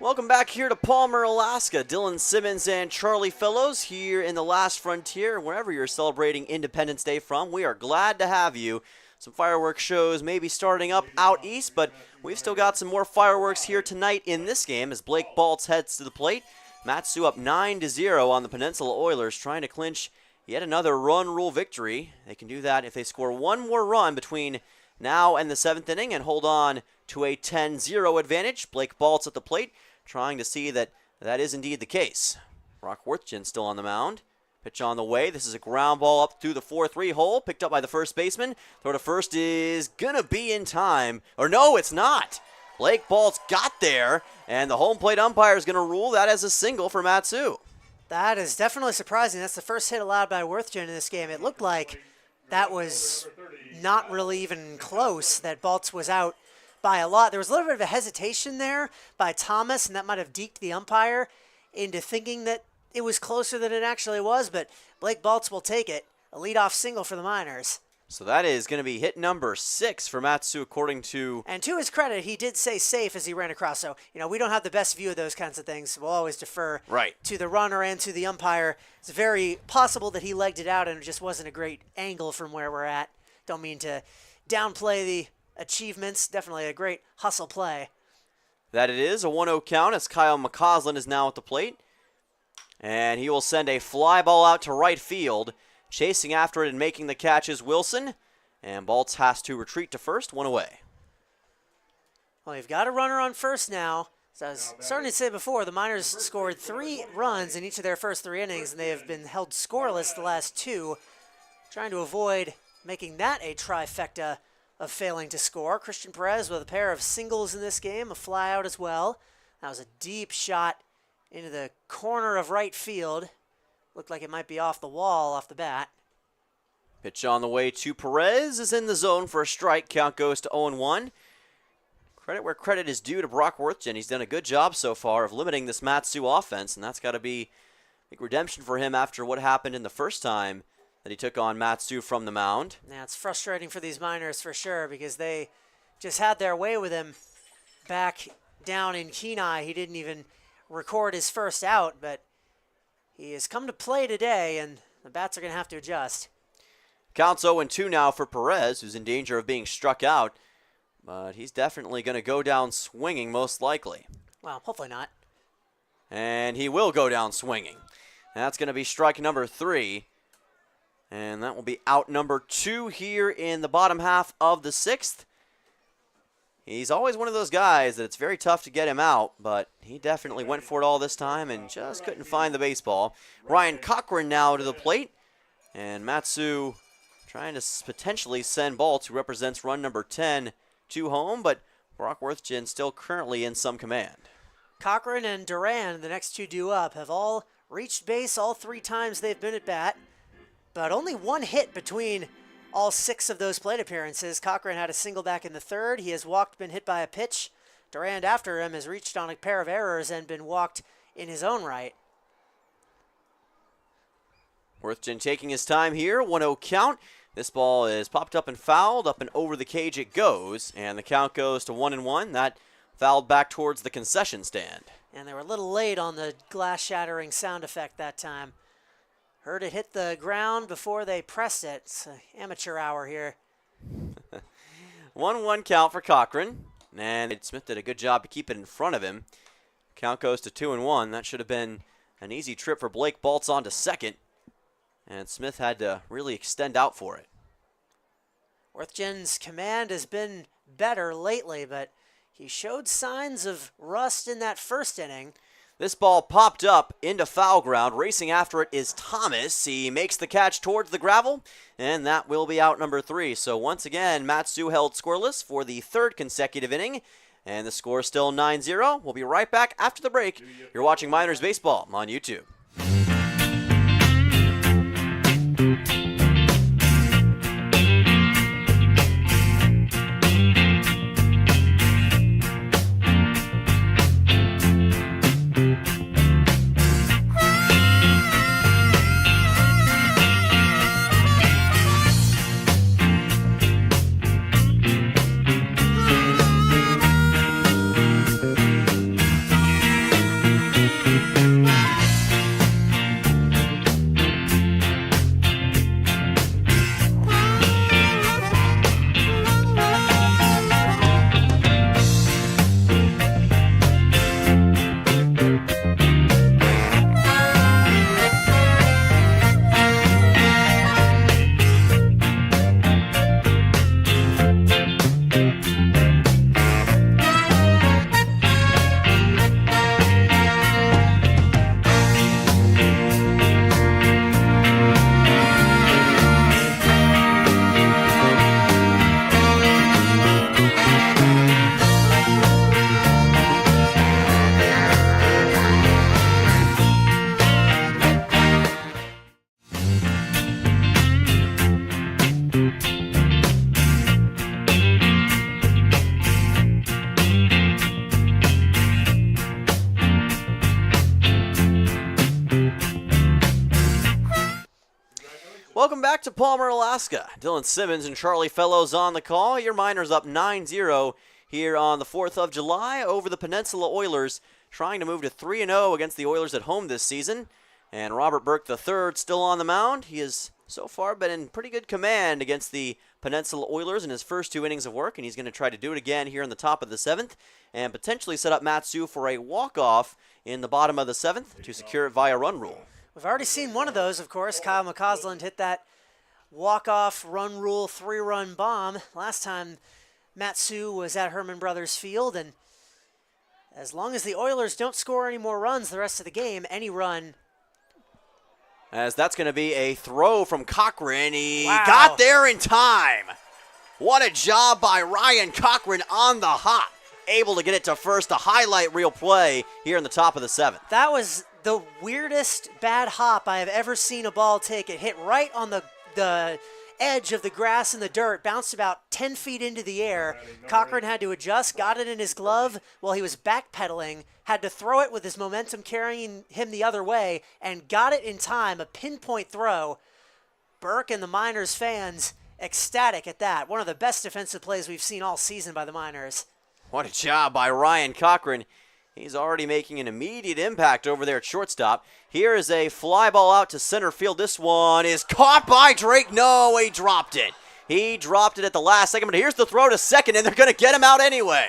Speaker 1: Welcome back here to Palmer, Alaska. Dylan Simmons and Charlie Fellows here in the Last Frontier. Wherever you're celebrating Independence Day from, we are glad to have you. Some fireworks shows may be starting up out east, but we've still got some more fireworks here tonight in this game as Blake Baltz heads to the plate. Matsu up 9-0 on the Peninsula Oilers, trying to clinch yet another run rule victory. They can do that if they score one more run between now and the 7th inning and hold on to a 10-0 advantage. Blake Baltz at the plate, trying to see that that is indeed the case. Brock Worthgen still on the mound. Pitch on the way. This is a ground ball up through the 4-3 hole, picked up by the first baseman. Throw to first is going to be in time. Or no, it's not. Blake Baltz got there, and the home plate umpire is going to rule that as a single for Matsu.
Speaker 2: That is definitely surprising. That's the first hit allowed by Worthgen in this game. It looked like that was not really even close, that Baltz was out by a lot. There was a little bit of a hesitation there by Thomas, and that might have deked the umpire into thinking that it was closer than it actually was, but Blake Baltz will take it. A leadoff single for the Miners.
Speaker 1: So that is going to be hit number 6 for Matsu, according to...
Speaker 2: And to his credit, he did say safe as he ran across. So, we don't have the best view of those kinds of things. We'll always defer to the runner and to the umpire. It's very possible that he legged it out and it just wasn't a great angle from where we're at. Don't mean to downplay the achievements. Definitely a great hustle play.
Speaker 1: That it is a 1-0 count as Kyle McCausland is now at the plate. And he will send a fly ball out to right field. Chasing after it and making the catch is Wilson. And Baltz has to retreat to first, one away.
Speaker 2: Well, you've got a runner on first now. So I was starting to say before, the Miners scored 3 runs in each of their first 3 innings, and they have been held scoreless the last 2. Trying to avoid making that a trifecta of failing to score. Christian Perez with a pair of singles in this game, a fly out as well. That was a deep shot into the corner of right field. Looked like it might be off the wall off the bat.
Speaker 1: Pitch on the way to Perez is in the zone for a strike. Count goes to 0-1. Credit where credit is due to Brock Worthgen. He's done a good job so far of limiting this Matsu offense, and that's got to be a big redemption for him after what happened in the first time that he took on Matsu from the mound.
Speaker 2: Yeah, it's frustrating for these Miners for sure because they just had their way with him back down in Kenai. He didn't even record his first out, but he has come to play today, and the bats are going to have to adjust.
Speaker 1: Counts 0-2 now for Perez, who's in danger of being struck out, but he's definitely going to go down swinging most likely.
Speaker 2: Well, hopefully not.
Speaker 1: And he will go down swinging. That's going to be strike number 3. And that will be out number 2 here in the bottom half of the 6th. He's always one of those guys that it's very tough to get him out, but he definitely went for it all this time and just couldn't find the baseball. Ryan Cochran now to the plate. And Matsu trying to potentially send Baltz, who represents run number 10, to home, but Brock Worthgen still currently in some command.
Speaker 2: Cochran and Duran, the next two due up, have all reached base all 3 times they've been at bat, but only 1 hit between all 6 of those plate appearances. Cochran had a single back in the 3rd. He has walked, been hit by a pitch. Durand after him has reached on a pair of errors and been walked in his own right.
Speaker 1: Worthgen taking his time here, 1-0 count. This ball is popped up and fouled, up and over the cage it goes, and the count goes to 1-1. That fouled back towards the concession stand.
Speaker 2: And they were a little late on the glass-shattering sound effect that time. Heard it hit the ground before they pressed it. It's an amateur hour here.
Speaker 1: 1-1 count for Cochran. And Smith did a good job to keep it in front of him. Count goes to 2-1. That should have been an easy trip for Blake Baltz on to second. And Smith had to really extend out for it.
Speaker 2: Worthgen's command has been better lately, but he showed signs of rust in that first inning.
Speaker 1: This ball popped up into foul ground. Racing after it is Thomas. He makes the catch towards the gravel, and that will be out number 3. So once again, Matsu held scoreless for the 3rd consecutive inning, and the score is still 9-0. We'll be right back after the break. You're watching Miners Baseball on YouTube. Welcome back to Palmer, Alaska. Dylan Simmons and Charlie Fellows on the call. Your Miners up 9-0 here on the 4th of July over the Peninsula Oilers, trying to move to 3-0 against the Oilers at home this season. And Robert Burke III still on the mound. He has so far been in pretty good command against the Peninsula Oilers in his first 2 innings of work, and he's going to try to do it again here in the top of the 7th and potentially set up Matsu for a walk-off in the bottom of the 7th to secure it via run rule.
Speaker 2: We've already seen one of those, of course. Kyle McCausland hit that walk-off run rule 3-run bomb. Last time Matsu was at Herman Brothers Field, and as long as the Oilers don't score any more runs the rest of the game, any run.
Speaker 1: As that's going to be a throw from Cochran. He
Speaker 2: Wow.
Speaker 1: got there in time. What a job by Ryan Cochran on the hop. Able to get it to first, a highlight reel play here in the top of the 7th.
Speaker 2: That was the weirdest bad hop I have ever seen a ball take. It hit right on the edge of the grass and the dirt, bounced about 10 feet into the air. Cochran had to adjust, got it in his glove while he was backpedaling, had to throw it with his momentum carrying him the other way, and got it in time, a pinpoint throw. Burke and the Miners fans ecstatic at that. One of the best defensive plays we've seen all season by the Miners.
Speaker 1: What a job by Ryan Cochran. He's already making an immediate impact over there at shortstop. Here is a fly ball out to center field. This one is caught by Drake. No, he dropped it. He dropped it at the last second, but here's the throw to second, and they're going to get him out anyway.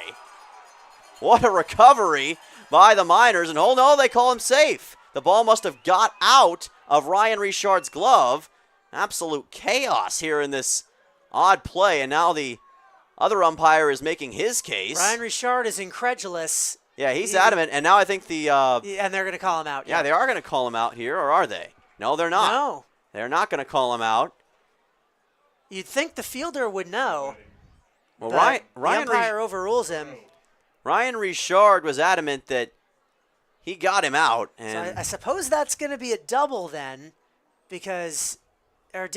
Speaker 1: What a recovery by the Miners, and oh no, they call him safe. The ball must have got out of Ryan Richard's glove. Absolute chaos here in this odd play, and now the other umpire is making his case.
Speaker 2: Ryan Richard is incredulous.
Speaker 1: Yeah, he's adamant, and now I think
Speaker 2: and they're going to call him out.
Speaker 1: Yeah, they are going to call him out here, or are they? No, they're not.
Speaker 2: No.
Speaker 1: They're not going to call him out.
Speaker 2: You'd think the fielder would know.
Speaker 1: Well,
Speaker 2: but
Speaker 1: Ryan
Speaker 2: the umpire overrules him.
Speaker 1: Ryan Richard was adamant that he got him out. And
Speaker 2: So I suppose that's going to be a double then, because, or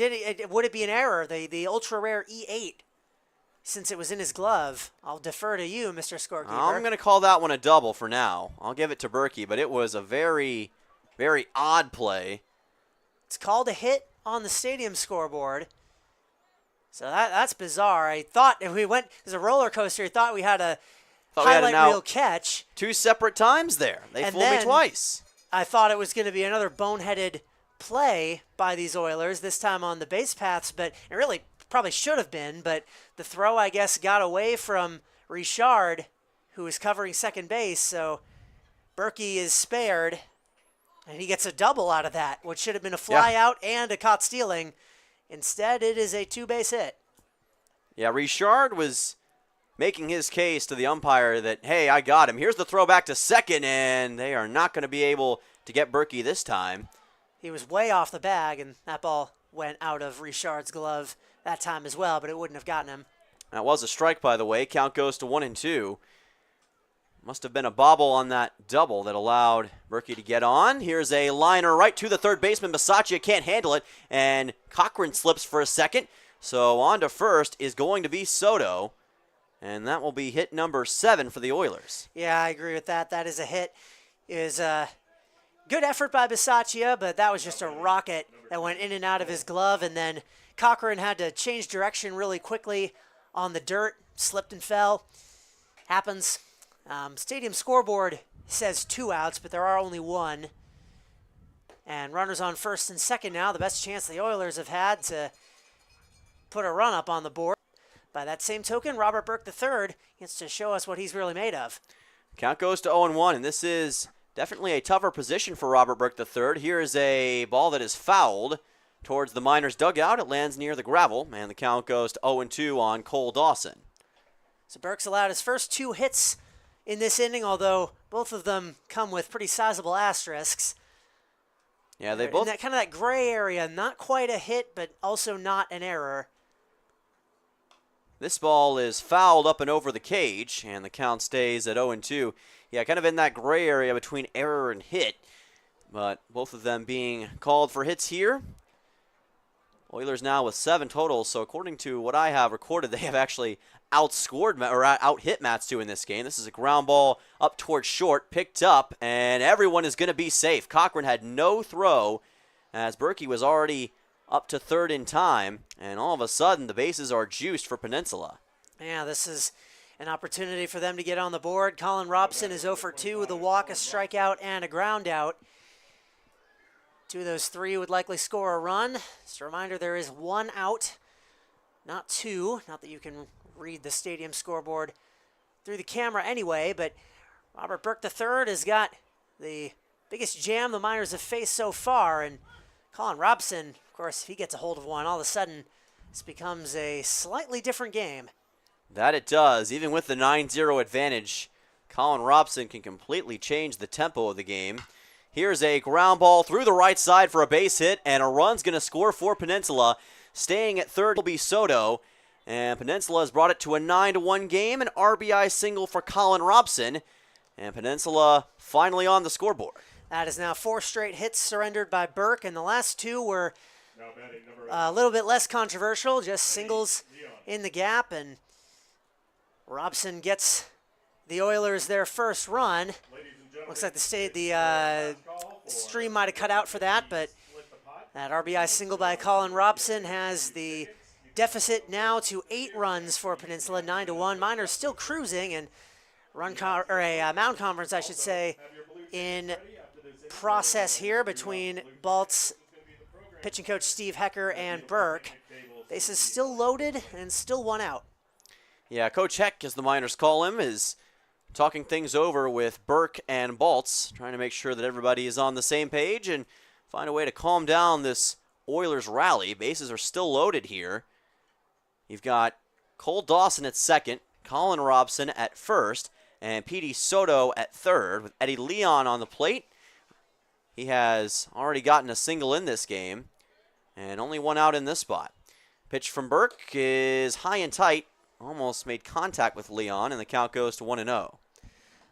Speaker 2: would it be an error, the ultra-rare E8? Since it was in his glove, I'll defer to you, Mr. Scorekeeper.
Speaker 1: I'm going to call that one a double for now. I'll give it to Berkey, but it was a very, very odd play.
Speaker 2: It's called a hit on the stadium scoreboard. So that's bizarre. I thought if we went as a roller coaster, I thought we had a highlight reel catch.
Speaker 1: 2 separate times there. They fooled me twice.
Speaker 2: I thought it was going to be another boneheaded play by these Oilers, this time on the base paths, but it really probably should have been, but the throw, I guess, got away from Richard, who was covering second base, so Berkey is spared, and he gets a double out of that, which should have been a fly out and a caught stealing. Instead, it is a 2-base hit.
Speaker 1: Yeah, Richard was making his case to the umpire that, hey, I got him. Here's the throw back to second, and they are not going to be able to get Berkey this time.
Speaker 2: He was way off the bag, and that ball went out of Richard's glove that time as well, but it wouldn't have gotten him.
Speaker 1: That was a strike, by the way. Count goes to 1-2. Must have been a bobble on that double that allowed Berkey to get on. Here's a liner right to the third baseman. Bisaccia can't handle it, and Cochran slips for a second. So on to first is going to be Soto, and that will be hit number 7 for the Oilers.
Speaker 2: Yeah, I agree with that. That is a hit. It was a good effort by Bisaccia, but that was just a rocket that went in and out of his glove, and then Cochran had to change direction really quickly on the dirt, slipped and fell. Happens. Stadium scoreboard says 2 outs, but there are only 1. And runners on first and second now, the best chance the Oilers have had to put a run up on the board. By that same token, Robert Burke III gets to show us what he's really made of.
Speaker 1: Count goes to 0-1, and this is definitely a tougher position for Robert Burke III. Here is a ball that is fouled towards the Miners' dugout. It lands near the gravel, and the count goes to 0-2 on Cole Dawson.
Speaker 2: So Burke's allowed his first 2 hits in this inning, although both of them come with pretty sizable asterisks.
Speaker 1: Yeah, they both...
Speaker 2: in that kind of that gray area, not quite a hit, but also not an error.
Speaker 1: This ball is fouled up and over the cage, and the count stays at 0-2. Yeah, kind of in that gray area between error and hit, but both of them being called for hits here. Oilers now with 7 totals, so according to what I have recorded, they have actually outscored or out-hit Matsu in this game. This is a ground ball up towards short, picked up, and everyone is going to be safe. Cochran had no throw as Berkey was already up to third in time, and all of a sudden the bases are juiced for Peninsula.
Speaker 2: Yeah, this is an opportunity for them to get on the board. Colin Robson is 0 for 2 with a walk, a strikeout, and a ground out. 2 of those 3 would likely score a run. Just a reminder, there is 1 out, not 2. Not that you can read the stadium scoreboard through the camera anyway, but Robert Burke III has got the biggest jam the Miners have faced so far, and Colin Robson, of course, if he gets a hold of one, all of a sudden this becomes a slightly different game.
Speaker 1: That it does. Even with the 9-0 advantage, Colin Robson can completely change the tempo of the game. Here's a ground ball through the right side for a base hit, and a run's going to score for Peninsula. Staying at third will be Soto, And Peninsula has brought it to a 9-1 game, an RBI single for Colin Robson. And Peninsula finally on the scoreboard.
Speaker 2: That is now 4 straight hits surrendered by Burke, and the last 2 were
Speaker 5: Now batting number
Speaker 2: a little bit less controversial, just singles in the gap, and Robson gets the Oilers their first run. Looks like the stream might have cut out for that, but that RBI single by Colin Robson has the deficit now to 8 runs for Peninsula, 9-1. Miners still cruising, and Mound Conference, I should say, in process here between Baltz, pitching coach Steve Hecker, and Burke. Bases still loaded and still 1 out.
Speaker 1: Yeah, Coach Heck, as the Miners call him, is talking things over with Burke and Baltz, trying to make sure that everybody is on the same page and find a way to calm down this Oilers rally. Bases are still loaded here. You've got Cole Dawson at second, Colin Robson at first, and Petey Soto at third, with Eddie Leon on the plate. He has already gotten a single in this game, and only 1 out in this spot. Pitch from Burke is high and tight, almost made contact with Leon, and the count goes to 1-0.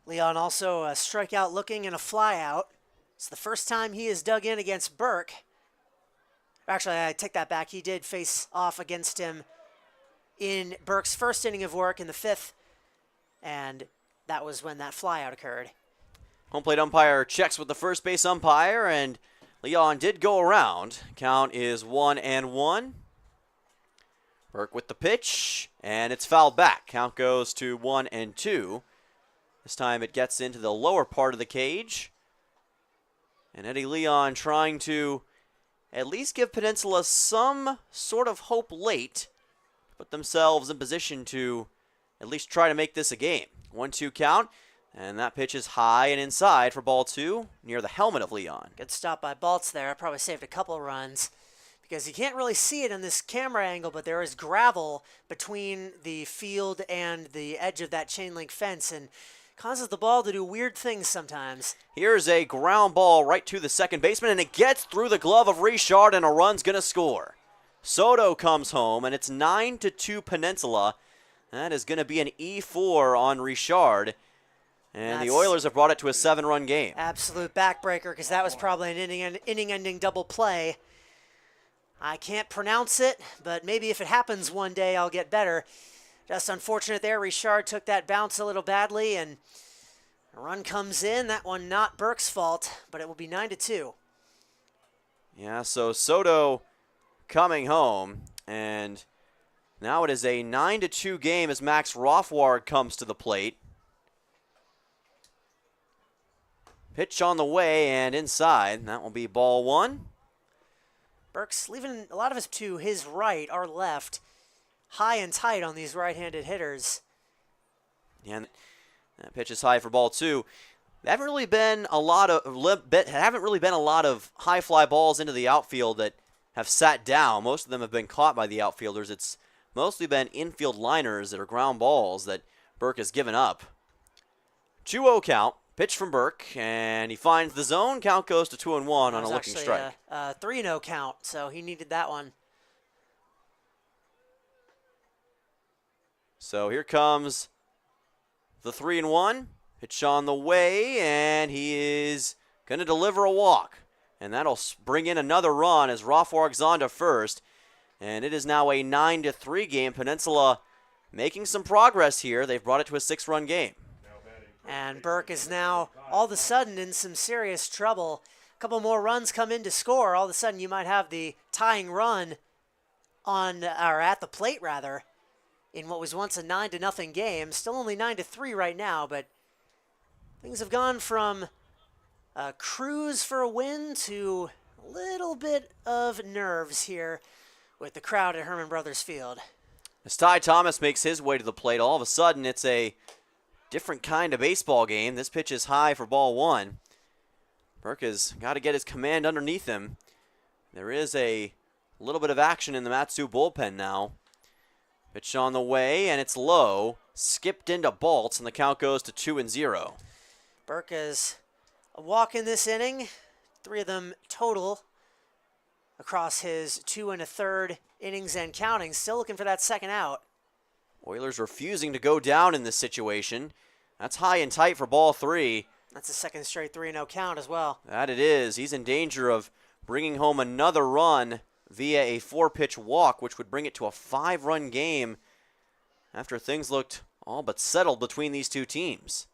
Speaker 2: Leon also a strikeout looking and a fly out. It's the first time he has dug in against Burke. Actually, I take that back. He did face off against him in Burke's first inning of work in the 5th, and that was when that flyout occurred.
Speaker 1: Home plate umpire checks with the first base umpire, and Leon did go around. Count is 1-1. Burke with the pitch, and it's fouled back. Count goes to 1-2. This time it gets into the lower part of the cage. And Eddie Leon trying to at least give Peninsula some sort of hope late, put themselves in position to at least try to make this a game. 1-2 count, and that pitch is high and inside for ball 2 near the helmet of Leon.
Speaker 2: Good stop by Baltz there. Probably saved a couple runs because you can't really see it in this camera angle, but there is gravel between the field and the edge of that chain link fence, and causes the ball to do weird things sometimes.
Speaker 1: Here's a ground ball right to the second baseman, and it gets through the glove of Richard, and a run's going to score. Soto comes home, and it's 9-2 Peninsula. That is going to be an E4 on Richard, and the Oilers have brought it to a 7-run game.
Speaker 2: Absolute backbreaker, because that was probably an inning-ending double play. I can't pronounce it, but maybe if it happens one day, I'll get better. Just unfortunate there. Richard took that bounce a little badly, and a run comes in. That one not Burke's fault, but it will be 9-2.
Speaker 1: Yeah, so Soto coming home, and now it is a 9-2 game as Max Rothward comes to the plate. Pitch on the way and inside. That will be ball 1.
Speaker 2: Burke's leaving a lot of it to his right, our left. High and tight on these right-handed hitters.
Speaker 1: Yeah, and that pitch is high for ball 2. There haven't really been a lot of high fly balls into the outfield that have sat down. Most of them have been caught by the outfielders. It's mostly been infield liners that are ground balls that Burke has given up. 2-0 count. Pitch from Burke, and he finds the zone. Count goes to 2-1 on a looking strike.
Speaker 2: 3-0 count, so he needed that one.
Speaker 1: So here comes the 3-1. Pitch on the way, and he is going to deliver a walk. And that'll bring in another run as Rothward's on to first. And it is now a 9-3 game. Peninsula making some progress here. They've brought it to a 6-run game.
Speaker 2: And Burke is now all of a sudden in some serious trouble. A couple more runs come in to score. All of a sudden you might have the tying run at the plate rather, in what was once a 9-0 game. Still only 9-3 right now, but things have gone from a cruise for a win to a little bit of nerves here with the crowd at Herman Brothers Field.
Speaker 1: As Ty Thomas makes his way to the plate, all of a sudden it's a different kind of baseball game. This pitch is high for ball 1. Burke has got to get his command underneath him. There is a little bit of action in the Matsu bullpen now. Pitch on the way, and it's low. Skipped into Baltz, and the count goes to 2-0.
Speaker 2: Burke has a walk in this inning. 3 of them total. across his 2 1/3 innings and counting. Still looking for that second out.
Speaker 1: Oilers refusing to go down in this situation. That's high and tight for ball 3.
Speaker 2: That's a second straight 3-0 count as well.
Speaker 1: That it is. He's in danger of bringing home another run via a 4-pitch walk, which would bring it to a 5-run game after things looked all but settled between these two teams.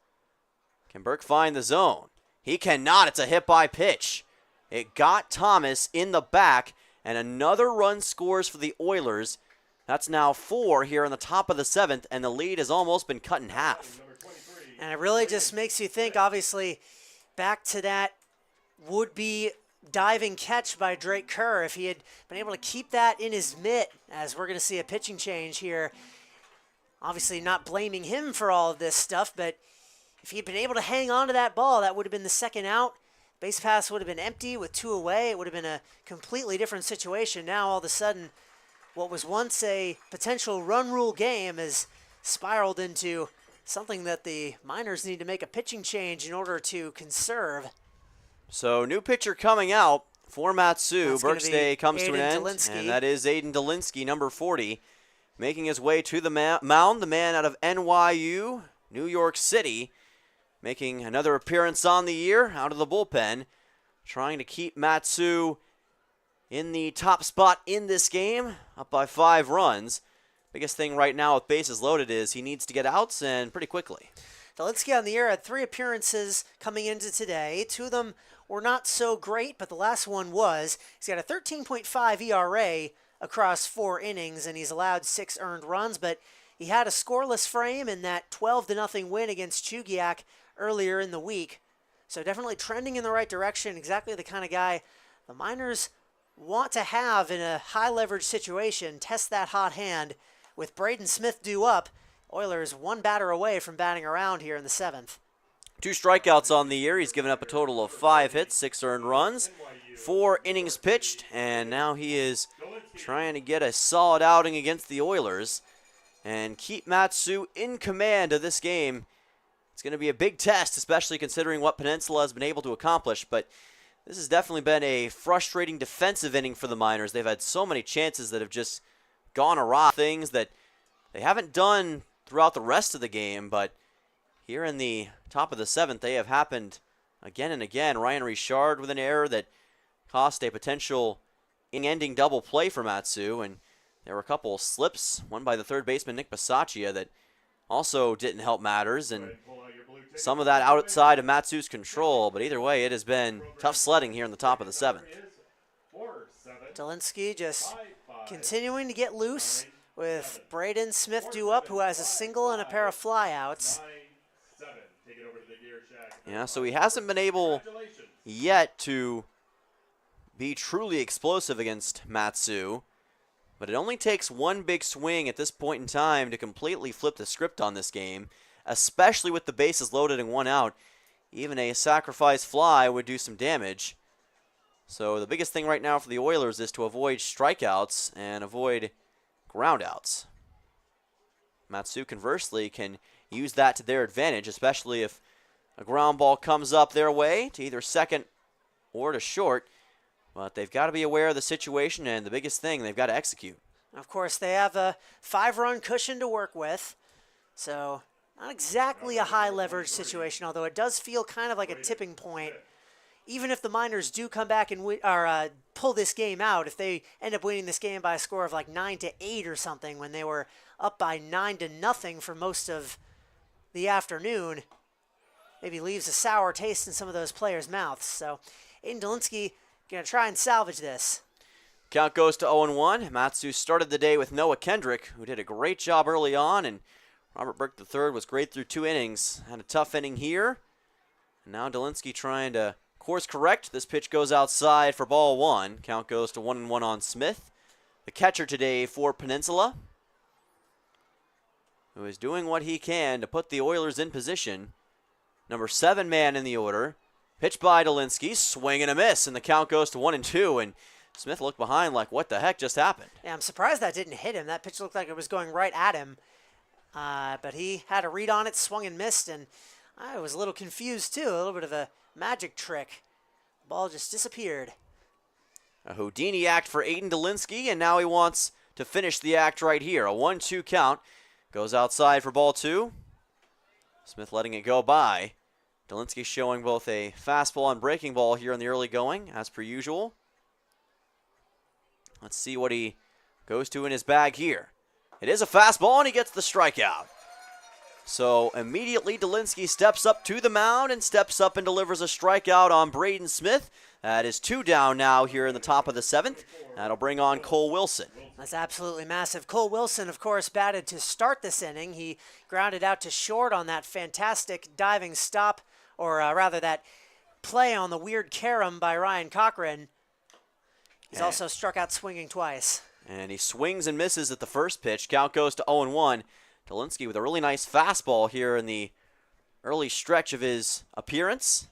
Speaker 1: Can Burke find the zone? He cannot. It's a hit by pitch. It got Thomas in the back, and another run scores for the Oilers. That's now 4 here in the top of the 7th, and the lead has almost been cut in half.
Speaker 2: And it really just makes you think, obviously, back to that would-be diving catch by Drake Kerr. If he had been able to keep that in his mitt, as we're going to see a pitching change here. Obviously not blaming him for all of this stuff, but if he had been able to hang on to that ball, that would have been the second out. Base pass would have been empty with 2 away. It would have been a completely different situation. Now, all of a sudden, what was once a potential run rule game has spiraled into something that the Miners need to make a pitching change in order to conserve.
Speaker 1: So, new pitcher coming out for Matsu.
Speaker 2: That's gonna
Speaker 1: Burke's
Speaker 2: be
Speaker 1: day comes to an
Speaker 2: Aiden
Speaker 1: end,
Speaker 2: Dolinsky.
Speaker 1: and that is Aiden Dolinsky, number 40, making his way to the mound. The man out of NYU, New York City, making another appearance on the year out of the bullpen, trying to keep Matsu in the top spot in this game, up by 5 runs. Biggest thing right now with bases loaded is he needs to get outs, and pretty quickly.
Speaker 2: Dolinsky on the year had 3 appearances coming into today. 2 of them were not so great, but the last one was. He's got a 13.5 ERA across 4 innings, and he's allowed 6 earned runs, but he had a scoreless frame in that 12-0 win against Chugiak earlier in the week. So definitely trending in the right direction, exactly the kind of guy the Miners want to have in a high-leverage situation, test that hot hand. With Braden Smith due up, Oilers 1 batter away from batting around here in the 7th.
Speaker 1: 2 strikeouts on the year. He's given up a total of 5 hits, 6 earned runs, 4 innings pitched, and now he is trying to get a solid outing against the Oilers and keep Matsu in command of this game. It's going to be a big test, especially considering what Peninsula has been able to accomplish, but this has definitely been a frustrating defensive inning for the Miners. They've had so many chances that have just gone awry, things that they haven't done throughout the rest of the game, but here in the top of the 7th, they have happened again and again. Ryan Richard with an error that cost a potential inning-ending double play for Matsu, and there were a couple of slips, one by the third baseman Nick Bisaccia that also didn't help matters, and some of that outside of Matsu's control, but either way, it has been tough sledding here in the top of the 7th.
Speaker 2: Dolinsky just continuing to get loose with Braden Smith due up, who has a single and a pair of flyouts.
Speaker 1: Yeah, so he hasn't been able yet to be truly explosive against Matsu, but it only takes one big swing at this point in time to completely flip the script on this game, especially with the bases loaded and 1 out. Even a sacrifice fly would do some damage. So the biggest thing right now for the Oilers is to avoid strikeouts and avoid groundouts. Matsu, conversely, can use that to their advantage, especially if a ground ball comes up their way to either second or to short. But they've got to be aware of the situation, and the biggest thing, they've got to execute.
Speaker 2: Of course, they have a 5-run cushion to work with, so not exactly a high-leverage situation, although it does feel kind of like a tipping point. Even if the Miners do come back and pull this game out, if they end up winning this game by a score of like 9-8 or something, when they were up by 9-0 for most of the afternoon, maybe leaves a sour taste in some of those players' mouths. So Aiden Dolinsky going to try and salvage this.
Speaker 1: Count goes to 0-1. Matsu started the day with Noah Kendrick, who did a great job early on, and Robert Burke III was great through 2 innings. Had a tough inning here. And now Dolinsky trying to course correct. This pitch goes outside for ball 1. Count goes to 1-1 on Smith. The catcher today for Peninsula, who is doing what he can to put the Oilers in position. Number 7 man in the order. Pitch by Dolinsky, swing and a miss, and the count goes to 1-2, and Smith looked behind like, what the heck just happened?
Speaker 2: Yeah, I'm surprised that didn't hit him. That pitch looked like it was going right at him, but he had a read on it, swung and missed, and I was a little confused too, a little bit of a magic trick. The ball just disappeared.
Speaker 1: A Houdini act for Aiden Dolinsky, and now he wants to finish the act right here. A 1-2 count. Goes outside for ball 2. Smith letting it go by. Dolinsky showing both a fastball and breaking ball here in the early going, as per usual. Let's see what he goes to in his bag here. It is a fastball, and he gets the strikeout. So immediately Dolinsky steps up to the mound and steps up and delivers a strikeout on Braden Smith. That is 2 down now here in the top of the 7th. That'll bring on Cole Wilson.
Speaker 2: That's absolutely massive. Cole Wilson, of course, batted to start this inning. He grounded out to short on that fantastic diving stop, or rather that play on the weird carom by Ryan Cochran. He's also struck out swinging twice.
Speaker 1: And he swings and misses at the first pitch. Count goes to 0-1. Dolinsky with a really nice fastball here in the early stretch of his appearance.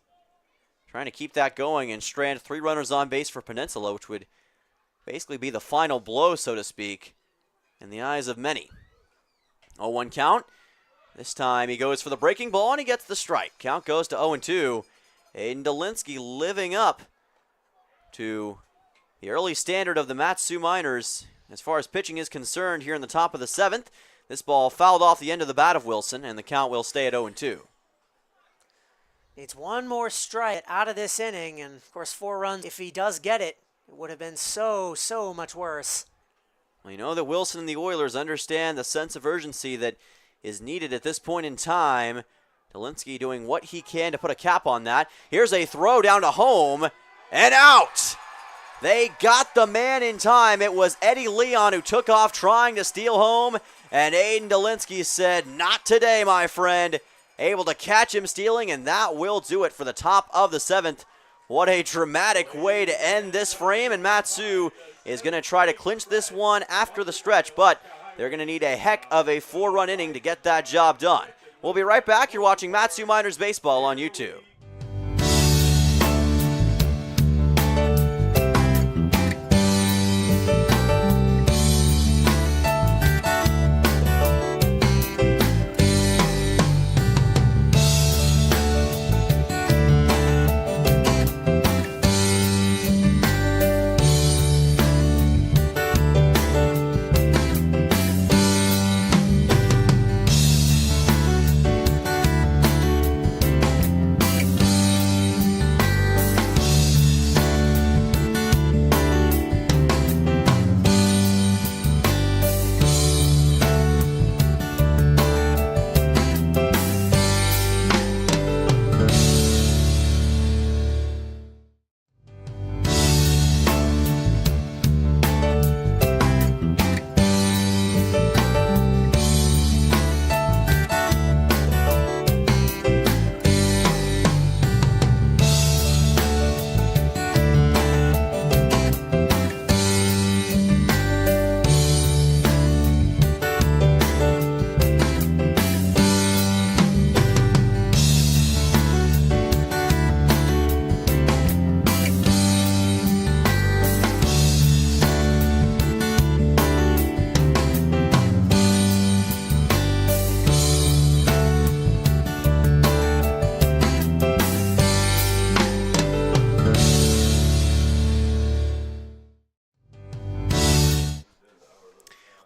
Speaker 1: Trying to keep that going and strand 3 runners on base for Peninsula, which would basically be the final blow, so to speak, in the eyes of many. 0-1 count. This time he goes for the breaking ball and he gets the strike. Count goes to 0-2. Aiden Dolinsky living up to the early standard of the Mat-Su Miners as far as pitching is concerned here in the top of the 7th. This ball fouled off the end of the bat of Wilson, and the count will stay at 0-2.
Speaker 2: Needs one more strike out of this inning, and of course 4 runs. If he does get it, it would have been so much worse.
Speaker 1: Well, you know that Wilson and the Oilers understand the sense of urgency that is needed at this point in time. Dolinsky doing what he can to put a cap on that. Here's a throw down to home, and out! They got the man in time. It was Eddie Leon who took off trying to steal home, and Aiden Dolinsky said, "Not today, my friend." Able to catch him stealing, and that will do it for the top of the 7th. What a dramatic way to end this frame, and Mat-Su is going to try to clinch this one after the stretch, but they're going to need a heck of a 4-run inning to get that job done. We'll be right back. You're watching Mat-Su Miners Baseball on YouTube.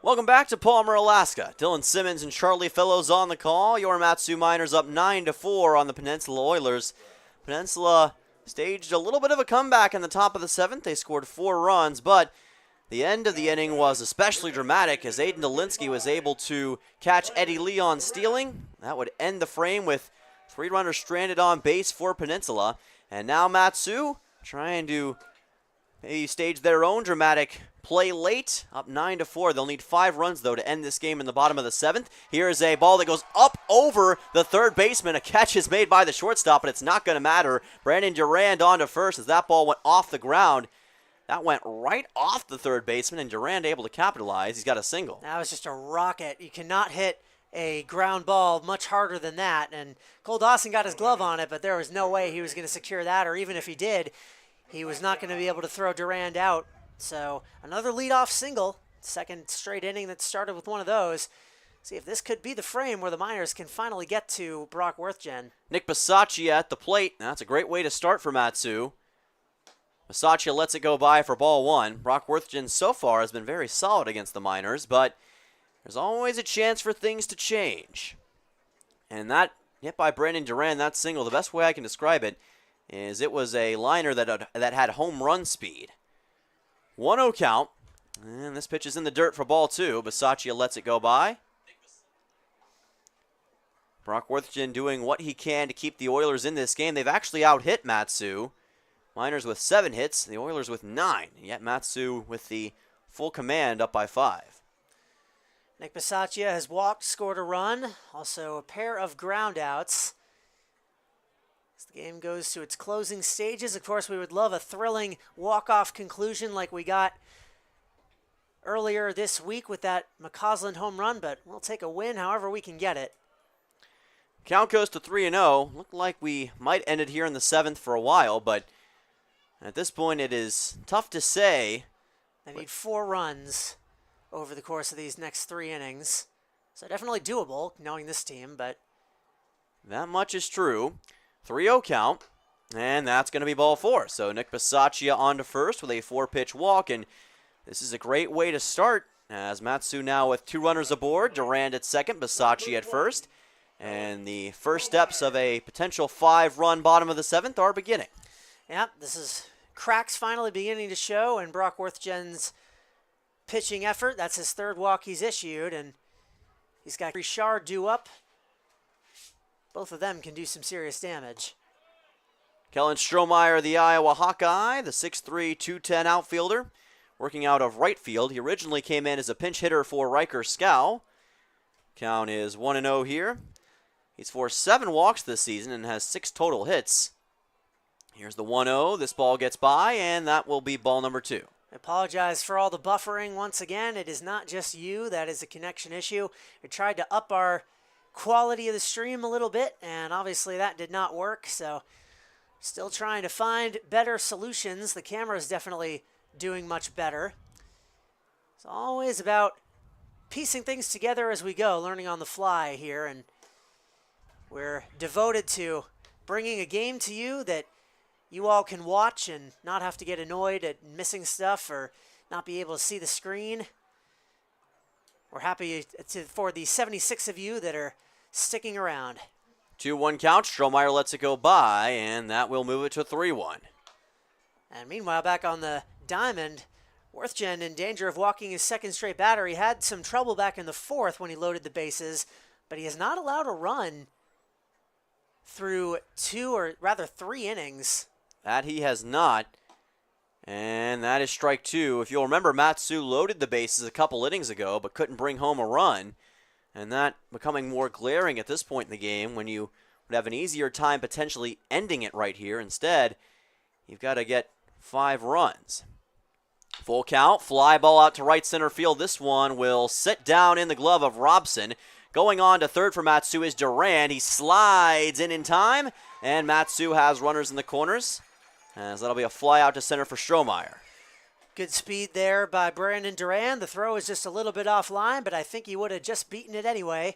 Speaker 1: Welcome back to Palmer, Alaska. Dylan Simmons and Charlie Fellows on the call. Your Mat-Su Miners up 9-4 on the Peninsula Oilers. Peninsula staged a little bit of a comeback in the top of the 7th. They scored 4 runs, but the end of the inning was especially dramatic as Aiden Dolinsky was able to catch Eddie Leon stealing. That would end the frame with 3 runners stranded on base for Peninsula. And now Mat-Su trying to maybe stage their own dramatic play late, up 9-4. They'll need 5 runs, though, to end this game in the bottom of the 7th. Here's a ball that goes up over the third baseman. A catch is made by the shortstop, but it's not going to matter. Brandon Durand on to first as that ball went off the ground. That went right off the third baseman, and Durand able to capitalize. He's got a single.
Speaker 2: That was just a rocket. You cannot hit a ground ball much harder than that. And Cole Dawson got his glove on it, but there was no way he was going to secure that, or even if he did, he was not going to be able to throw Durand out. So another leadoff single, second straight inning that started with one of those. See if this could be the frame where the Miners can finally get to Brock Worthgen.
Speaker 1: Nick Bisaccia at the plate. That's a great way to start for Mat-Su. Masaccia lets it go by for ball one. Brock Worthington so far has been very solid against the Miners, but there's always a chance for things to change. And that hit by Brandon Duran, that single, the best way I can describe it is it was a liner that had home run speed. 1-0 count, and this pitch is in the dirt for ball two. Masaccia lets it go by. Brock Worthington doing what he can to keep the Oilers in this game. They've actually out-hit Matsu. Miners with 7 hits, the Oilers with 9. Yet Matsu with the full command up by 5.
Speaker 2: Nick Bisaccia has walked, scored a run, also a pair of groundouts. As the game goes to its closing stages, of course, we would love a thrilling walk-off conclusion like we got earlier this week with that McCausland home run, but we'll take a win however we can get it.
Speaker 1: Count goes to 3-0. Looked like we might end it here in the 7th for a while, but at this point it is tough to say.
Speaker 2: They need 4 runs over the course of these next 3 innings. So definitely doable, knowing this team, but
Speaker 1: that much is true. 3-0 count, and that's going to be ball 4. So Nick Bisaccia on to first with a 4-pitch walk, and this is a great way to start, as Matsu now with 2 runners aboard. Durand at second, Bisaccia at first. And the first steps of a potential 5-run bottom of the 7th are beginning.
Speaker 2: Yep, this is cracks finally beginning to show, and Brock Worthgen's pitching effort. That's his 3rd walk he's issued, and he's got Richard due up. Both of them can do some serious damage.
Speaker 1: Kellen Strohmeyer, the Iowa Hawkeye, the 6'3", 210 outfielder, working out of right field. He originally came in as a pinch hitter for Riker Scow. Count is 1-0 here. He's forced 7 walks this season and has 6 total hits. Here's the 1-0. This ball gets by, and that will be ball number 2.
Speaker 2: I apologize for all the buffering once again. It is not just you. That is a connection issue. We tried to up our quality of the stream a little bit, and obviously that did not work. So still trying to find better solutions. The camera is definitely doing much better. It's always about piecing things together as we go, learning on the fly here, and we're devoted to bringing a game to you that you all can watch and not have to get annoyed at missing stuff or not be able to see the screen. We're happy for the 76 of you that are sticking around.
Speaker 1: 2-1 count. Strohmeyer lets it go by, and that will move it to 3-1.
Speaker 2: And meanwhile, back on the diamond, Worthgen in danger of walking his 2nd straight batter. He had some trouble back in the 4th when he loaded the bases, but he has not allowed a run through 3 innings.
Speaker 1: That he has not, and that is strike 2. If you'll remember, Matsu loaded the bases a couple innings ago, but couldn't bring home a run, and that becoming more glaring at this point in the game when you would have an easier time potentially ending it right here. Instead, you've got to get 5 runs. Full count, fly ball out to right center field. This one will sit down in the glove of Robson. Going on to third for Matsu is Durand. He slides in time, and Matsu has runners in the corners, as that'll be a fly out to center for Strohmeyer.
Speaker 2: Good speed there by Brandon Durand. The throw is just a little bit offline, but I think he would have just beaten it anyway.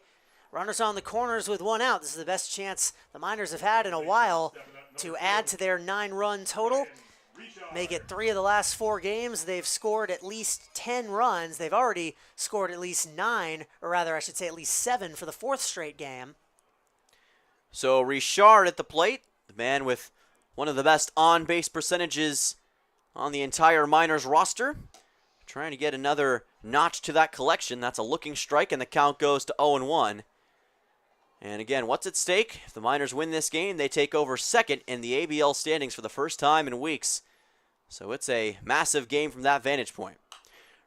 Speaker 2: Runners on the corners with 1 out. This is the best chance the Miners have had in a while to add to their 9-run total. Make it 3 of the last 4 games. They've scored at least 10 runs. They've already scored at least 9, or rather I should say at least 7 for the 4th straight game.
Speaker 1: So Richard at the plate, the man with one of the best on-base percentages on the entire Miners roster. Trying to get another notch to that collection. That's a looking strike, and the count goes to 0-1. And again, what's at stake? If the Miners win this game, they take over 2nd in the ABL standings for the first time in weeks. So it's a massive game from that vantage point.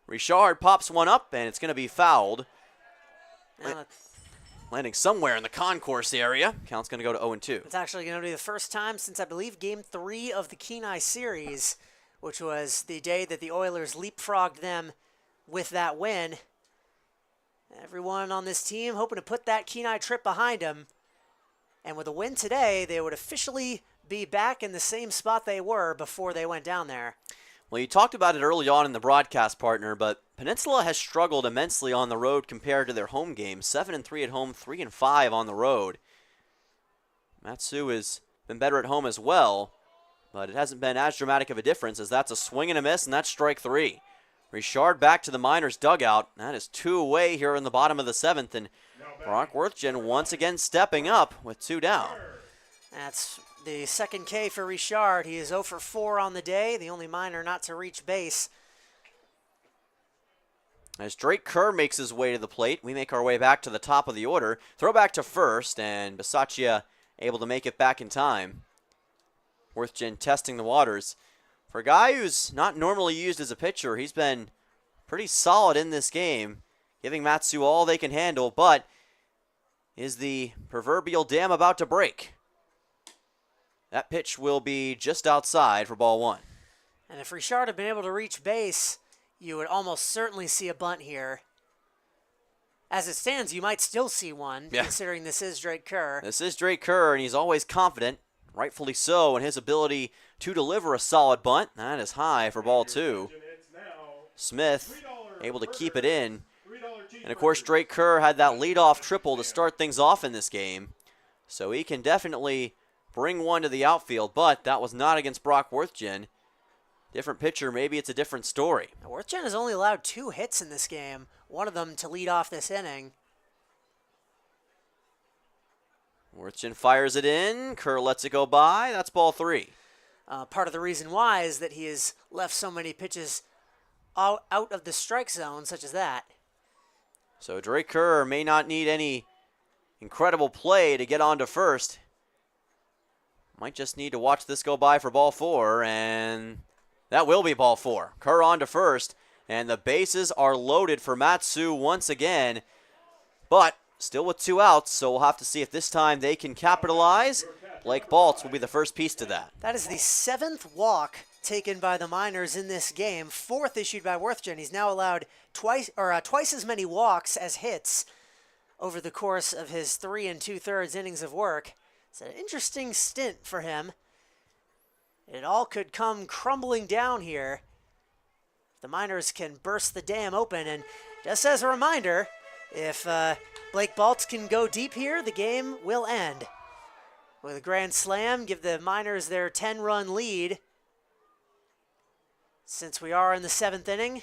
Speaker 1: Richard pops one up, and it's going to be fouled. Landing somewhere in the concourse area. Count's going to go to 0-2.
Speaker 2: It's actually going to be the first time since, I believe, Game 3 of the Kenai series, which was the day that the Oilers leapfrogged them with that win. Everyone on this team hoping to put that Kenai trip behind them. And with a win today, they would officially be back in the same spot they were before they went down there.
Speaker 1: Well, you talked about it early on in the broadcast, partner, but Peninsula has struggled immensely on the road compared to their home games. 7-3 at home, 3-5 on the road. Matsu has been better at home as well, but it hasn't been as dramatic of a difference as that's a swing and a miss, and that's strike 3. Richard back to the Miners dugout. That is 2 away here in the bottom of the 7th, and Brock Worthgen once again stepping up with 2 down.
Speaker 2: That's the second K for Richard. He is 0 for 4 on the day, the only Miner not to reach base.
Speaker 1: As Drake Kerr makes his way to the plate, we make our way back to the top of the order. Throw back to first, and Bisaccia able to make it back in time. Worthgen testing the waters. For a guy who's not normally used as a pitcher, he's been pretty solid in this game, giving Mat-Su all they can handle, but is the proverbial dam about to break? That pitch will be just outside for ball 1.
Speaker 2: And if Richard had been able to reach base, you would almost certainly see a bunt here. As it stands, you might still see one, considering this is Drake Kerr.
Speaker 1: This is Drake Kerr, and he's always confident, rightfully so, in his ability to deliver a solid bunt. That is high for ball 2. Smith able to keep it in. And, of course, Drake Kerr had that leadoff triple to start things off in this game. So he can definitely bring one to the outfield, but that was not against Brock Worthgen. Different pitcher, maybe it's a different story.
Speaker 2: Now, Worthgen has only allowed 2 hits in this game, one of them to lead off this inning.
Speaker 1: Worthgen fires it in. Kerr lets it go by. That's ball 3.
Speaker 2: Part of the reason why is that he has left so many pitches out of the strike zone, such as that.
Speaker 1: So Drake Kerr may not need any incredible play to get on to first. Might just need to watch this go by for ball 4, and that will be ball 4. Kerr on to first, and the bases are loaded for Mat-Su once again, but still with 2 outs, so we'll have to see if this time they can capitalize. Blake Baltz will be the first piece to that.
Speaker 2: That is the 7th walk taken by the Miners in this game, 4th issued by Worthgen. He's now allowed twice as many walks as hits over the course of his 3 2/3 innings of work. It's an interesting stint for him. It all could come crumbling down here. The Miners can burst the dam open, and just as a reminder, if Blake Baltz can go deep here, the game will end. With a grand slam, give the Miners their 10-run lead. Since we are in the 7th inning.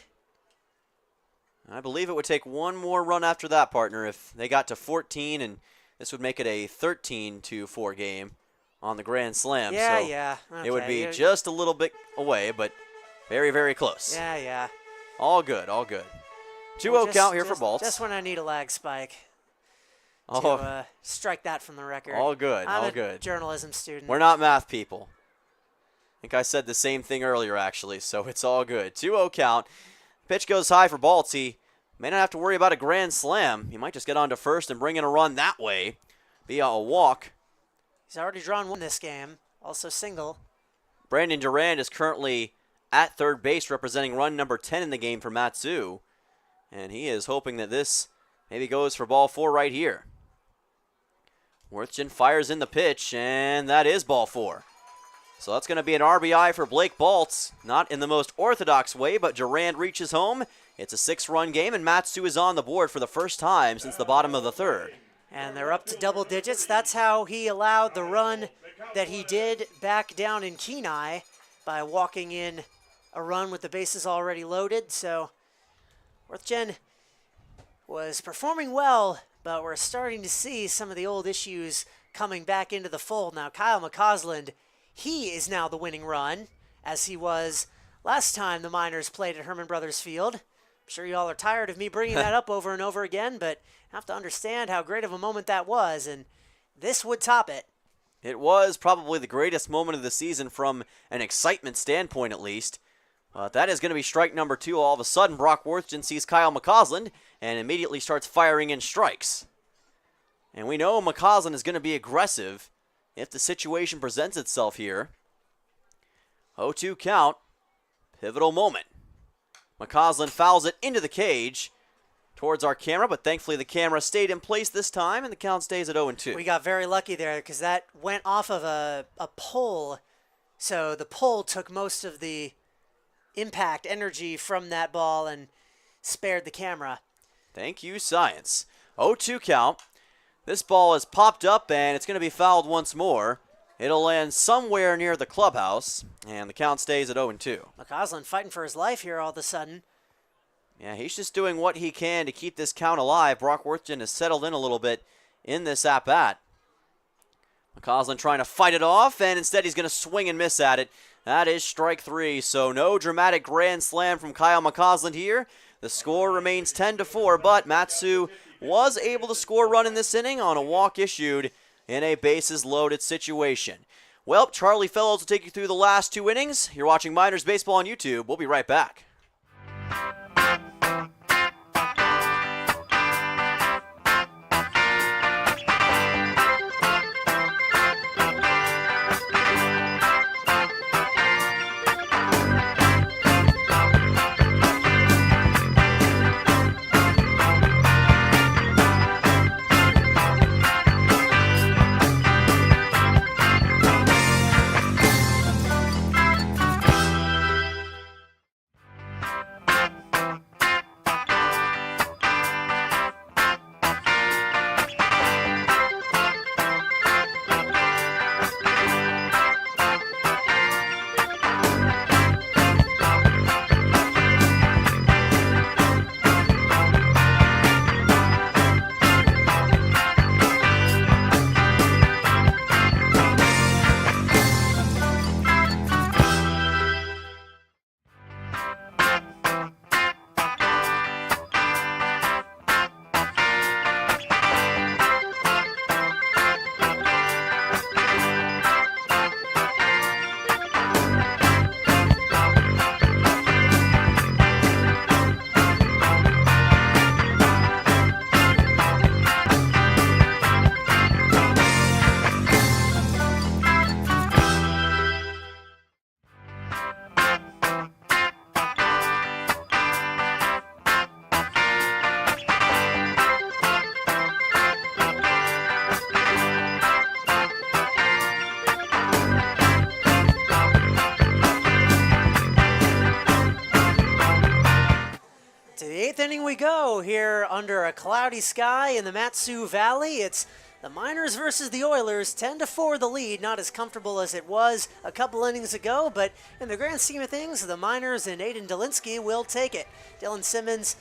Speaker 1: I believe it would take one more run after that, partner, if they got to 14, and this would make it a 13-4 game on the grand slam.
Speaker 2: Yeah,
Speaker 1: so
Speaker 2: yeah. Okay.
Speaker 1: It would be just a little bit away, but very, very close.
Speaker 2: Yeah, yeah.
Speaker 1: All good, all good. 2-0 count here for Baltz.
Speaker 2: Just when I need a lag spike
Speaker 1: Oh,
Speaker 2: to strike that from the record.
Speaker 1: all good,
Speaker 2: I'm
Speaker 1: all
Speaker 2: a
Speaker 1: good.
Speaker 2: journalism student.
Speaker 1: We're not math people. I think I said the same thing earlier, actually, so it's all good. 2-0 count. Pitch goes high for Baltz. He may not have to worry about a grand slam. He might just get on to first and bring in a run that way via a walk.
Speaker 2: He's already drawn one this game, also single.
Speaker 1: Brandon Durand is currently at third base representing run number 10 in the game for Mat-Su. And he is hoping that this maybe goes for ball 4 right here. Worthgen fires in the pitch, and that is ball 4. So that's going to be an RBI for Blake Baltz. Not in the most orthodox way, but Durand reaches home. It's a 6-run game, and Mat-Su is on the board for the first time since the bottom of the 3rd.
Speaker 2: And they're up to double digits. That's how he allowed the run that he did back down in Kenai by walking in a run with the bases already loaded. So Worthgen was performing well, but we're starting to see some of the old issues coming back into the fold. Now, Kyle McCausland, he is now the winning run, as he was last time the Miners played at Herman Brothers Field. I'm sure you all are tired of me bringing that up over and over again, but have to understand how great of a moment that was, and this would top it.
Speaker 1: It was probably the greatest moment of the season from an excitement standpoint, at least. That is going to be strike number 2. All of a sudden, Brock Worthgen sees Kyle McCausland and immediately starts firing in strikes. And we know McCausland is going to be aggressive if the situation presents itself here. 0-2 count. Pivotal moment. McCausland fouls it into the cage towards our camera, but thankfully the camera stayed in place this time, and the count stays at 0-2.
Speaker 2: We got very lucky there because that went off of a pole, so the pole took most of the impact energy from that ball and spared the camera.
Speaker 1: Thank you, science. 0-2 count. This ball is popped up, and it's going to be fouled once more. It'll land somewhere near the clubhouse, and the count stays at 0-2.
Speaker 2: McCausland fighting for his life here all of a sudden.
Speaker 1: Yeah, he's just doing what he can to keep this count alive. Brock Worthington has settled in a little bit in this at-bat. McCausland trying to fight it off, and instead he's going to swing and miss at it. That is strike 3, so no dramatic grand slam from Kyle McCausland here. The score remains 10-4, but Mat-Su was able to score a run in this inning on a walk issued in a bases-loaded situation. Well, Charlie Fellows will take you through the last 2 innings. You're watching Miners Baseball on YouTube. We'll be right back.
Speaker 2: Inning we go here under a cloudy sky in the Mat-Su Valley. It's the Miners versus the Oilers, 10-4 the lead. Not as comfortable as it was a couple innings ago, but in the grand scheme of things, the Miners and Aiden Delinsky will take it. Dylan Simmons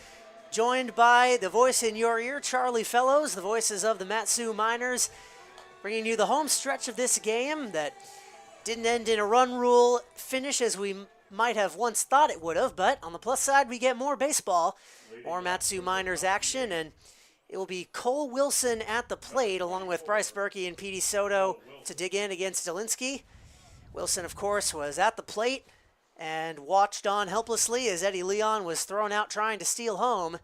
Speaker 2: joined by the voice in your ear, Charlie Fellows, the voices of the Mat-Su Miners, bringing you the home stretch of this game that didn't end in a run rule finish as we might have once thought it would have, but on the plus side, we get more baseball, more Mat-Su Miners action, and it will be Cole Wilson at the plate along with Bryce Berkey and Petey Soto to dig in against Delinsky. Wilson, of course, was at the plate and watched on helplessly as Eddie Leon was thrown out trying to steal home.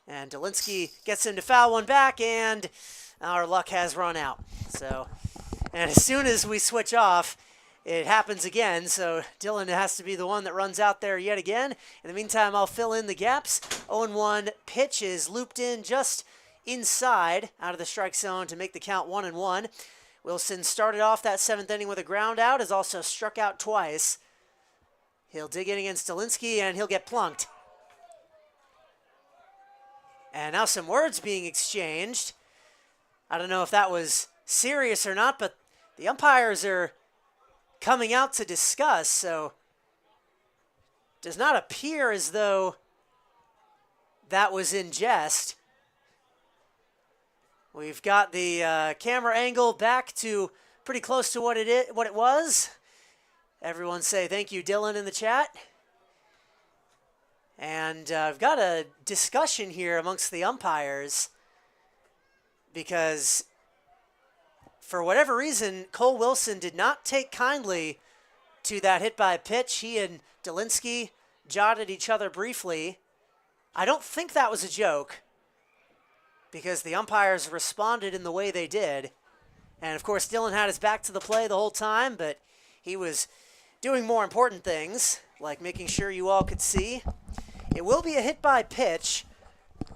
Speaker 2: And Delinsky gets him to foul one back, and our luck has run out. So, and as soon as we switch off, it happens again, so Dylan has to be the one that runs out there yet again. In the meantime, I'll fill in the gaps. 0-1 pitch is looped in just inside out of the strike zone to make the count 1-1. Wilson started off that 7th inning with a ground out, has also struck out twice. He'll dig in against Delinsky, and he'll get plunked. And now some words being exchanged. I don't know if that was serious or not, but the umpires are coming out to discuss, so does not appear as though that was in jest. We've got the camera angle back to pretty close to what it was. Everyone say thank you, Dylan, in the chat. And I've got a discussion here amongst the umpires because for whatever reason, Cole Wilson did not take kindly to that hit by pitch. He and Delinsky jotted each other briefly. I don't think that was a joke because the umpires responded in the way they did. And, of course, Dylan had his back to the play the whole time, but he was doing more important things, like making sure you all could see. It will be a hit by pitch,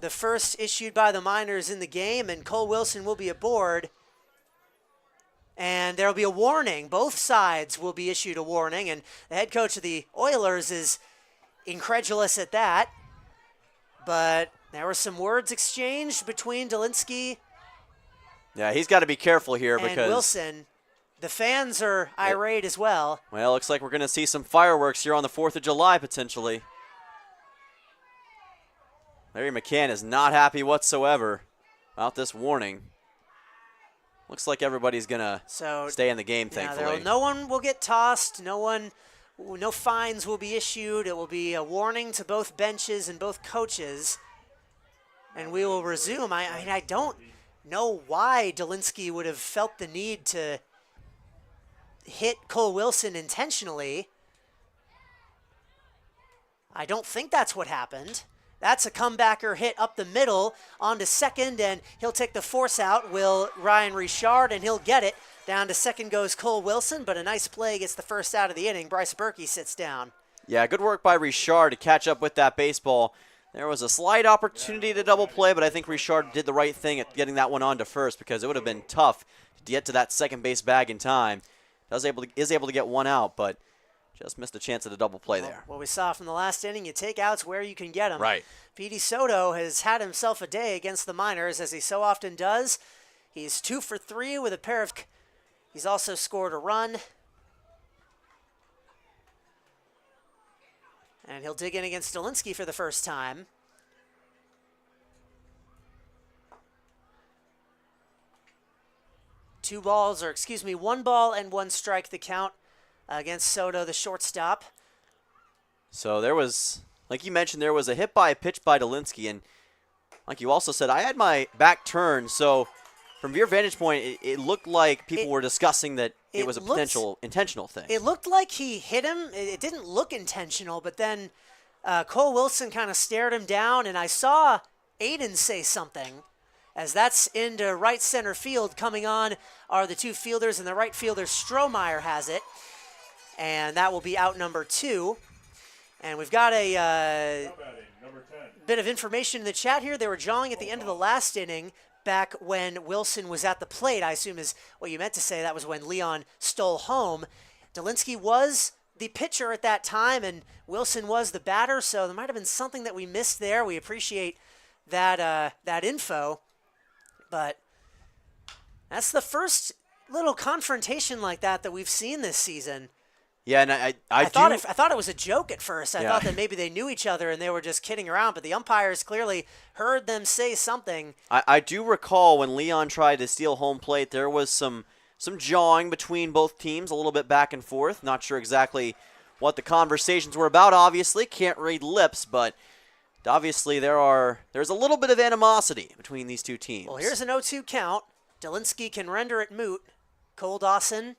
Speaker 2: the first issued by the Miners in the game, and Cole Wilson will be aboard. And there will be a warning. Both sides will be issued a warning, and the head coach of the Oilers is incredulous at that. But there were some words exchanged between Delinsky
Speaker 1: Yeah, he's got to be careful here
Speaker 2: And
Speaker 1: because
Speaker 2: Wilson, the fans are irate as well.
Speaker 1: Well, looks like we're going to see some fireworks here on the 4th of July potentially. Larry McCann is not happy whatsoever about this warning. Looks like everybody's going to stay in the game, thankfully.
Speaker 2: No one will get tossed. No fines will be issued. It will be a warning to both benches and both coaches. And we will resume. I mean, I don't know why Delinsky would have felt the need to hit Cole Wilson intentionally. I don't think that's what happened. That's a comebacker hit up the middle onto second, and he'll take the force out, will Ryan Richard, and he'll get it. Down to second goes Cole Wilson, but a nice play gets the first out of the inning. Bryce Berkey sits down.
Speaker 1: Yeah, good work by Richard to catch up with that baseball. There was a slight opportunity to double play, but I think Richard did the right thing at getting that one on to first because it would have been tough to get to that second base bag in time. Is able to get one out, but just missed a chance at a double play there.
Speaker 2: What we saw from the last inning, you take outs where you can get them.
Speaker 1: Right.
Speaker 2: Petey Soto has had himself a day against the Miners, as he so often does. He's 2 for 3 with a pair of... He's also scored a run. And he'll dig in against Delinsky for the first time. One ball and one strike the count against Soto, the shortstop.
Speaker 1: So there was, like you mentioned, there was a hit by a pitch by Delinsky, and like you also said, I had my back turned, so from your vantage point, it looked like people were discussing that it was a potential intentional thing.
Speaker 2: It looked like he hit him. It didn't look intentional, but then Cole Wilson kind of stared him down, and I saw Aiden say something. As that's into right center field. Coming on are the two fielders, and the right fielder Strohmeyer has it. And that will be out number 2. And we've got a bit of information in the chat here. They were jawing at the end of the last inning back when Wilson was at the plate. I assume is what you meant to say. That was when Leon stole home. Delinsky was the pitcher at that time, and Wilson was the batter, so there might have been something that we missed there. We appreciate that info. But that's the first little confrontation like that we've seen this season.
Speaker 1: Yeah, and I
Speaker 2: thought it was a joke at first. I thought that maybe they knew each other and they were just kidding around, but the umpires clearly heard them say something.
Speaker 1: I do recall when Leon tried to steal home plate, there was some jawing between both teams, a little bit back and forth. Not sure exactly what the conversations were about, obviously. Can't read lips, but obviously there's a little bit of animosity between these two teams.
Speaker 2: Well, here's an 0-2 count. Delinsky can render it moot. Cole Dawson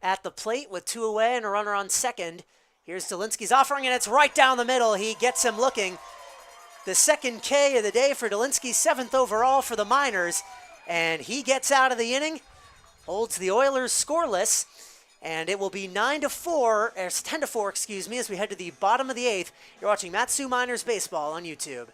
Speaker 2: at the plate with 2 away and a runner on second. Here's Delinsky's offering, and it's right down the middle. He gets him looking. The second K of the day for Delinsky, 7th overall for the Miners. And he gets out of the inning, holds the Oilers scoreless. And it will be 10-4, as we head to the bottom of the 8th. You're watching Mat-Su Miners Baseball on YouTube.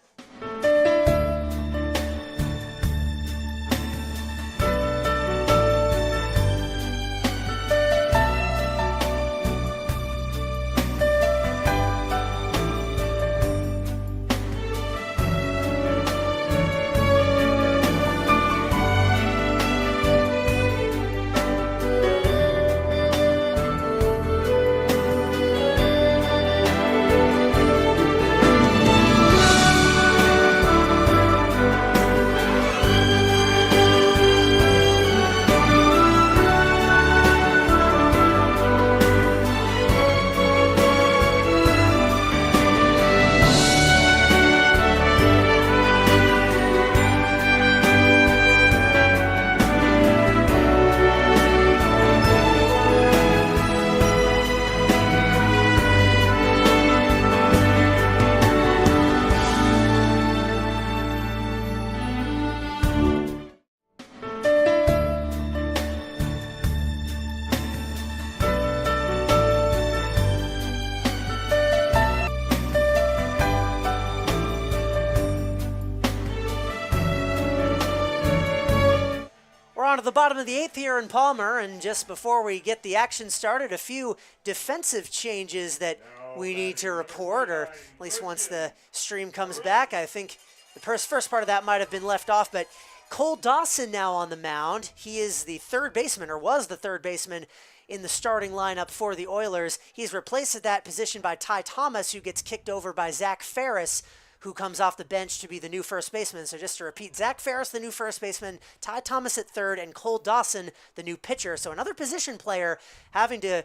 Speaker 2: On to the bottom of the 8th here in Palmer, and just before we get the action started, a few defensive changes that we need to report, or at least once the stream comes back. I think the first part of that might have been left off, but Cole Dawson now on the mound. He is the third baseman, or was the third baseman, in the starting lineup for the Oilers. He's replaced at that position by Ty Thomas, who gets kicked over by Zach Ferris, who comes off the bench to be the new first baseman. So just to repeat, Zach Ferris, the new first baseman, Ty Thomas at third, and Cole Dawson, the new pitcher. So another position player having to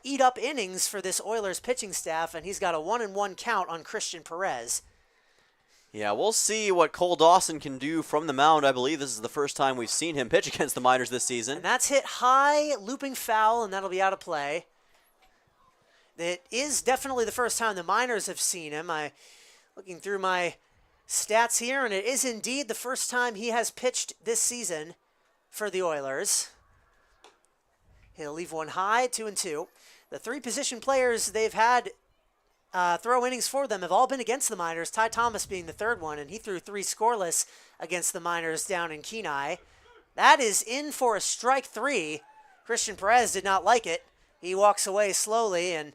Speaker 2: eat up innings for this Oilers pitching staff, and he's got a 1-1 count on Christian Perez.
Speaker 1: Yeah, we'll see what Cole Dawson can do from the mound. I believe this is the first time we've seen him pitch against the Miners this season.
Speaker 2: And that's hit high, looping foul, and that'll be out of play. It is definitely the first time the Miners have seen him. Looking through my stats here, and it is indeed the first time he has pitched this season for the Oilers. He'll leave one high, 2-2. The three position players they've had throw innings for them have all been against the Miners, Ty Thomas being the third one, and he threw 3 scoreless against the Miners down in Kenai. That is in for a strike 3. Christian Perez did not like it. He walks away slowly, and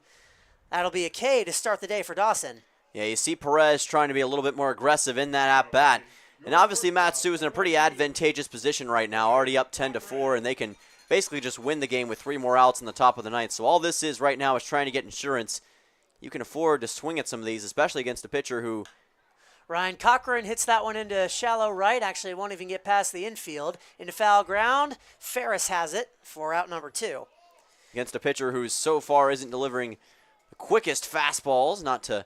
Speaker 2: that'll be a K to start the day for Dawson.
Speaker 1: Yeah, you see Perez trying to be a little bit more aggressive in that at-bat. And obviously Matsu is in a pretty advantageous position right now, already up 10-4, and they can basically just win the game with 3 more outs in the top of the ninth. So all this is right now is trying to get insurance. You can afford to swing at some of these, especially against a pitcher who...
Speaker 2: Ryan Cochran hits that one into shallow right. Actually, it won't even get past the infield. Into foul ground. Ferris has it for out number 2.
Speaker 1: Against a pitcher who so far isn't delivering the quickest fastballs. Not to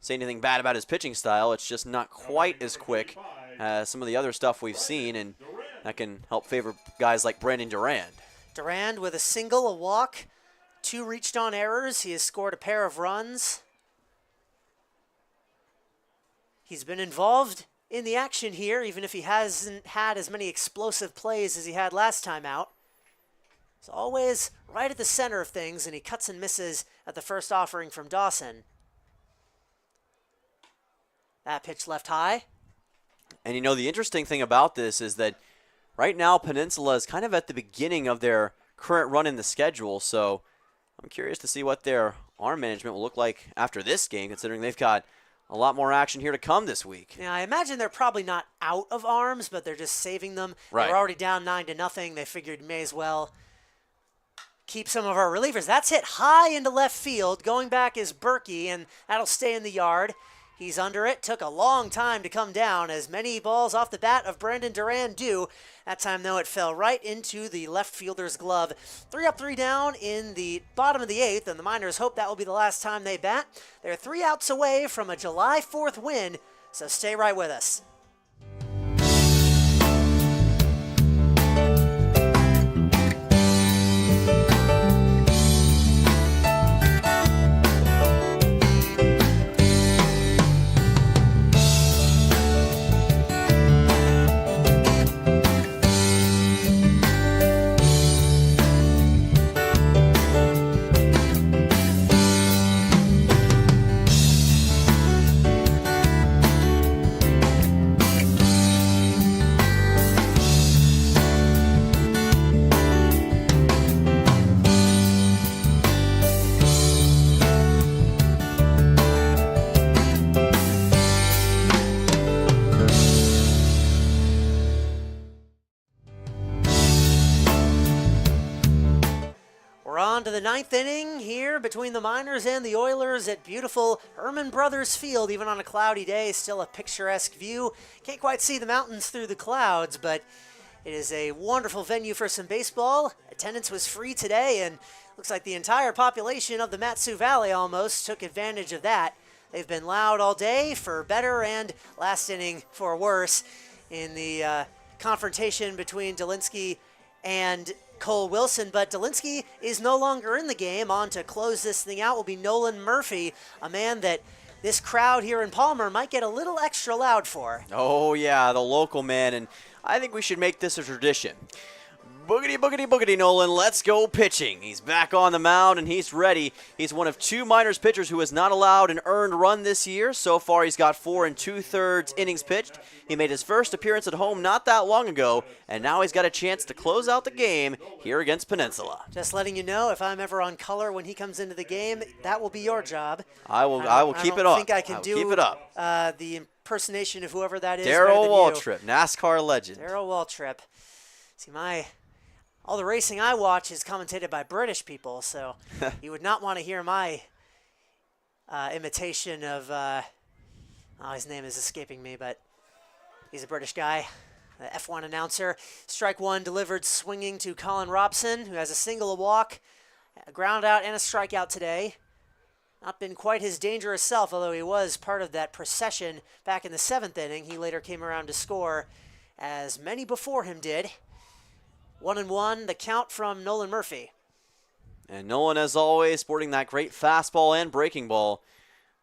Speaker 1: say anything bad about his pitching style. It's just not quite as quick as some of the other stuff we've seen, and that can help favor guys like Brandon Durand.
Speaker 2: Durand with a single, a walk, 2 reached on errors. He has scored a pair of runs. He's been involved in the action here, even if he hasn't had as many explosive plays as he had last time out. He's always right at the center of things, and he cuts and misses at the first offering from Dawson. That pitch left high.
Speaker 1: And you know, the interesting thing about this is that right now Peninsula is kind of at the beginning of their current run in the schedule, so I'm curious to see what their arm management will look like after this game, considering they've got a lot more action here to come this week.
Speaker 2: Yeah, I imagine they're probably not out of arms, but they're just saving them.
Speaker 1: Right.
Speaker 2: They're already down 9-0. They figured may as well keep some of our relievers. That's hit high into left field. Going back is Berkey, and that'll stay in the yard. He's under it. Took a long time to come down, as many balls off the bat of Brandon Durand do. That time, though, it fell right into the left fielder's glove. 3 up, 3 down in the bottom of the 8th, and the Miners hope that will be the last time they bat. They're 3 outs away from a July 4th win, so stay right with us. To the 9th inning here between the Miners and the Oilers at beautiful Herman Brothers Field. Even on a cloudy day, still a picturesque view. Can't quite see the mountains through the clouds, but it is a wonderful venue for some baseball. Attendance was free today, and looks like the entire population of the Matsu Valley almost took advantage of that. They've been loud all day for better and last inning for worse in the confrontation between Delinsky and Cole Wilson, but Delinsky is no longer in the game. On to close this thing out will be Nolan Murphy, a man that this crowd here in Palmer might get a little extra loud for.
Speaker 1: Oh yeah, the local man, and I think we should make this a tradition. Boogity, boogity, boogity, Nolan. Let's go pitching. He's back on the mound, and he's ready. He's one of 2 minors pitchers who has not allowed an earned run this year. So far, he's got 4 2/3 innings pitched. He made his first appearance at home not that long ago, and now he's got a chance to close out the game here against Peninsula.
Speaker 2: Just letting you know, if I'm ever on color when he comes into the game, that will be your job.
Speaker 1: I will keep it up.
Speaker 2: I don't think I can
Speaker 1: keep it up.
Speaker 2: The impersonation of whoever that is.
Speaker 1: Darryl Waltrip, NASCAR legend.
Speaker 2: Darryl Waltrip. See, all the racing I watch is commentated by British people, so you would not want to hear my imitation of, his name is escaping me, but he's a British guy, the F1 announcer. Strike one delivered swinging to Colin Robson, who has a single, a walk, a ground out, and a strikeout today. Not been quite his dangerous self, although he was part of that procession back in the 7th inning. He later came around to score, as many before him did. 1-1, the count from Nolan Murphy.
Speaker 1: And Nolan, as always, sporting that great fastball and breaking ball.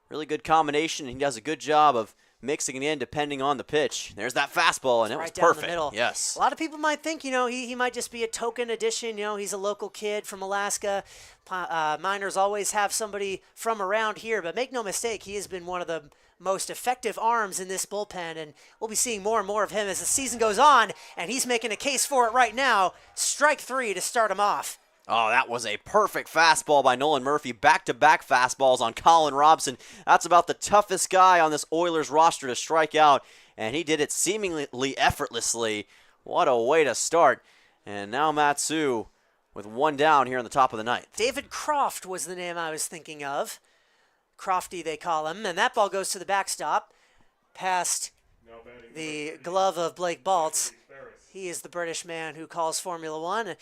Speaker 1: Really good combination. He does a good job of mixing it in depending on the pitch. There's that fastball, and it was
Speaker 2: down
Speaker 1: perfect.
Speaker 2: The middle.
Speaker 1: Yes.
Speaker 2: A lot of people might think, he might just be a token addition. He's a local kid from Alaska. Miners always have somebody from around here, but make no mistake, he has been one of the most effective arms in this bullpen, and we'll be seeing more and more of him as the season goes on, and he's making a case for it right now. Strike 3 to start him off.
Speaker 1: Oh, that was a perfect fastball by Nolan Murphy. Back-to-back fastballs on Colin Robson. That's about the toughest guy on this Oilers roster to strike out, and he did it seemingly effortlessly. What a way to start. And now Matsu with 1 down here in the top of the 9th.
Speaker 2: David Croft was the name I was thinking of. Crofty, they call him, and that ball goes to the backstop, past the glove of Blake Baltz. He is the British man who calls Formula One.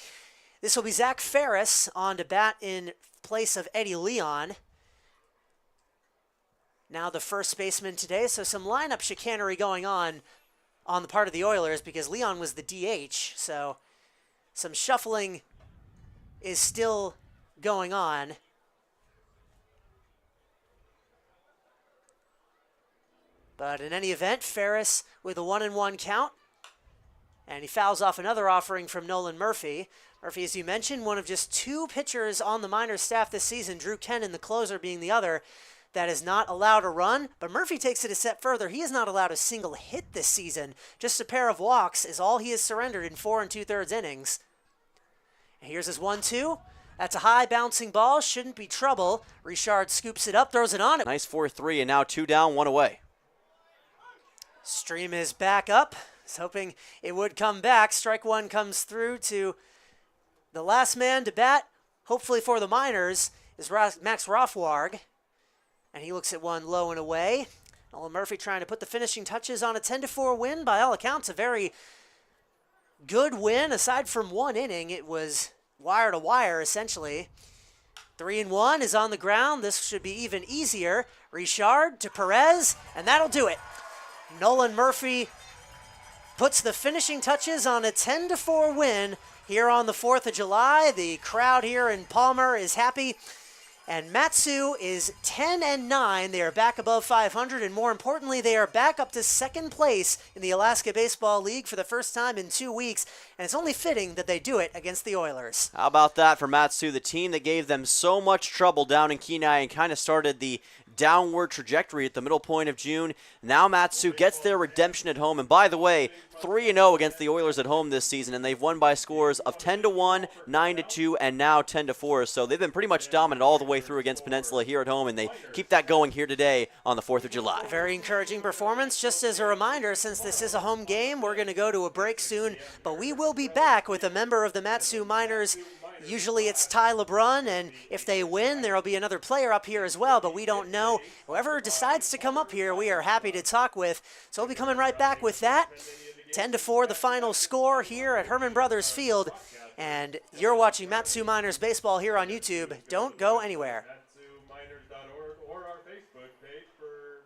Speaker 2: This will be Zach Ferris on to bat in place of Eddie Leon. Now the first baseman today, so some lineup chicanery going on the part of the Oilers because Leon was the DH, so some shuffling is still going on. But in any event, Ferris with a 1-1 count. And he fouls off another offering from Nolan Murphy. Murphy, as you mentioned, one of just 2 pitchers on the minors staff this season, Drew Kennan, the closer, being the other, that is not allowed a run. But Murphy takes it a step further. He is not allowed a single hit this season. Just a pair of walks is all he has surrendered in 4 2/3 innings. And here's his 1-2. That's a high bouncing ball. Shouldn't be trouble. Richard scoops it up, throws it on.
Speaker 1: Nice 4-3, and now 2 down, 1 away.
Speaker 2: Stream is back up. He's hoping it would come back. Strike 1 comes through to the last man to bat, hopefully for the Miners, is Max Rothwarg. And he looks at one low and away. Nolan Murphy trying to put the finishing touches on a 10-4 win. By all accounts, a very good win. Aside from 1 inning, it was wire to wire, essentially. 3-1 is on the ground. This should be even easier. Richard to Perez, and that'll do it. Nolan Murphy puts the finishing touches on a 10-4 win here on the 4th of July. The crowd here in Palmer is happy. And Matsu is 10-9. They are back above 500, and more importantly, they are back up to 2nd place in the Alaska Baseball League for the first time in 2 weeks, and it's only fitting that they do it against the Oilers.
Speaker 1: How about that for Matsu, the team that gave them so much trouble down in Kenai and kind of started the downward trajectory at the middle point of June. Now Matsu gets their redemption at home, and by the way, 3-0 against the Oilers at home this season, and they've won by scores of 10-1, 9-2, and now 10-4. So they've been pretty much dominant all the way through against Peninsula here at home, and they keep that going here today on the 4th of July.
Speaker 2: Very encouraging performance. Just as a reminder, since this is a home game, we're going to go to a break soon, but we will be back with a member of the Matsu Miners. Usually it's Ty LeBrun, and if they win, there will be another player up here as well, but we don't know. Whoever decides to come up here, we are happy to talk with. So we'll be coming right back with that. 10-4, the final score here at Herman Brothers Field. And you're watching Matsu Miners Baseball here on YouTube. Don't go anywhere.
Speaker 5: MatsuMiners.org or our Facebook page for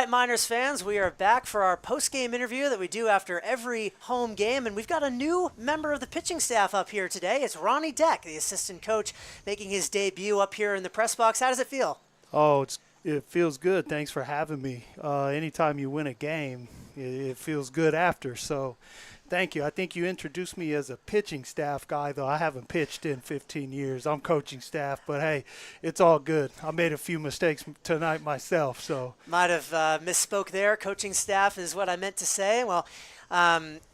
Speaker 2: right, Miners fans, we are back for our post-game interview that we do after every home game, and we've got a new member of the pitching staff up here today. It's Ronnie Deck, the assistant coach, making his debut up here in the press box. How does it feel?
Speaker 6: Oh, it feels good. Thanks for having me. Anytime you win a game, it feels good after. So thank you. I think you introduced me as a pitching staff guy, though I haven't pitched in 15 years. I'm coaching staff, but hey, it's all good. I made a few mistakes tonight myself. So
Speaker 2: might have misspoke there. Coaching staff is what I meant to say. Well,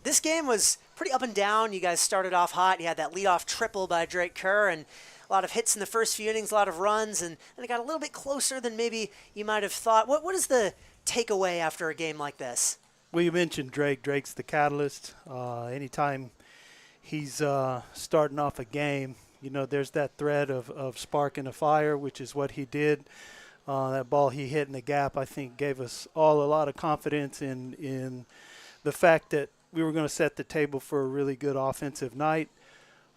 Speaker 2: this game was pretty up and down. You guys started off hot. You had that leadoff triple by Drake Kerr, and a lot of hits in the first few innings, a lot of runs, and it got a little bit closer than maybe you might have thought. What is the takeaway after a game like this?
Speaker 6: Well, you mentioned Drake. Drake's the catalyst. Anytime he's starting off a game, there's that thread of sparking a fire, which is what he did. That ball he hit in the gap, I think, gave us all a lot of confidence in the fact that we were going to set the table for a really good offensive night.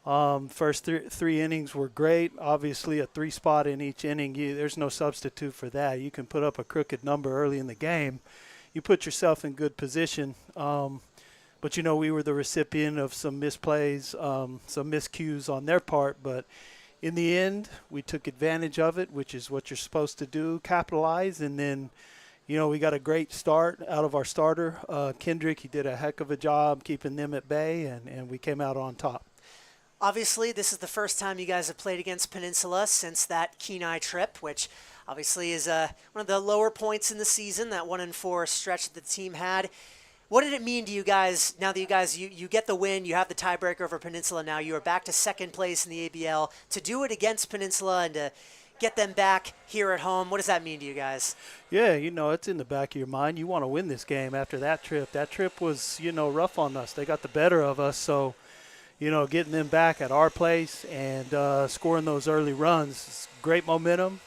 Speaker 6: First three innings were great. Obviously, a 3-spot in each inning, there's no substitute for that. You can put up a crooked number early in the game. You put yourself in good position. But, we were the recipient of some misplays, some miscues on their part. But in the end, we took advantage of it, which is what you're supposed to do, capitalize. And then, we got a great start out of our starter, Kendrick. He did a heck of a job keeping them at bay, and we came out on top.
Speaker 2: Obviously, this is the first time you guys have played against Peninsula since that Kenai trip, which obviously is one of the lower points in the season, that 1-4 stretch that the team had. What did it mean to you guys, now that you get the win, you have the tiebreaker over Peninsula now, you are back to second place in the ABL, to do it against Peninsula and to get them back here at home? What does that mean to you guys?
Speaker 6: Yeah, it's in the back of your mind. You want to win this game after that trip. That trip was, rough on us. They got the better of us, so getting them back at our place and scoring those early runs is great momentum.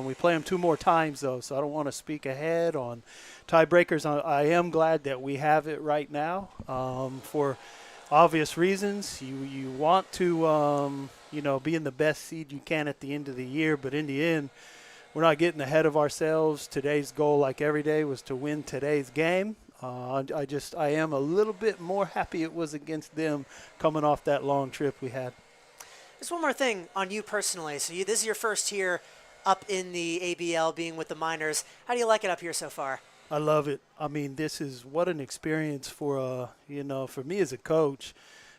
Speaker 6: We play them 2 more times, though, so I don't want to speak ahead on tiebreakers. I am glad that we have it right now for obvious reasons. You want to, be in the best seed you can at the end of the year, but in the end, we're not getting ahead of ourselves. Today's goal, like every day, was to win today's game. I am a little bit more happy it was against them coming off that long trip we had.
Speaker 2: Just one more thing on you personally. So this is your first year up in the ABL, being with the Miners. How do you like it up here so far?
Speaker 6: I love it. I mean, this is what an experience for for me as a coach,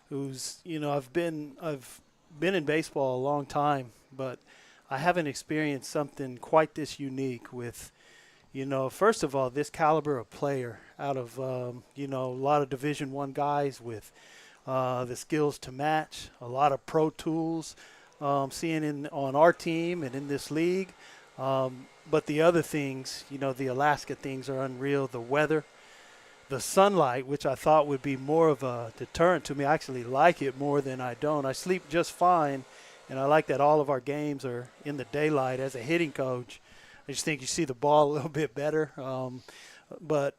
Speaker 6: who's I've been in baseball a long time, but I haven't experienced something quite this unique with. First of all, this caliber of player out of, a lot of Division I guys with the skills to match, a lot of pro tools, seeing on our team and in this league. But the other things, the Alaska things are unreal. The weather, the sunlight, which I thought would be more of a deterrent to me. I actually like it more than I don't. I sleep just fine, and I like that all of our games are in the daylight. As a hitting coach, I just think you see the ball a little bit better. But,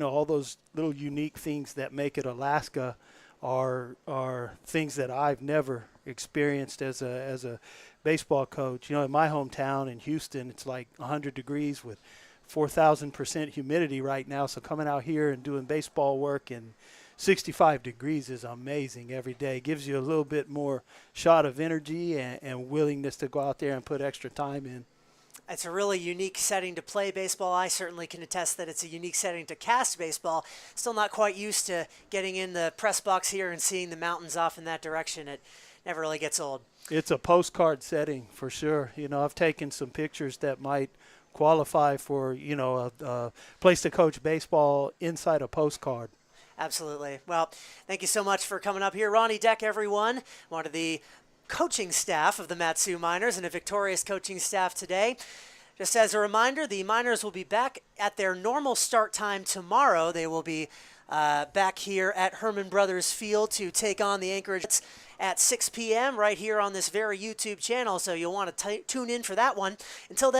Speaker 6: all those little unique things that make it Alaska are things that I've never experienced as a baseball coach. In my hometown in Houston, it's like 100 degrees with 4,000% humidity right now. So coming out here and doing baseball work in 65 degrees is amazing every day. It gives you a little bit more shot of energy and willingness to go out there and put extra time in.
Speaker 2: It's a really unique setting to play baseball. I certainly can attest that it's a unique setting to cast baseball. Still not quite used to getting in the press box here and seeing the mountains off in that direction. It never really gets old.
Speaker 6: It's a postcard setting for sure. I've taken some pictures that might qualify for, a place to coach baseball inside a postcard.
Speaker 2: Absolutely. Well, thank you so much for coming up here. Ronnie Deck, everyone. One of the coaching staff of the Mat-Su Miners and a victorious coaching staff today. Just as a reminder, the Miners will be back at their normal start time tomorrow. They will be back here at Herman Brothers Field to take on the Anchorage at 6 p.m. right here on this very YouTube channel, so you'll want to tune in for that one. Until then,